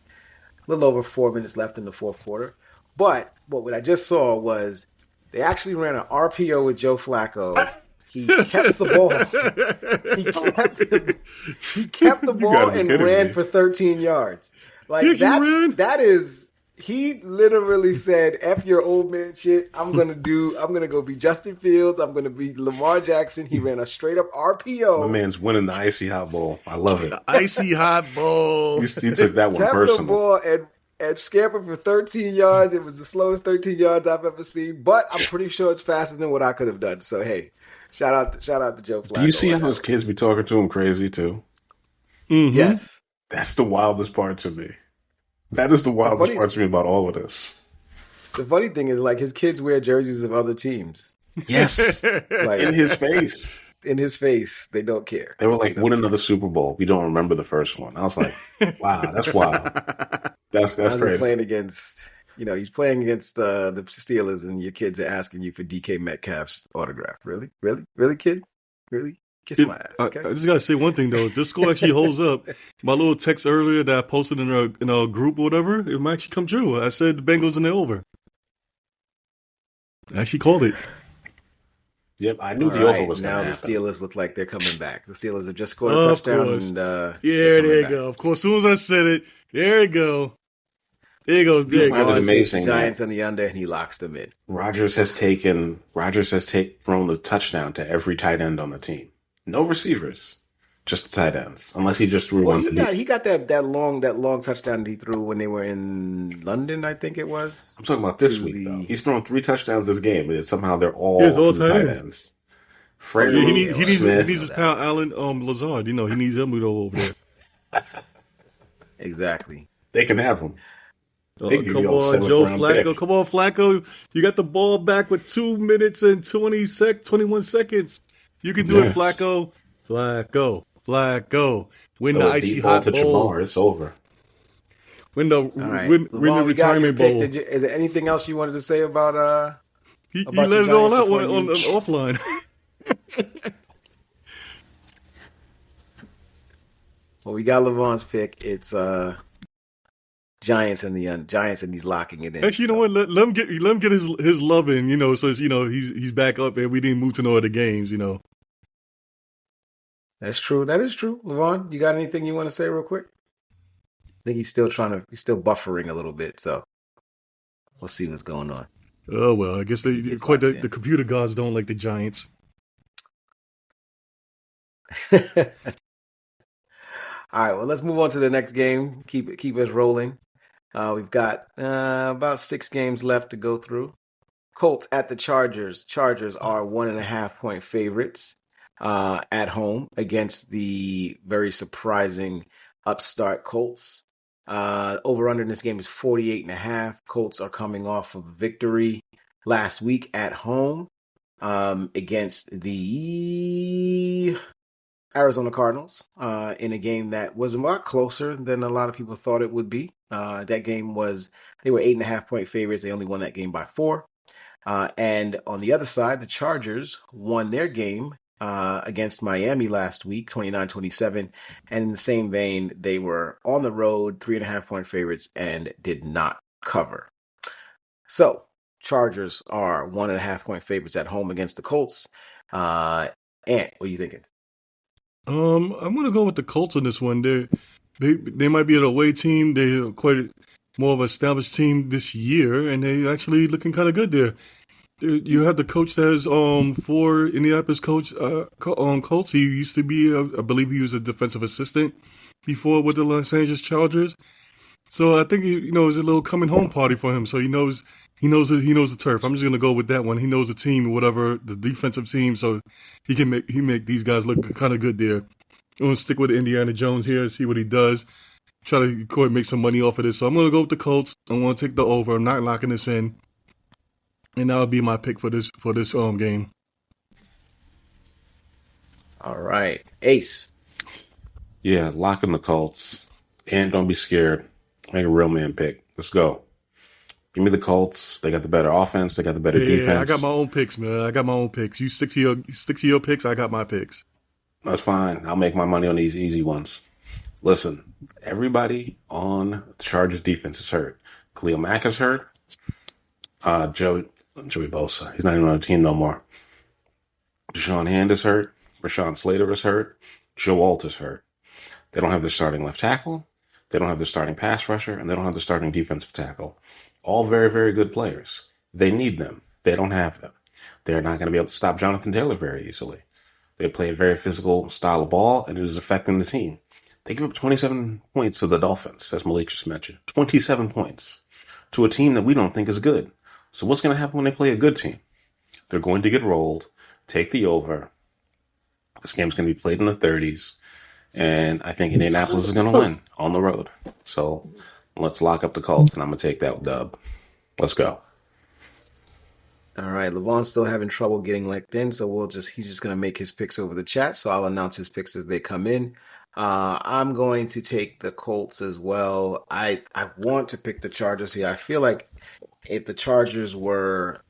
a little over 4 minutes left in the fourth quarter. But what I just saw was they actually ran an RPO with Joe Flacco. He kept the ball. He kept the ball and ran for 13 yards. Like that is He literally said, "F your old man shit. I'm gonna go be Justin Fields. I'm gonna be Lamar Jackson." He ran a straight up My RPO. man's winning the icy hot bowl. I love it. Icy hot bowl. You took that one Kept the personal. ball and scampered for 13 yards. It was the slowest 13 yards I've ever seen, but I'm pretty sure it's faster than what I could have done. So hey, shout out to Joe Flacco. Do you see how his kids be talking to him crazy too? Mm-hmm. Yes. That's the wildest part to me. That is the wildest part to me about all of this. The funny thing is, like, his kids wear jerseys of other teams. Yes. Like, In his face. In his face, they don't care. They were like, win another Super Bowl. We don't remember the first one. I was like, wow, that's wild. That's crazy. Playing against, he's playing against the Steelers, and your kids are asking you for DK Metcalf's autograph. Really, kid, really? Kiss my ass. Okay. I just gotta say one thing though. If this score actually holds up, my little text earlier that I posted in a group or whatever, it might actually come true. I said the Bengals and they're over. I actually called it. Yep, I knew the over was going to happen. Now the Steelers look like they're coming back. The Steelers have just scored a touchdown. And, there you go. Of course, as soon as I said it, there you go. There you go. There you find go. it amazing. Giants on the under, and he locks them in. Rodgers has thrown the touchdown to every tight end on the team. No receivers, just the tight ends. Unless he just threw one to me. He got that long touchdown that he threw when they were in London, I think it was. I'm talking about this week, though. He's thrown 3 touchdowns this game, and somehow they're all to the tight ends. He needs his pal Alan Lazard. He needs him over there. Exactly. They can have him. Come on, Joe Flacco. Pick. Come on, Flacco. You got the ball back with 2 minutes and 21 seconds. You can do it, Flacco. Flacco. Win the icy hot bowl. Jamar, it's over. Win the retirement bowl. Is there anything else you wanted to say about He let it all out on offline. Well, we got Levon's pick. It's Giants and he's locking it in. Actually, you know what? Let him get his love in. So he's back up and we didn't move to no other games. That's true. That is true. Levon, you got anything you want to say real quick? I think he's still buffering a little bit, so we'll see what's going on. Oh well, I guess the computer gods don't like the Giants. All right, well, let's move on to the next game. Keep us rolling. We've got about 6 games left to go through. Colts at the Chargers. Chargers are 1.5-point favorites at home against the very surprising upstart Colts. Over-under in this game is 48.5. Colts are coming off of a victory last week at home against the Arizona Cardinals in a game that was a lot closer than a lot of people thought it would be. That game they were 8.5-point favorites. They only won that game by 4. And on the other side, the Chargers won their game against Miami last week, 29-27. And in the same vein, they were on the road, 3.5-point favorites, and did not cover. So, Chargers are 1.5-point favorites at home against the Colts. Ant, what are you thinking? I'm going to go with the Colts on this one. They might be an away team. They're quite more of an established team this year, and they're actually looking kind of good there. You have the coach that is for Indianapolis Colts. He used to be, I believe he was a defensive assistant before with the Los Angeles Chargers. So I think it's a little coming home party for him. So he knows the turf. I'm just gonna go with that one. He knows the team, whatever the defensive team. So he can make these guys look kind of good there. I'm gonna stick with Indiana Jones here, see what he does. Try to make some money off of this. So I'm gonna go with the Colts. I'm gonna take the over. I'm not locking this in. And that would be my pick for this game. All right. Ace. Yeah, locking the Colts. And don't be scared. Make a real man pick. Let's go. Give me the Colts. They got the better offense. They got the better defense. Yeah, I got my own picks, man. I got my own picks. You stick to your picks. I got my picks. That's fine. I'll make my money on these easy ones. Listen, everybody on the Chargers defense is hurt. Khalil Mack is hurt. Joey Bosa. He's not even on the team no more. Deshaun Hand is hurt. Rashawn Slater is hurt. Joe Alt is hurt. They don't have their starting left tackle. They don't have their starting pass rusher, and they don't have their starting defensive tackle. All very, very good players. They need them. They don't have them. They're not going to be able to stop Jonathan Taylor very easily. They play a very physical style of ball, and it is affecting the team. They give up 27 points to the Dolphins, as Malik just mentioned. 27 points to a team that we don't think is good. So what's going to happen when they play a good team? They're going to get rolled, take the over. This game's going to be played in the 30s, and I think Indianapolis is going to win on the road. So let's lock up the Colts, and I'm going to take that dub. Let's go. All right, Levon's still having trouble getting locked in, so he's just gonna make his picks over the chat. So I'll announce his picks as they come in. I'm going to take the Colts as well. I want to pick the Chargers here. I feel like if the Chargers were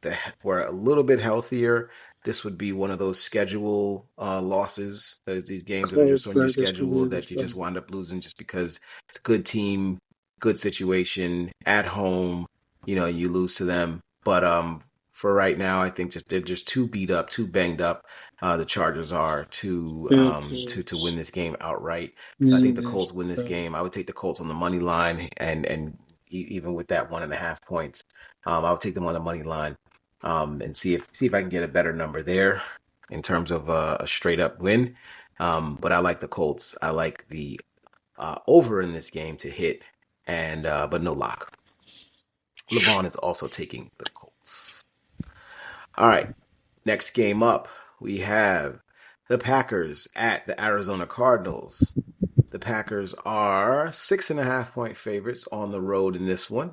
a little bit healthier, this would be one of those schedule losses. There's these games that are just on your schedule that you just wind up losing just because it's a good team, good situation at home. You lose to them. But for right now, I think they're just too beat up, too banged up. The Chargers are to win this game outright. So I think the Colts win this game. I would take the Colts on the money line, and even with that 1.5 points, I would take them on the money line and see if I can get a better number there in terms of a straight up win. But I like the Colts. I like the over in this game to hit, and but no lock. Levon is also taking the Colts. All right, next game up, we have the Packers at the Arizona Cardinals. The Packers are 6.5 point favorites on the road in this one.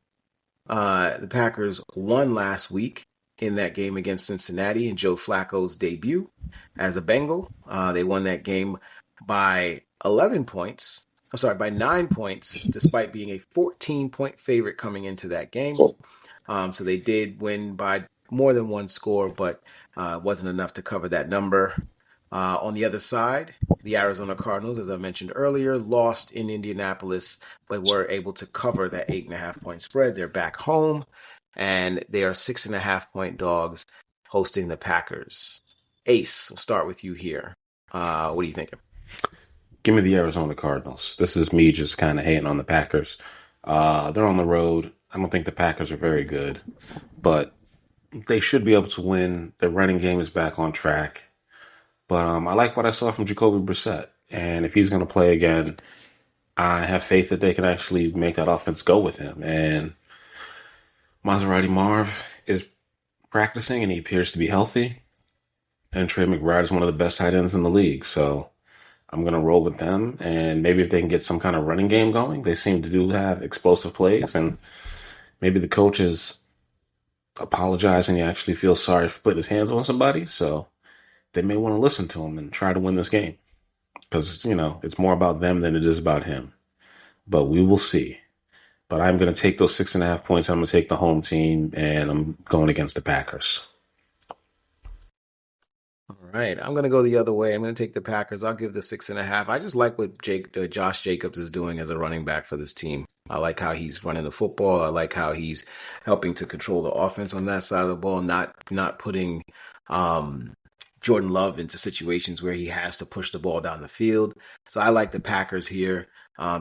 The Packers won last week in that game against Cincinnati in Joe Flacco's debut as a Bengal. They won that game by 11 points. By 9 points, despite being a 14-point favorite coming into that game. So they did win by more than one score, but wasn't enough to cover that number. On the other side, the Arizona Cardinals, as I mentioned earlier, lost in Indianapolis, but were able to cover that 8.5 point spread. They're back home, and they are 6.5 point dogs hosting the Packers. Ace, we'll start with you here. What are you thinking? Give me the Arizona Cardinals. This is me just kind of hating on the Packers. They're on the road. I don't think the Packers are very good, but they should be able to win. Their running game is back on track. But I like what I saw from Jacoby Brissett. And if he's going to play again, I have faith that they can actually make that offense go with him. And Maserati Marv is practicing, and he appears to be healthy. And Trey McBride is one of the best tight ends in the league. So I'm going to roll with them, and maybe if they can get some kind of running game going, they seem to have explosive plays, and maybe the coach is apologizing. He actually feels sorry for putting his hands on somebody, so they may want to listen to him and try to win this game because, it's more about them than it is about him, but we will see. But I'm going to take those 6.5 points. I'm going to take the home team, and I'm going against the Packers. All right, I'm going to go the other way. I'm going to take the Packers. I'll give the 6.5. I just like what Josh Jacobs is doing as a running back for this team. I like how he's running the football. I like how he's helping to control the offense on that side of the ball, not putting Jordan Love into situations where he has to push the ball down the field. So I like the Packers here,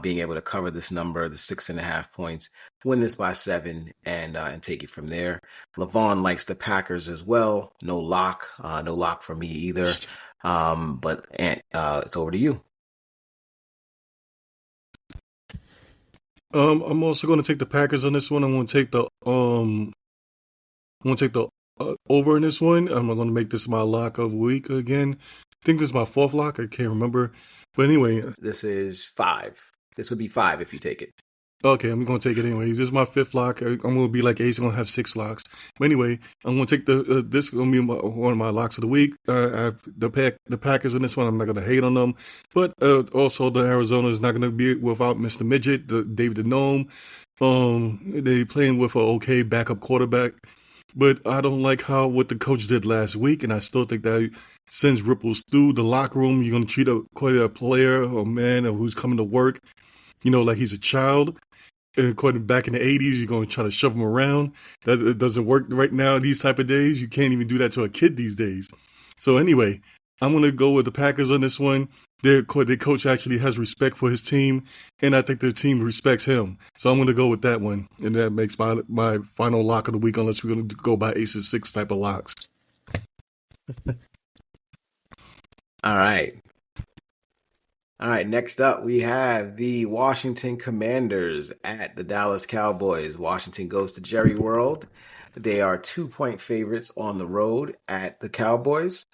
being able to cover this number, the 6.5 points, win this by 7, and take it from there. Levon likes the Packers as well. No lock for me either. But it's over to you. I'm also going to take the Packers on this one. I'm going to take the over in this one. I'm going to make this my lock of the week again. I think this is my 4th lock. I can't remember. But anyway. This is 5. This would be 5 if you take it. Okay, I'm going to take it anyway. This is my 5th lock. I'm going to be like Ace. I'm going to have 6 locks. But anyway, I'm going to take this is going to be one of my locks of the week. I have the Packers in this one. I'm not going to hate on them. But also the Arizona is not going to be without Mr. Midget, David the Gnome. They playing with an okay backup quarterback. But I don't like what the coach did last week. And I still think that sends ripples through the locker room. You're going to treat a player or man who's coming to work, like he's a child. And according back in the 80s, you're going to try to shove them around. It doesn't work right now these type of days. You can't even do that to a kid these days. So anyway, I'm going to go with the Packers on this one. their coach actually has respect for his team, and I think their team respects him. So I'm going to go with that one, and that makes my final lock of the week, unless we're going to go by Aces 6 type of locks. All right. All right, next up we have the Washington Commanders at the Dallas Cowboys. Washington goes to Jerry World. They are 2-point favorites on the road at the Cowboys.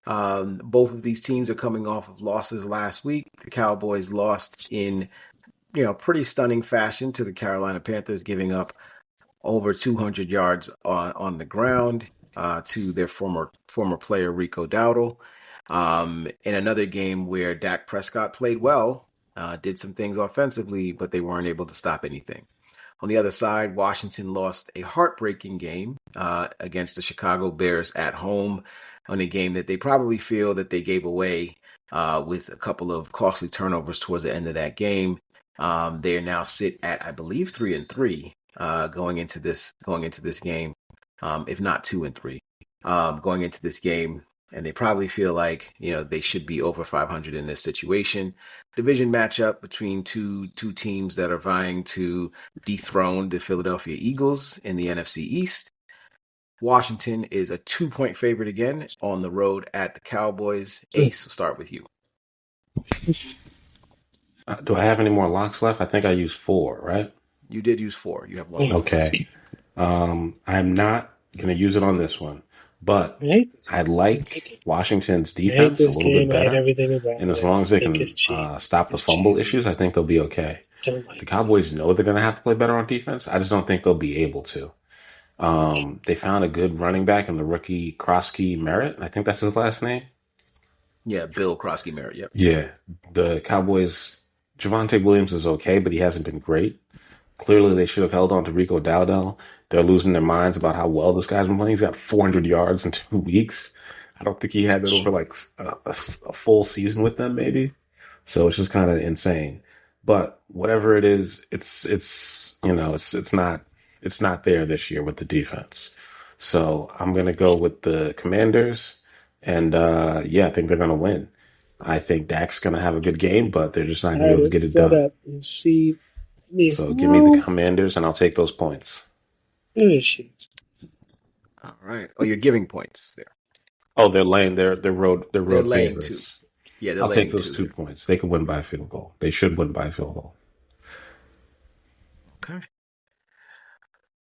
Both of these teams are coming off of losses last week. The Cowboys lost in, pretty stunning fashion to the Carolina Panthers, giving up over 200 yards on the ground to their former player Rico Dowdle. In another game where Dak Prescott played well, did some things offensively, but they weren't able to stop anything. On the other side, Washington lost a heartbreaking game against the Chicago Bears at home, on a game that they probably feel that they gave away with a couple of costly turnovers towards the end of that game. They now sit at, I believe, 3-3 going into this game, if not 2-3 going into this game. And they probably feel like, they should be over 500 in this situation. Division matchup between two teams that are vying to dethrone the Philadelphia Eagles in the NFC East. Washington is a 2-point favorite again on the road at the Cowboys. Ace, we'll start with you. Do I have any more locks left? I think I used 4, right? You did use 4. You have 1. Okay. I'm not going to use it on this one, but I like Washington's defense a little bit better. And as long as they can stop the fumble issues, I think they'll be okay. The Cowboys know they're going to have to play better on defense. I just don't think they'll be able to. They found a good running back in the rookie Krosky Merritt. I think that's his last name. Yeah, Bill Krosky Merritt. Yep. Yeah. The Cowboys, Javonte Williams is okay, but he hasn't been great. Clearly, they should have held on to Rico Dowdell. They're losing their minds about how well this guy's been playing. He's got 400 yards in 2 weeks. I don't think he had that over like a full season with them, maybe. So it's just kind of insane. But whatever it is, it's not there this year with the defense. So I'm going to go with the Commanders. And, I think they're going to win. I think Dak's going to have a good game, but they're just not going to be able to get it done. So give me the Commanders, and I'll take those points. All right. Oh, you're giving points there. Oh, they're road laying favorites. 2. Yeah, I'll take those 2 points. They can win by a field goal. They should win by a field goal. Okay.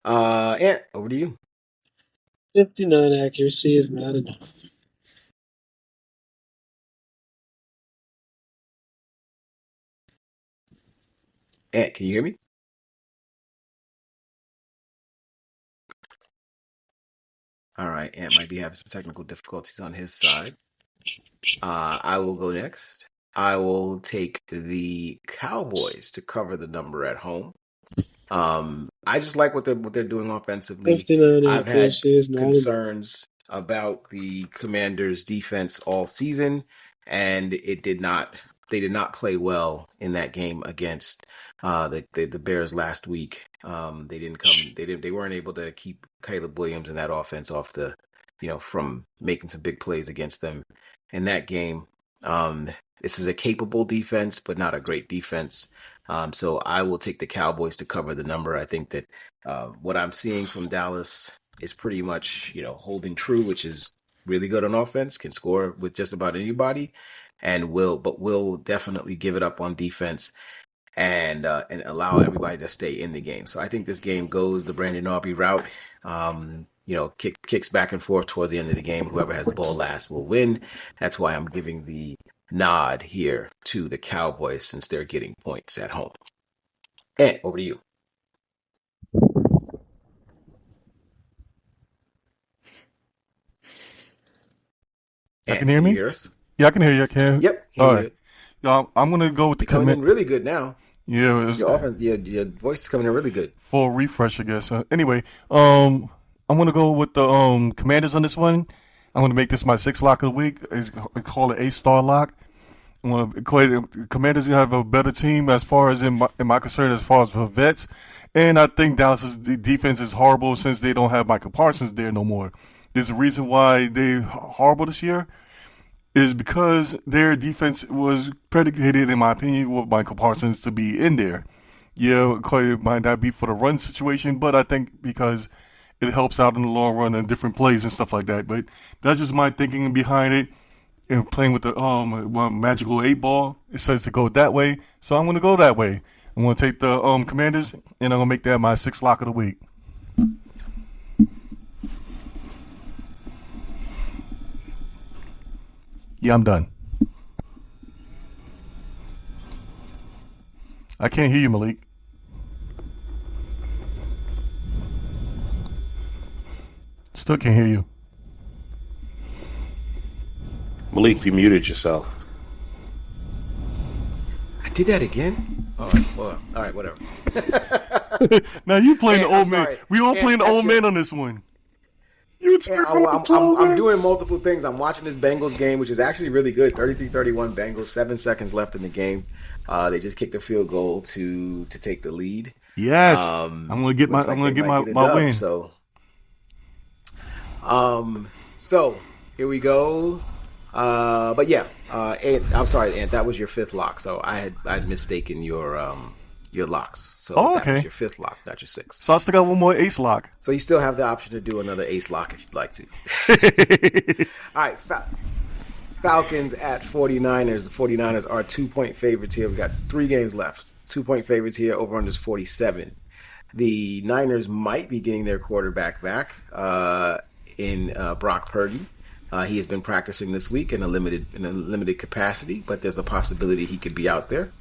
Ant, over to you. 59 accuracy is not enough. Ant, can you hear me? All right, Ant might be having some technical difficulties on his side. I will go next. I will take the Cowboys to cover the number at home. I just like what they're doing offensively. I've had concerns about the Commanders' defense all season, and they did not play well in that game against the Bears last week. They weren't able to keep Caleb Williams and that offense off from making some big plays against them in that game. This is a capable defense, but not a great defense. So I will take the Cowboys to cover the number. I think that what I'm seeing from Dallas is pretty much, holding true, which is really good on offense, can score with just about anybody, and will definitely give it up on defense and allow everybody to stay in the game. So I think this game goes the Brandon Aubrey route. Kicks back and forth towards the end of the game. Whoever has the ball last will win. That's why I'm giving the nod here to the Cowboys since they're getting points at home. And over to you. You can hear me? Can you hear us? Yeah, I can hear you. I can. Yep. All right. I'm going to go with the coming in really good now. Yeah. Your voice is coming in really good. Full refresh, I guess. Anyway, I'm going to go with the Commanders on this one. I'm going to make this my 6th lock of the week. I call it A-star lock. I'm going to equate it. Commanders have a better team as far as in my concern as far as for vets. And I think Dallas's defense is horrible since they don't have Michael Parsons there no more. There's a reason why they're horrible this year. is because their defense was predicated, in my opinion, with Michael Parsons to be in there. Yeah, it might not be for the run situation, but I think because it helps out in the long run and different plays and stuff like that. But that's just my thinking behind it. And playing with the magical 8-ball, it says to go that way, so I'm going to go that way. I'm going to take the Commanders, and I'm going to make that my 6th lock of the week. Yeah, I'm done. I can't hear you, Malik. Still can't hear you. Malik, you muted yourself. I did that again? All right, whatever. Now you playing Ant, the old I'm man. sorry. We all Ant, playing the that's old your- man on this one. Yeah, I'm doing multiple things. I'm watching this Bengals game, which is actually really good. 33-31 Bengals, 7 seconds left in the game. They just kicked a field goal to take the lead. Yes, I'm gonna get my dub, win. So here we go. But yeah, Ant, I'm sorry, Ant. That was your 5th lock. So I'd mistaken your locks. So that okay. was your 5th lock, not your 6th. So I still got one more ace lock. So you still have the option to do another ace lock if you'd like to. All right, Falcons at 49ers. The 49ers are 2-point favorites here. We've got 3 games left. 2-point favorites here. Over under is 47. The Niners might be getting their quarterback back in Brock Purdy. He has been practicing this week in a limited capacity, but there's a possibility he could be out there.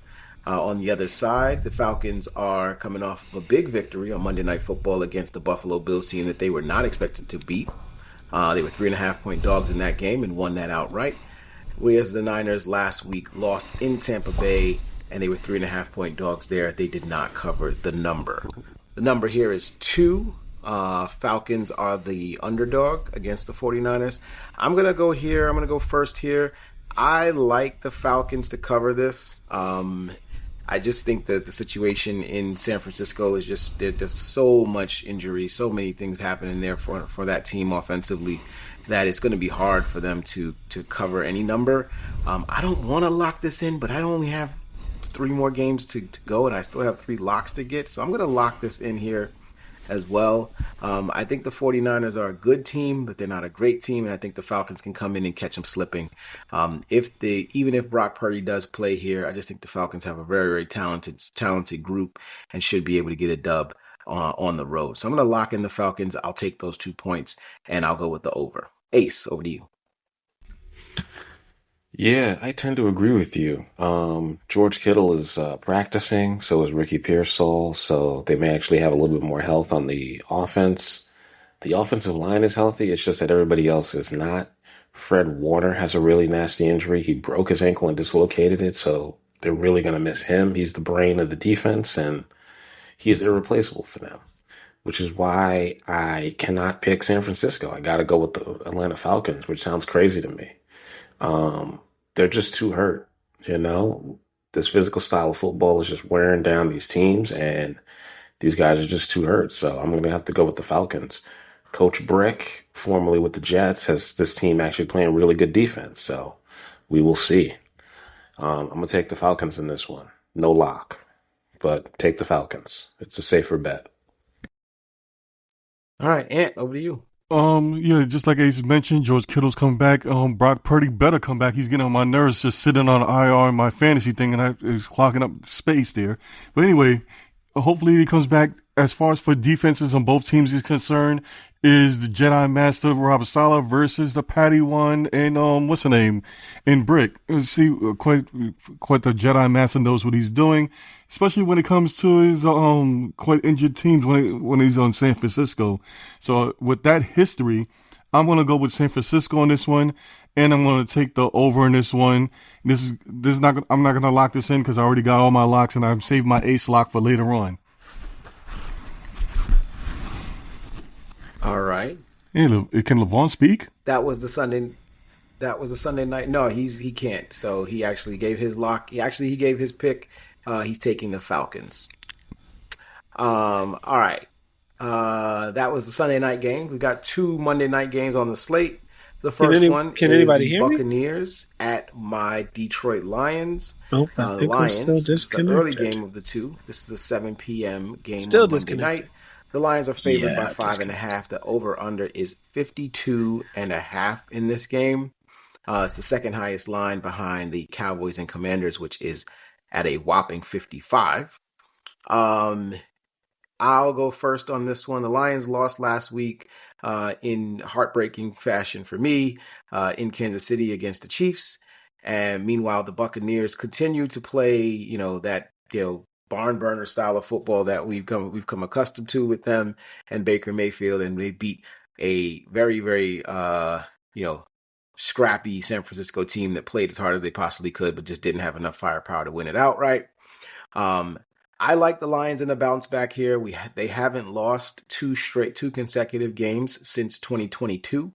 On the other side, the Falcons are coming off of a big victory on Monday Night Football against the Buffalo Bills, team that they were not expected to beat. They were 3.5-point dogs in that game and won that outright. Whereas the Niners last week lost in Tampa Bay, and they were 3.5-point dogs there. They did not cover the number. The number here is 2. Falcons are the underdog against the 49ers. I'm going to go here. I'm going to go first here. I like the Falcons to cover this. I just think that the situation in San Francisco is just there's so much injury, so many things happening there for that team offensively that it's going to be hard for them to cover any number. I don't want to lock this in, but I only have 3 more games to go, and I still have 3 locks to get. So I'm going to lock this in here as well. I think the 49ers are a good team, but they're not a great team, and I think the Falcons can come in and catch them slipping. Even if Brock Purdy does play here, I just think the Falcons have a very, very talented group and should be able to get a dub on the road. So I'm going to lock in the Falcons. I'll take those 2 points, and I'll go with the over. Ace, over to you. Yeah, I tend to agree with you. George Kittle is practicing, so is Ricky Pearsall, so they may actually have a little bit more health on the offense. The offensive line is healthy, it's just that everybody else is not. Fred Warner has a really nasty injury. He broke his ankle and dislocated it, so they're really going to miss him. He's the brain of the defense, and he is irreplaceable for them, which is why I cannot pick San Francisco. I got to go with the Atlanta Falcons, which sounds crazy to me. They're just too hurt, This physical style of football is just wearing down these teams, and these guys are just too hurt. So I'm going to have to go with the Falcons. Coach Brick, formerly with the Jets, has this team actually playing really good defense. So we will see. I'm going to take the Falcons in this one. No lock, but take the Falcons. It's a safer bet. All right, Ant, over to you. Just like Ace mentioned, George Kittle's coming back. Brock Purdy better come back. He's getting on my nerves just sitting on IR in my fantasy thing, and I is clogging up space there. But anyway, hopefully he comes back. As far as for defenses on both teams is concerned, is the Jedi Master Robert Saleh versus the Patty one and what's the name? And Brick. See, quite the Jedi Master knows what he's doing, especially when it comes to his quite injured teams when he's on San Francisco. So with that history, I'm gonna go with San Francisco on this one, and I'm gonna take the over in this one. I'm not gonna lock this in because I already got all my locks, and I've saved my ace lock for later on. All right. Hey, can LeVon speak? That was the Sunday night. No, he can't. So he actually gave his lock. He gave his pick. He's taking the Falcons. All right. That was the Sunday night game. We got 2 Monday night games on the slate. The first one Can is anybody the hear me? Buccaneers at my Detroit Lions. Nope, I think I'm still Lions, this is the early disconnected. game of the two. This is the 7 p.m. game Still on Monday disconnected. night. The Lions are favored by Yeah, 5.5. The over-under is 52.5 in this game. It's the second highest line behind the Cowboys and Commanders, which is at a whopping 55. I'll go first on this one. The Lions lost last week in heartbreaking fashion for me in Kansas City against the Chiefs. And meanwhile, the Buccaneers continue to play, that barn burner style of football that we've come accustomed to with them and Baker Mayfield, and they beat a very, very scrappy San Francisco team that played as hard as they possibly could, but just didn't have enough firepower to win it outright. I like the Lions in a bounce back here. They haven't lost two consecutive games since 2022.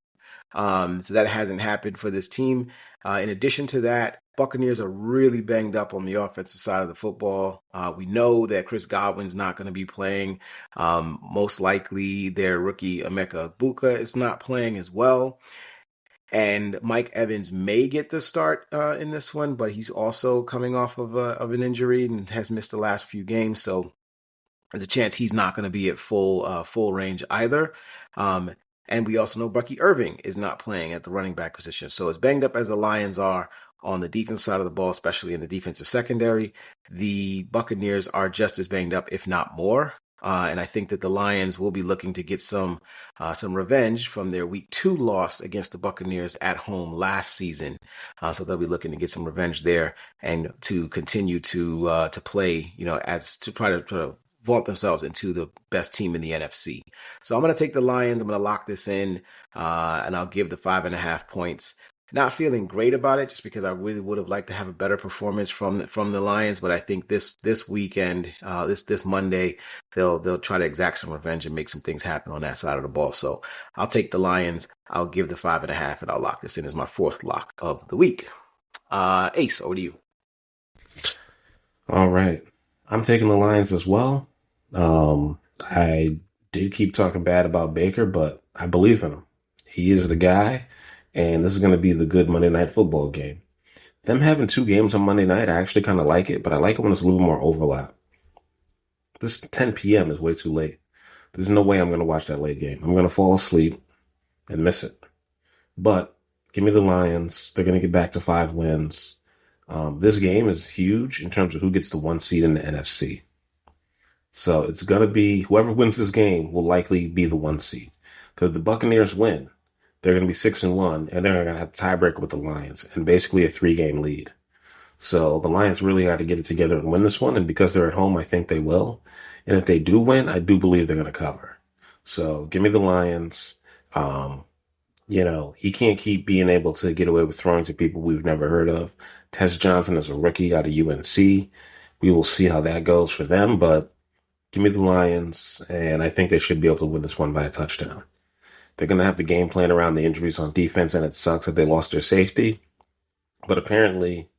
So that hasn't happened for this team. In addition to that, Buccaneers are really banged up on the offensive side of the football. We know that Chris Godwin's not going to be playing. Most likely their rookie Emeka Egbuka is not playing as well. And Mike Evans may get the start in this one, but he's also coming off of an injury and has missed the last few games. So there's a chance he's not going to be at full range either. And we also know Bucky Irving is not playing at the running back position. So as banged up as the Lions are on the defensive side of the ball, especially in the defensive secondary, the Buccaneers are just as banged up, if not more. And I think that the Lions will be looking to get some revenge from their Week 2 loss against the Buccaneers at home last season. So they'll be looking to get some revenge there and to continue to play, as to try to vault themselves into the best team in the NFC. So I'm going to take the Lions. I'm going to lock this in, and I'll give the 5.5 points. Not feeling great about it, just because I really would have liked to have a better performance from the Lions. But I think this weekend, this Monday, they'll try to exact some revenge and make some things happen on that side of the ball. So I'll take the Lions. I'll give the 5.5, and I'll lock this in as my fourth lock of the week. Ace, over to you. All right. I'm taking the Lions as well. I did keep talking bad about Baker, but I believe in him. He is the guy, and this is going to be the good Monday Night Football game. Them having two games on Monday night, I actually kind of like it, but I like it when there's a little more overlap. This 10 p.m. is way too late. There's no way I'm going to watch that late game. I'm going to fall asleep and miss it. But give me the Lions. They're going to get back to 5 wins. This game is huge in terms of who gets the 1 seed in the NFC. So it's going to be whoever wins this game will likely be the 1 seed. Because the Buccaneers win, they're going to be 6-1, and they're going to have a tiebreaker with the Lions and basically a 3-game lead. So the Lions really got to get it together and win this one. And because they're at home, I think they will. And if they do win, I do believe they're going to cover. So give me the Lions. He can't keep being able to get away with throwing to people we've never heard of. Tess Johnson is a rookie out of UNC. We will see how that goes for them, but give me the Lions, and I think they should be able to win this one by a touchdown. They're going to have the game plan around the injuries on defense, and it sucks that they lost their safety. But apparently,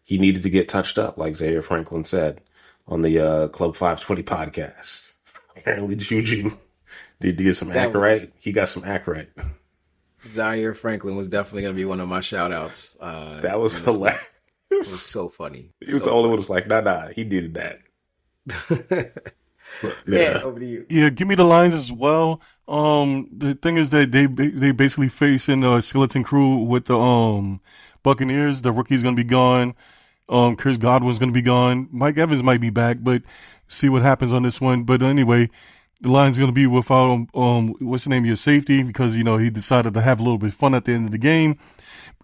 he needed to get touched up, like Zaire Franklin said on the Club 520 podcast. Apparently, Juju needed to get some Accurate. He got some Accurate. Zaire Franklin was definitely going to be one of my shout-outs. That was hilarious. It was so funny. He was the only one who was like, nah, he needed that. Yeah, over to you. Yeah, give me the Lions as well. The thing is that they basically facing a skeleton crew with the Buccaneers. The rookie's gonna be gone. Chris Godwin's gonna be gone. Mike Evans might be back, but see what happens on this one. But anyway, the Lions gonna be without what's the name of your safety, because he decided to have a little bit of fun at the end of the game.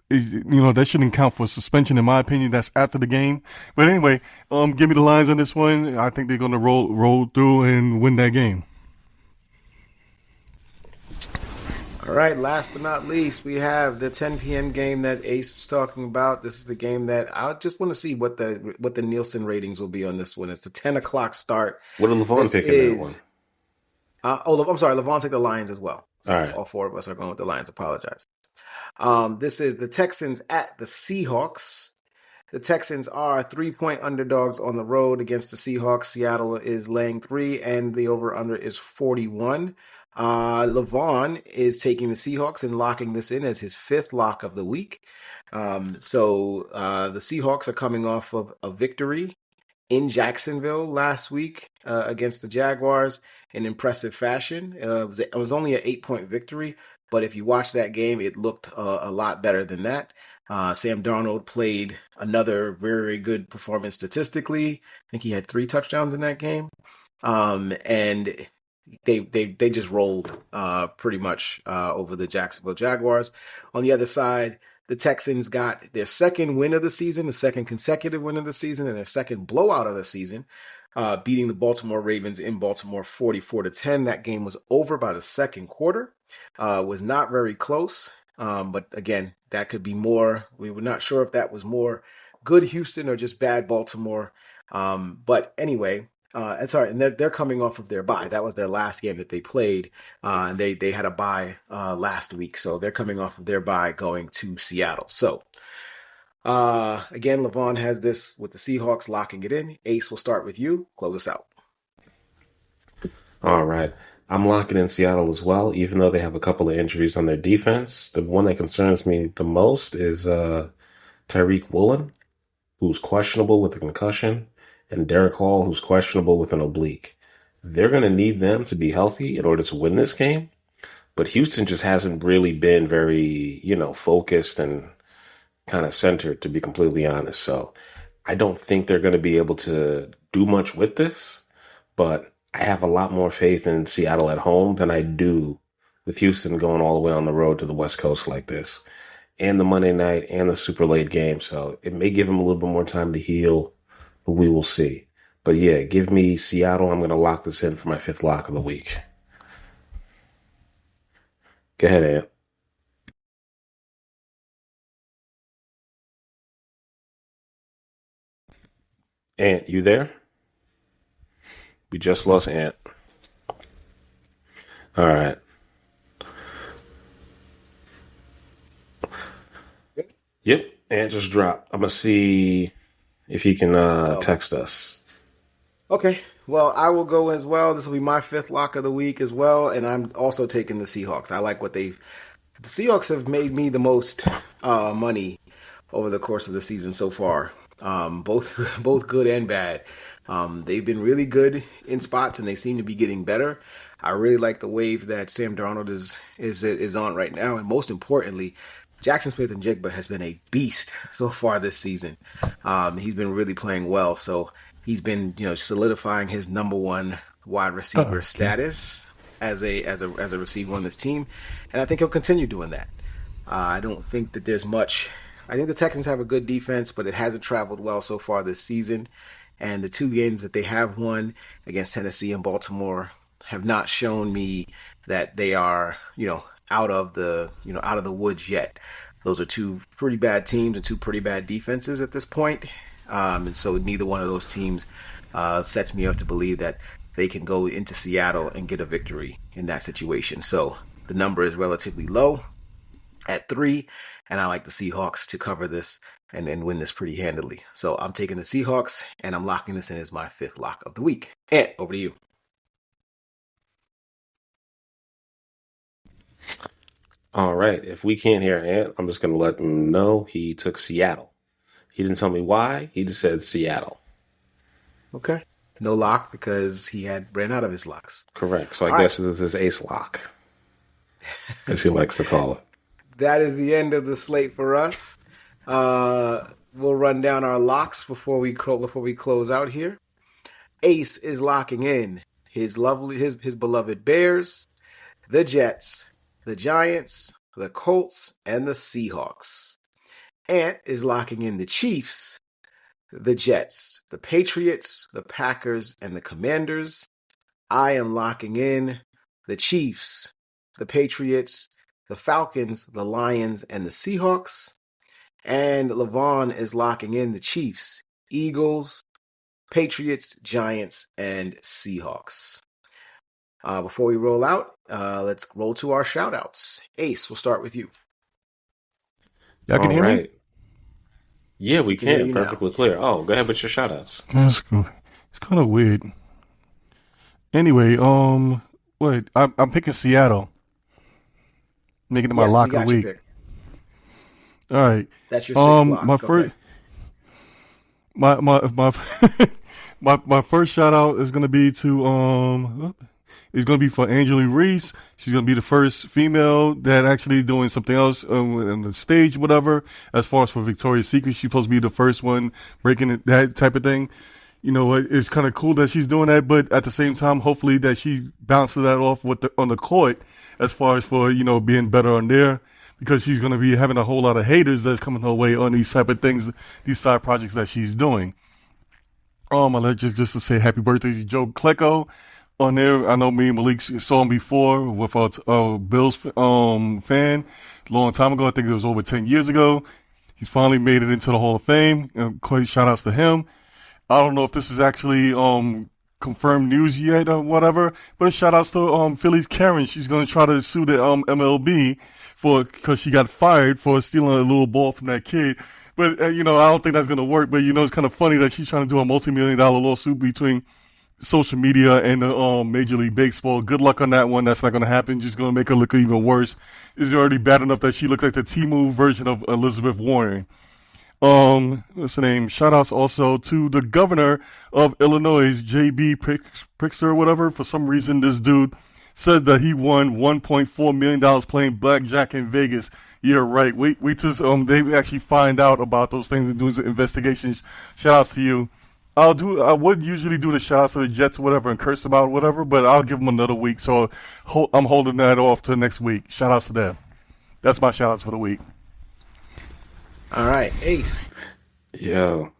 That shouldn't count for suspension, in my opinion. That's after the game. But anyway, give me the Lions on this one. I think they're going to roll through and win that game. All right, last but not least, we have the 10 p.m. game that Ace was talking about. This is the game that I just want to see what the Nielsen ratings will be on this one. It's a 10 o'clock start. What did LeVon pick in that one? I'm sorry, LeVon took the Lions as well. So all right. All 4 of us are going with the Lions. Apologize. This is the Texans at the Seahawks. The Texans are 3-point underdogs on the road against the Seahawks. Seattle is laying 3, and the over-under is 41. Levon is taking the Seahawks and locking this in as his fifth lock of the week. The Seahawks are coming off of a victory in Jacksonville last week against the Jaguars in impressive fashion. It was only an 8-point victory, but if you watch that game, it looked a lot better than that. Sam Darnold played another very, very good performance statistically. I think he had 3 touchdowns in that game. And they just rolled pretty much over the Jacksonville Jaguars. On the other side, the Texans got their second win of the season, the second consecutive win of the season, and their second blowout of the season, beating the Baltimore Ravens in Baltimore 44-10. That game was over by the second quarter. Was not very close, but again, that could be more. We were not sure if that was more good Houston or just bad Baltimore. But anyway, and they're coming off of their bye. That was their last game that they played, and they had a bye last week, so they're coming off of their bye going to Seattle. So again, Levon has this with the Seahawks locking it in. Ace, will start with you. Close us out. All right. I'm locking in Seattle as well, even though they have a couple of injuries on their defense. The one that concerns me the most is Tyreek Woolen, who's questionable with a concussion, and Derek Hall, who's questionable with an oblique. They're going to need them to be healthy in order to win this game. But Houston just hasn't really been very, focused and kind of centered, to be completely honest. So I don't think they're going to be able to do much with this, but I have a lot more faith in Seattle at home than I do with Houston going all the way on the road to the West Coast like this, and the Monday night and the super late game. So it may give them a little bit more time to heal, but we will see. But yeah, give me Seattle. I'm going to lock this in for my fifth lock of the week. Go ahead, Ant. Ant, you there? We just lost Ant. All right. Yep, Ant just dropped. I'm going to see if he can text us. Okay. Well, I will go as well. This will be my fifth lock of the week as well, and I'm also taking the Seahawks. I like the Seahawks have made me the most money over the course of the season so far. Both good and bad. They've been really good in spots, and they seem to be getting better. I really like the wave that Sam Darnold is on right now, and most importantly, Jackson Smith and Jigba has been a beast so far this season. He's been really playing well, so he's been solidifying his number one wide receiver status as a receiver on this team, and I think he'll continue doing that. I don't think that there's much. I think the Texans have a good defense, but it hasn't traveled well so far this season. And the 2 games that they have won against Tennessee and Baltimore have not shown me that they are, out of the woods yet. Those are 2 pretty bad teams and 2 pretty bad defenses at this point. And so neither one of those teams sets me up to believe that they can go into Seattle and get a victory in that situation. So the number is relatively low at 3, and I like the Seahawks to cover this and win this pretty handily. So I'm taking the Seahawks, and I'm locking this in as my fifth lock of the week. Ant, over to you. All right. If we can't hear Ant, I'm just going to let him know he took Seattle. He didn't tell me why. He just said Seattle. Okay. No lock because he had ran out of his locks. Correct. So I guess this is his ace lock, as he likes to call it. That is the end of the slate for us. We'll run down our locks before we close out here. Ace is locking in his beloved Bears, the Jets, the Giants, the Colts, and the Seahawks. Ant is locking in the Chiefs, the Jets, the Patriots, the Packers, and the Commanders. I am locking in the Chiefs, the Patriots, the Falcons, the Lions, and the Seahawks. And Levon is locking in the Chiefs, Eagles, Patriots, Giants, and Seahawks. Before we roll out, let's roll to our shout-outs. Ace, we'll start with you. Y'all can hear me? Yeah, we can. Perfectly clear. Oh, go ahead with your shout-outs. That's cool. It's kind of weird. Anyway, Wait, I'm picking Seattle. Making it my Yeah, lock we of the got your week. pick. All right. That's your sixth lock. My first, Okay. my my first shout out is gonna be to is gonna be for Angela Reese. She's gonna be the first female that actually doing something else on the stage, whatever. As far as for Victoria's Secret, she's supposed to be the first one breaking it, that type of thing. You know, it's kind of cool that she's doing that, but at the same time, hopefully that she bounces that off on the court as far as for, being better on there, because she's going to be having a whole lot of haters that's coming her way on these type of things, these side projects that she's doing. I'd like just to say happy birthday to Joe Klecko on there. I know me and Malik saw him before with a Bills fan a long time ago. I think it was over 10 years ago. He's finally made it into the Hall of Fame. Quite shout outs to him. I don't know if this is actually confirmed news yet or whatever, but shout outs to Philly's Karen. She's going to try to sue the MLB because she got fired for stealing a little ball from that kid. But I don't think that's going to work. But it's kind of funny that she's trying to do a multi-million-dollar lawsuit between social media and Major League Baseball. Good luck on that one. That's not going to happen. Just going to make her look even worse. It's already bad enough that she looks like the T-Move version of Elizabeth Warren. What's the name? Shout outs also to the governor of Illinois, J.B. Pritzker or whatever. For some reason, this dude said that he won $1.4 million playing blackjack in Vegas. Yeah, right. Wait till they actually find out about those things and do investigations. Shout outs to you. I would usually do the shout outs to the Jets or whatever and curse about whatever, but I'll give them another week. So I'm holding that off to next week. Shout outs to them. That's my shout outs for the week. All right, Ace. Yo,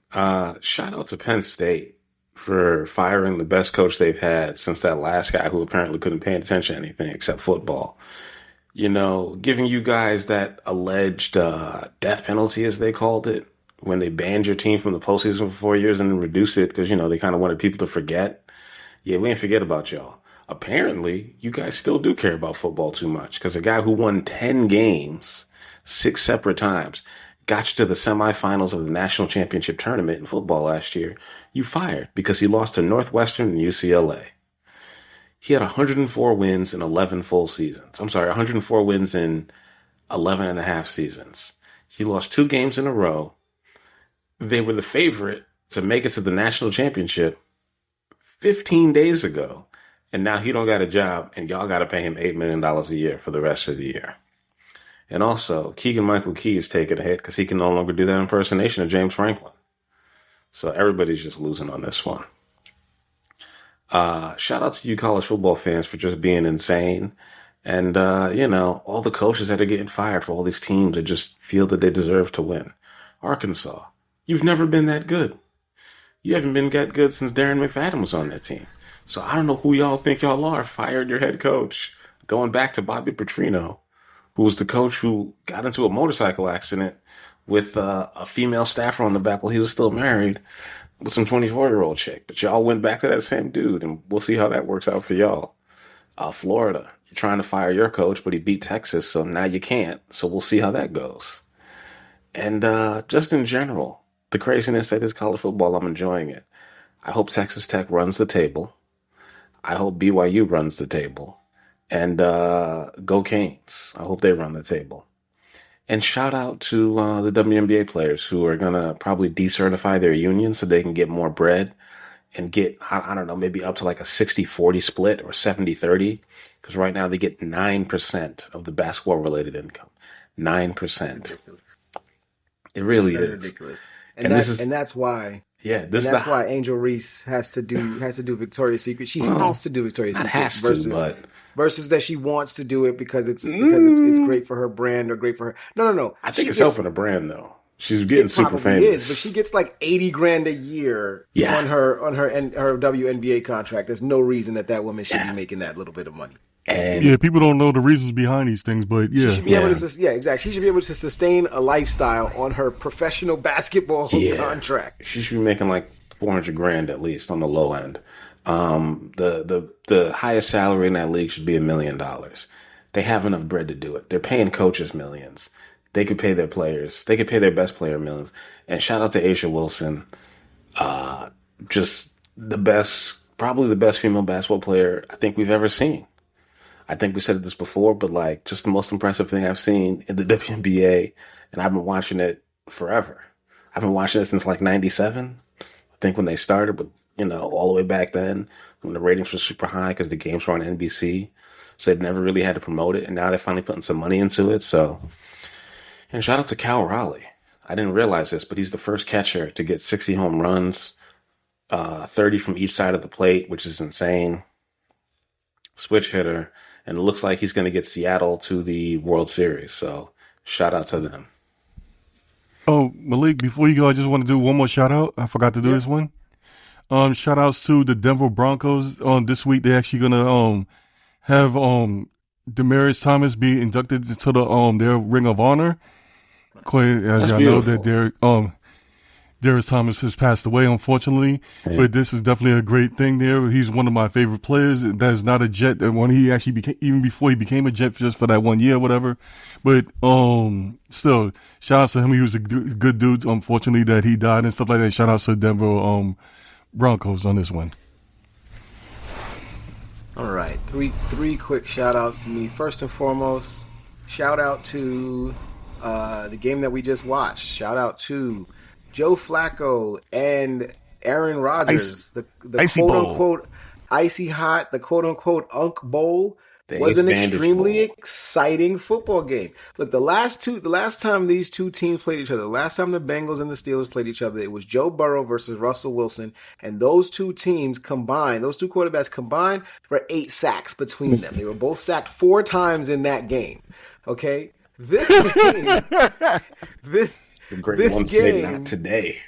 shout out to Penn State for firing the best coach they've had since that last guy who apparently couldn't pay attention to anything except football. Giving you guys that alleged death penalty, as they called it, when they banned your team from the postseason for 4 years and then reduced it because, they kind of wanted people to forget. Yeah, we ain't forget about y'all. Apparently, you guys still do care about football too much because a guy who won 10 games 6 separate times got you to the semifinals of the national championship tournament in football last year, you fired because he lost to Northwestern and UCLA. He had 104 wins in 11 full seasons. 104 wins in 11 and a half seasons. He lost 2 games in a row. They were the favorite to make it to the national championship 15 days ago. And now he don't got a job and y'all got to pay him $8 million a year for the rest of the year. And also, Keegan-Michael Key is taking a hit because he can no longer do that impersonation of James Franklin. So everybody's just losing on this one. Shout out to you college football fans for just being insane. And, all the coaches that are getting fired for all these teams that just feel that they deserve to win. Arkansas, you've never been that good. You haven't been that good since Darren McFadden was on that team. So I don't know who y'all think y'all are. Fired your head coach. Going back to Bobby Petrino, who was the coach who got into a motorcycle accident with a female staffer on the back while he was still married with some 24-year-old chick. But y'all went back to that same dude, and we'll see how that works out for y'all. Florida, you're trying to fire your coach, but he beat Texas, so now you can't. So we'll see how that goes. And just in general, the craziness that is college football, I'm enjoying it. I hope Texas Tech runs the table. I hope BYU runs the table. And go Canes. I hope they run the table. And shout out to the WNBA players who are going to probably decertify their union so they can get more bread and get, I don't know, maybe up to like a 60-40 split or 70-30. Because right now they get 9% of the basketball-related income. 9%. It really is Ridiculous. And that's why. Yeah, that's why Angel Reese has to do Victoria's Secret. She has to do Victoria's Secret versus that she wants to do it because it's great for her brand or great for her. No. I think it's helping her brand though. She's getting super famous. But she gets like $80,000 a year on her WNBA contract. There's no reason that woman should be making that little bit of money. And people don't know the reasons behind these things, but yeah. She should be able to, exactly. She should be able to sustain a lifestyle on her professional basketball contract. She should be making like $400,000 at least on the low end. The highest salary in that league should be $1 million. They have enough bread to do it. They're paying coaches millions. They could pay their players. They could pay their best player millions. And shout out to Aisha Wilson. Just probably the best female basketball player I think we've ever seen. I think we said this before, but like just the most impressive thing I've seen in the WNBA, and I've been watching it forever. I've been watching it since like '97. I think when they started, but all the way back then when the ratings were super high because the games were on NBC, so they'd never really had to promote it, and now they're finally putting some money into it. So, and shout out to Cal Raleigh. I didn't realize this, but he's the first catcher to get 60 home runs, 30 from each side of the plate, which is insane. Switch hitter, and it looks like he's going to get Seattle to the World Series. So, shout out to them. Oh, Malik, before you go, I just want to do one more shout out. I forgot to do this one. Shout outs to the Denver Broncos. This week they're actually gonna have Demaryius Thomas be inducted into their Ring of Honor. As y'all know that Darius Thomas has passed away, unfortunately, but this is definitely a great thing there. He's one of my favorite players. That is not a Jet. When he actually became, even before he became a Jet, just for that 1 year, or whatever. But still, shout out to him. He was a good dude. Unfortunately, that he died and stuff like that. Shout out to Denver Broncos on this one. All right, three quick shout outs to me. First and foremost, shout out to the game that we just watched. Shout out to Joe Flacco and Aaron Rodgers. The quote unquote icy hot, the quote unquote Unk Bowl was an extremely exciting football game. Look, the last time these two teams played each other, the last time the Bengals and the Steelers played each other, it was Joe Burrow versus Russell Wilson, and those two teams combined, those two quarterbacks combined for 8 sacks between them. They were both sacked 4 times in that game. Okay, this game, this game, not today.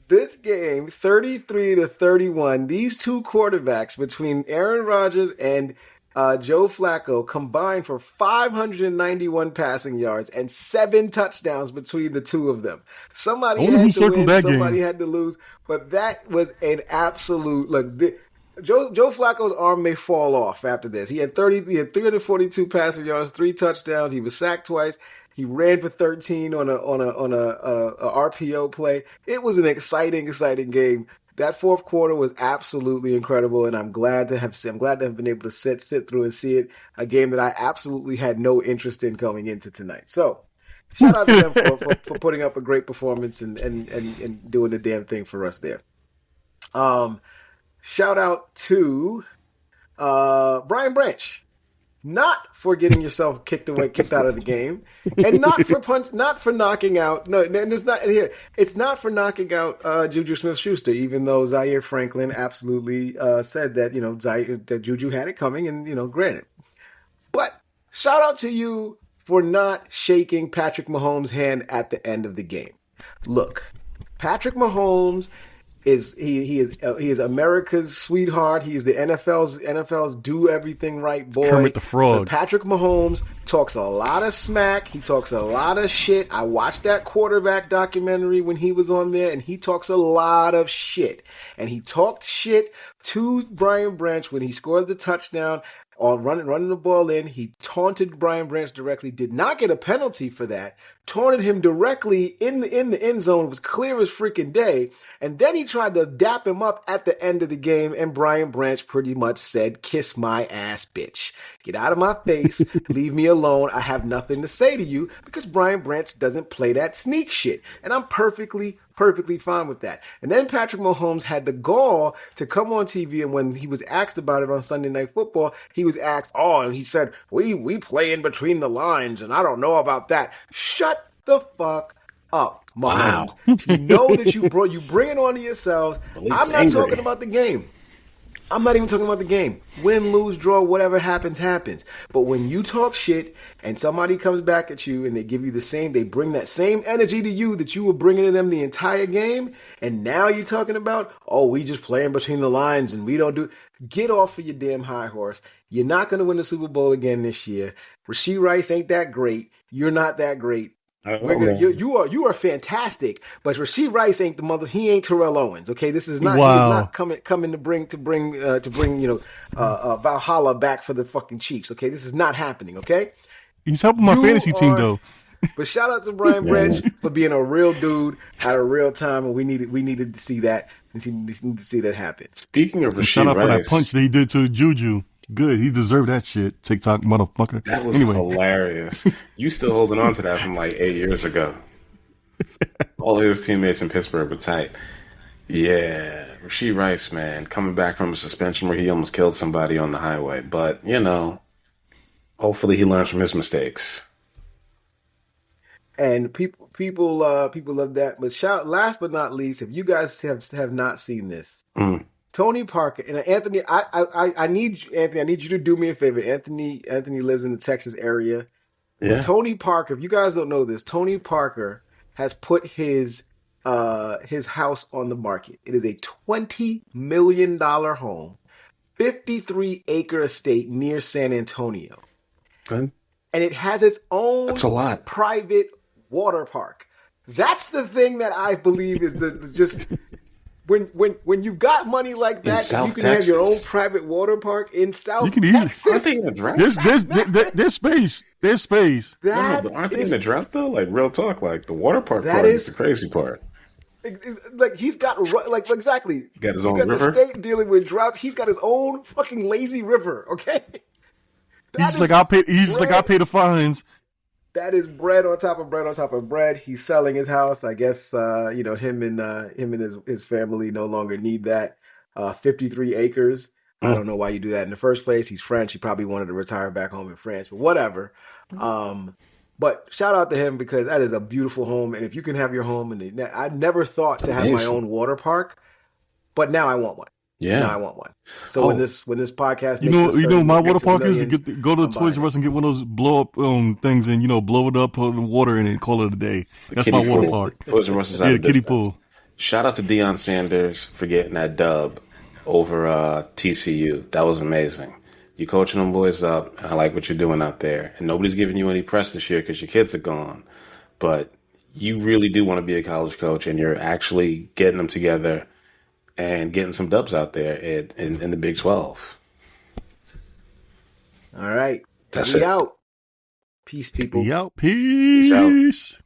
This game, 33-31. These two quarterbacks between Aaron Rodgers and Joe Flacco combined for 591 passing yards and 7 touchdowns between the two of them. Somebody had to win, somebody had to lose, but that was an absolute Joe Flacco's arm may fall off after this. He had 342 passing yards, 3 touchdowns. He was sacked twice. He ran for 13 on a RPO play. It was an exciting game. That fourth quarter was absolutely incredible, and I'm glad to have been able to sit through and see it. A game that I absolutely had no interest in going into tonight. So, shout out to them for putting up a great performance and doing the damn thing for us there. Shout out to Brian Branch. Not for getting yourself kicked out of the game, and not for knocking out. No, and it's not here. It's not for knocking out Juju Smith-Schuster, even though Zaire Franklin absolutely said that that Juju had it coming, and granted. But shout out to you for not shaking Patrick Mahomes' hand at the end of the game. Look, Patrick Mahomes he is America's sweetheart. He is the NFL's do everything right boy. Kermit the Frog. But Patrick Mahomes talks a lot of smack. He talks a lot of shit. I watched that quarterback documentary when he was on there, and he talks a lot of shit. And he talked shit to Brian Branch when he scored the touchdown on running the ball in. He taunted Brian Branch directly, did not get a penalty for that, taunted him directly in the end zone. It was clear as freaking day. And then he tried to dap him up at the end of the game, and Brian Branch pretty much said, "Kiss my ass, bitch. Get out of my face. Leave me alone. I have nothing to say to you," because Brian Branch doesn't play that sneak shit. And I'm perfectly fine with that. And then Patrick Mahomes had the gall to come on TV, and when he was asked about it on Sunday Night Football, he was asked, and he said, we play in between the lines, and I don't know about that. Shut the fuck up, Mahomes. Wow. You know that you bring it on to yourselves. I'm not talking about the game. I'm not even talking about the game. Win, lose, draw, whatever happens, happens. But when you talk shit and somebody comes back at you and they give you they bring that same energy to you that you were bringing to them the entire game, and now you're talking about, we just playing between the lines and we don't do. Get off of your damn high horse. You're not going to win the Super Bowl again this year. Rasheed Rice ain't that great. You're not that great. You are fantastic, but Rasheed Rice ain't he ain't Terrell Owens. Okay, this is not. Wow. He is not coming to bring Valhalla back for the fucking Chiefs. Okay, this is not happening. Okay, he's helping my fantasy team though. But shout out to Brian Branch for being a real dude at a real time, and we needed to see that. We need to see that happen. Speaking of Rasheed shout out Rice, for that punch they did to Juju. Good. He deserved that shit. TikTok motherfucker. That was Anyway, hilarious. You still holding on to that from like 8 years ago. All his teammates in Pittsburgh were tight. Yeah, Rasheed Rice, man, coming back from a suspension where he almost killed somebody on the highway. But, hopefully he learns from his mistakes. And people love that. But last but not least, if you guys have not seen this, Tony Parker and Anthony, I need you, Anthony. I need you to do me a favor. Anthony lives in the Texas area. Yeah. Tony Parker, if you guys don't know this, Tony Parker has put his house on the market. It is a $20 million home, 53-acre estate near San Antonio. Good. And it has its own That's a lot. private water park. That's the thing that I believe is just when you've got money like that, you can have your own private water park in South Texas. Aren't they in the draft? There's space. There's space. But aren't they in the draft though? Like real talk, like the water park part is the crazy part. Like he's got exactly. He got his own river. The state dealing with droughts. He's got his own fucking lazy river. Okay. He's like I'll pay the fines. That is bread on top of bread on top of bread. He's selling his house. I guess him and his family no longer need that. 53 acres. I don't know why you do that in the first place. He's French. He probably wanted to retire back home in France, but whatever. But shout out to him because that is a beautiful home. And if you can have your home, I never thought to have my own water park, but now I want one. Yeah, now I want one. So when this podcast, my water park is go to Toys R Us and get one of those blow up things and blow it up, put the water in it, and call it a day. That's my water park. Toys R Us is out of kiddie business. pool. Shout out to Deion Sanders for getting that dub over TCU. That was amazing. You're coaching them boys up, and I like what you're doing out there. And nobody's giving you any press this year because your kids are gone. But you really do want to be a college coach, and you're actually getting them together and getting some dubs out there in the Big 12. All right. That's it. Out. Peace, people. Peace.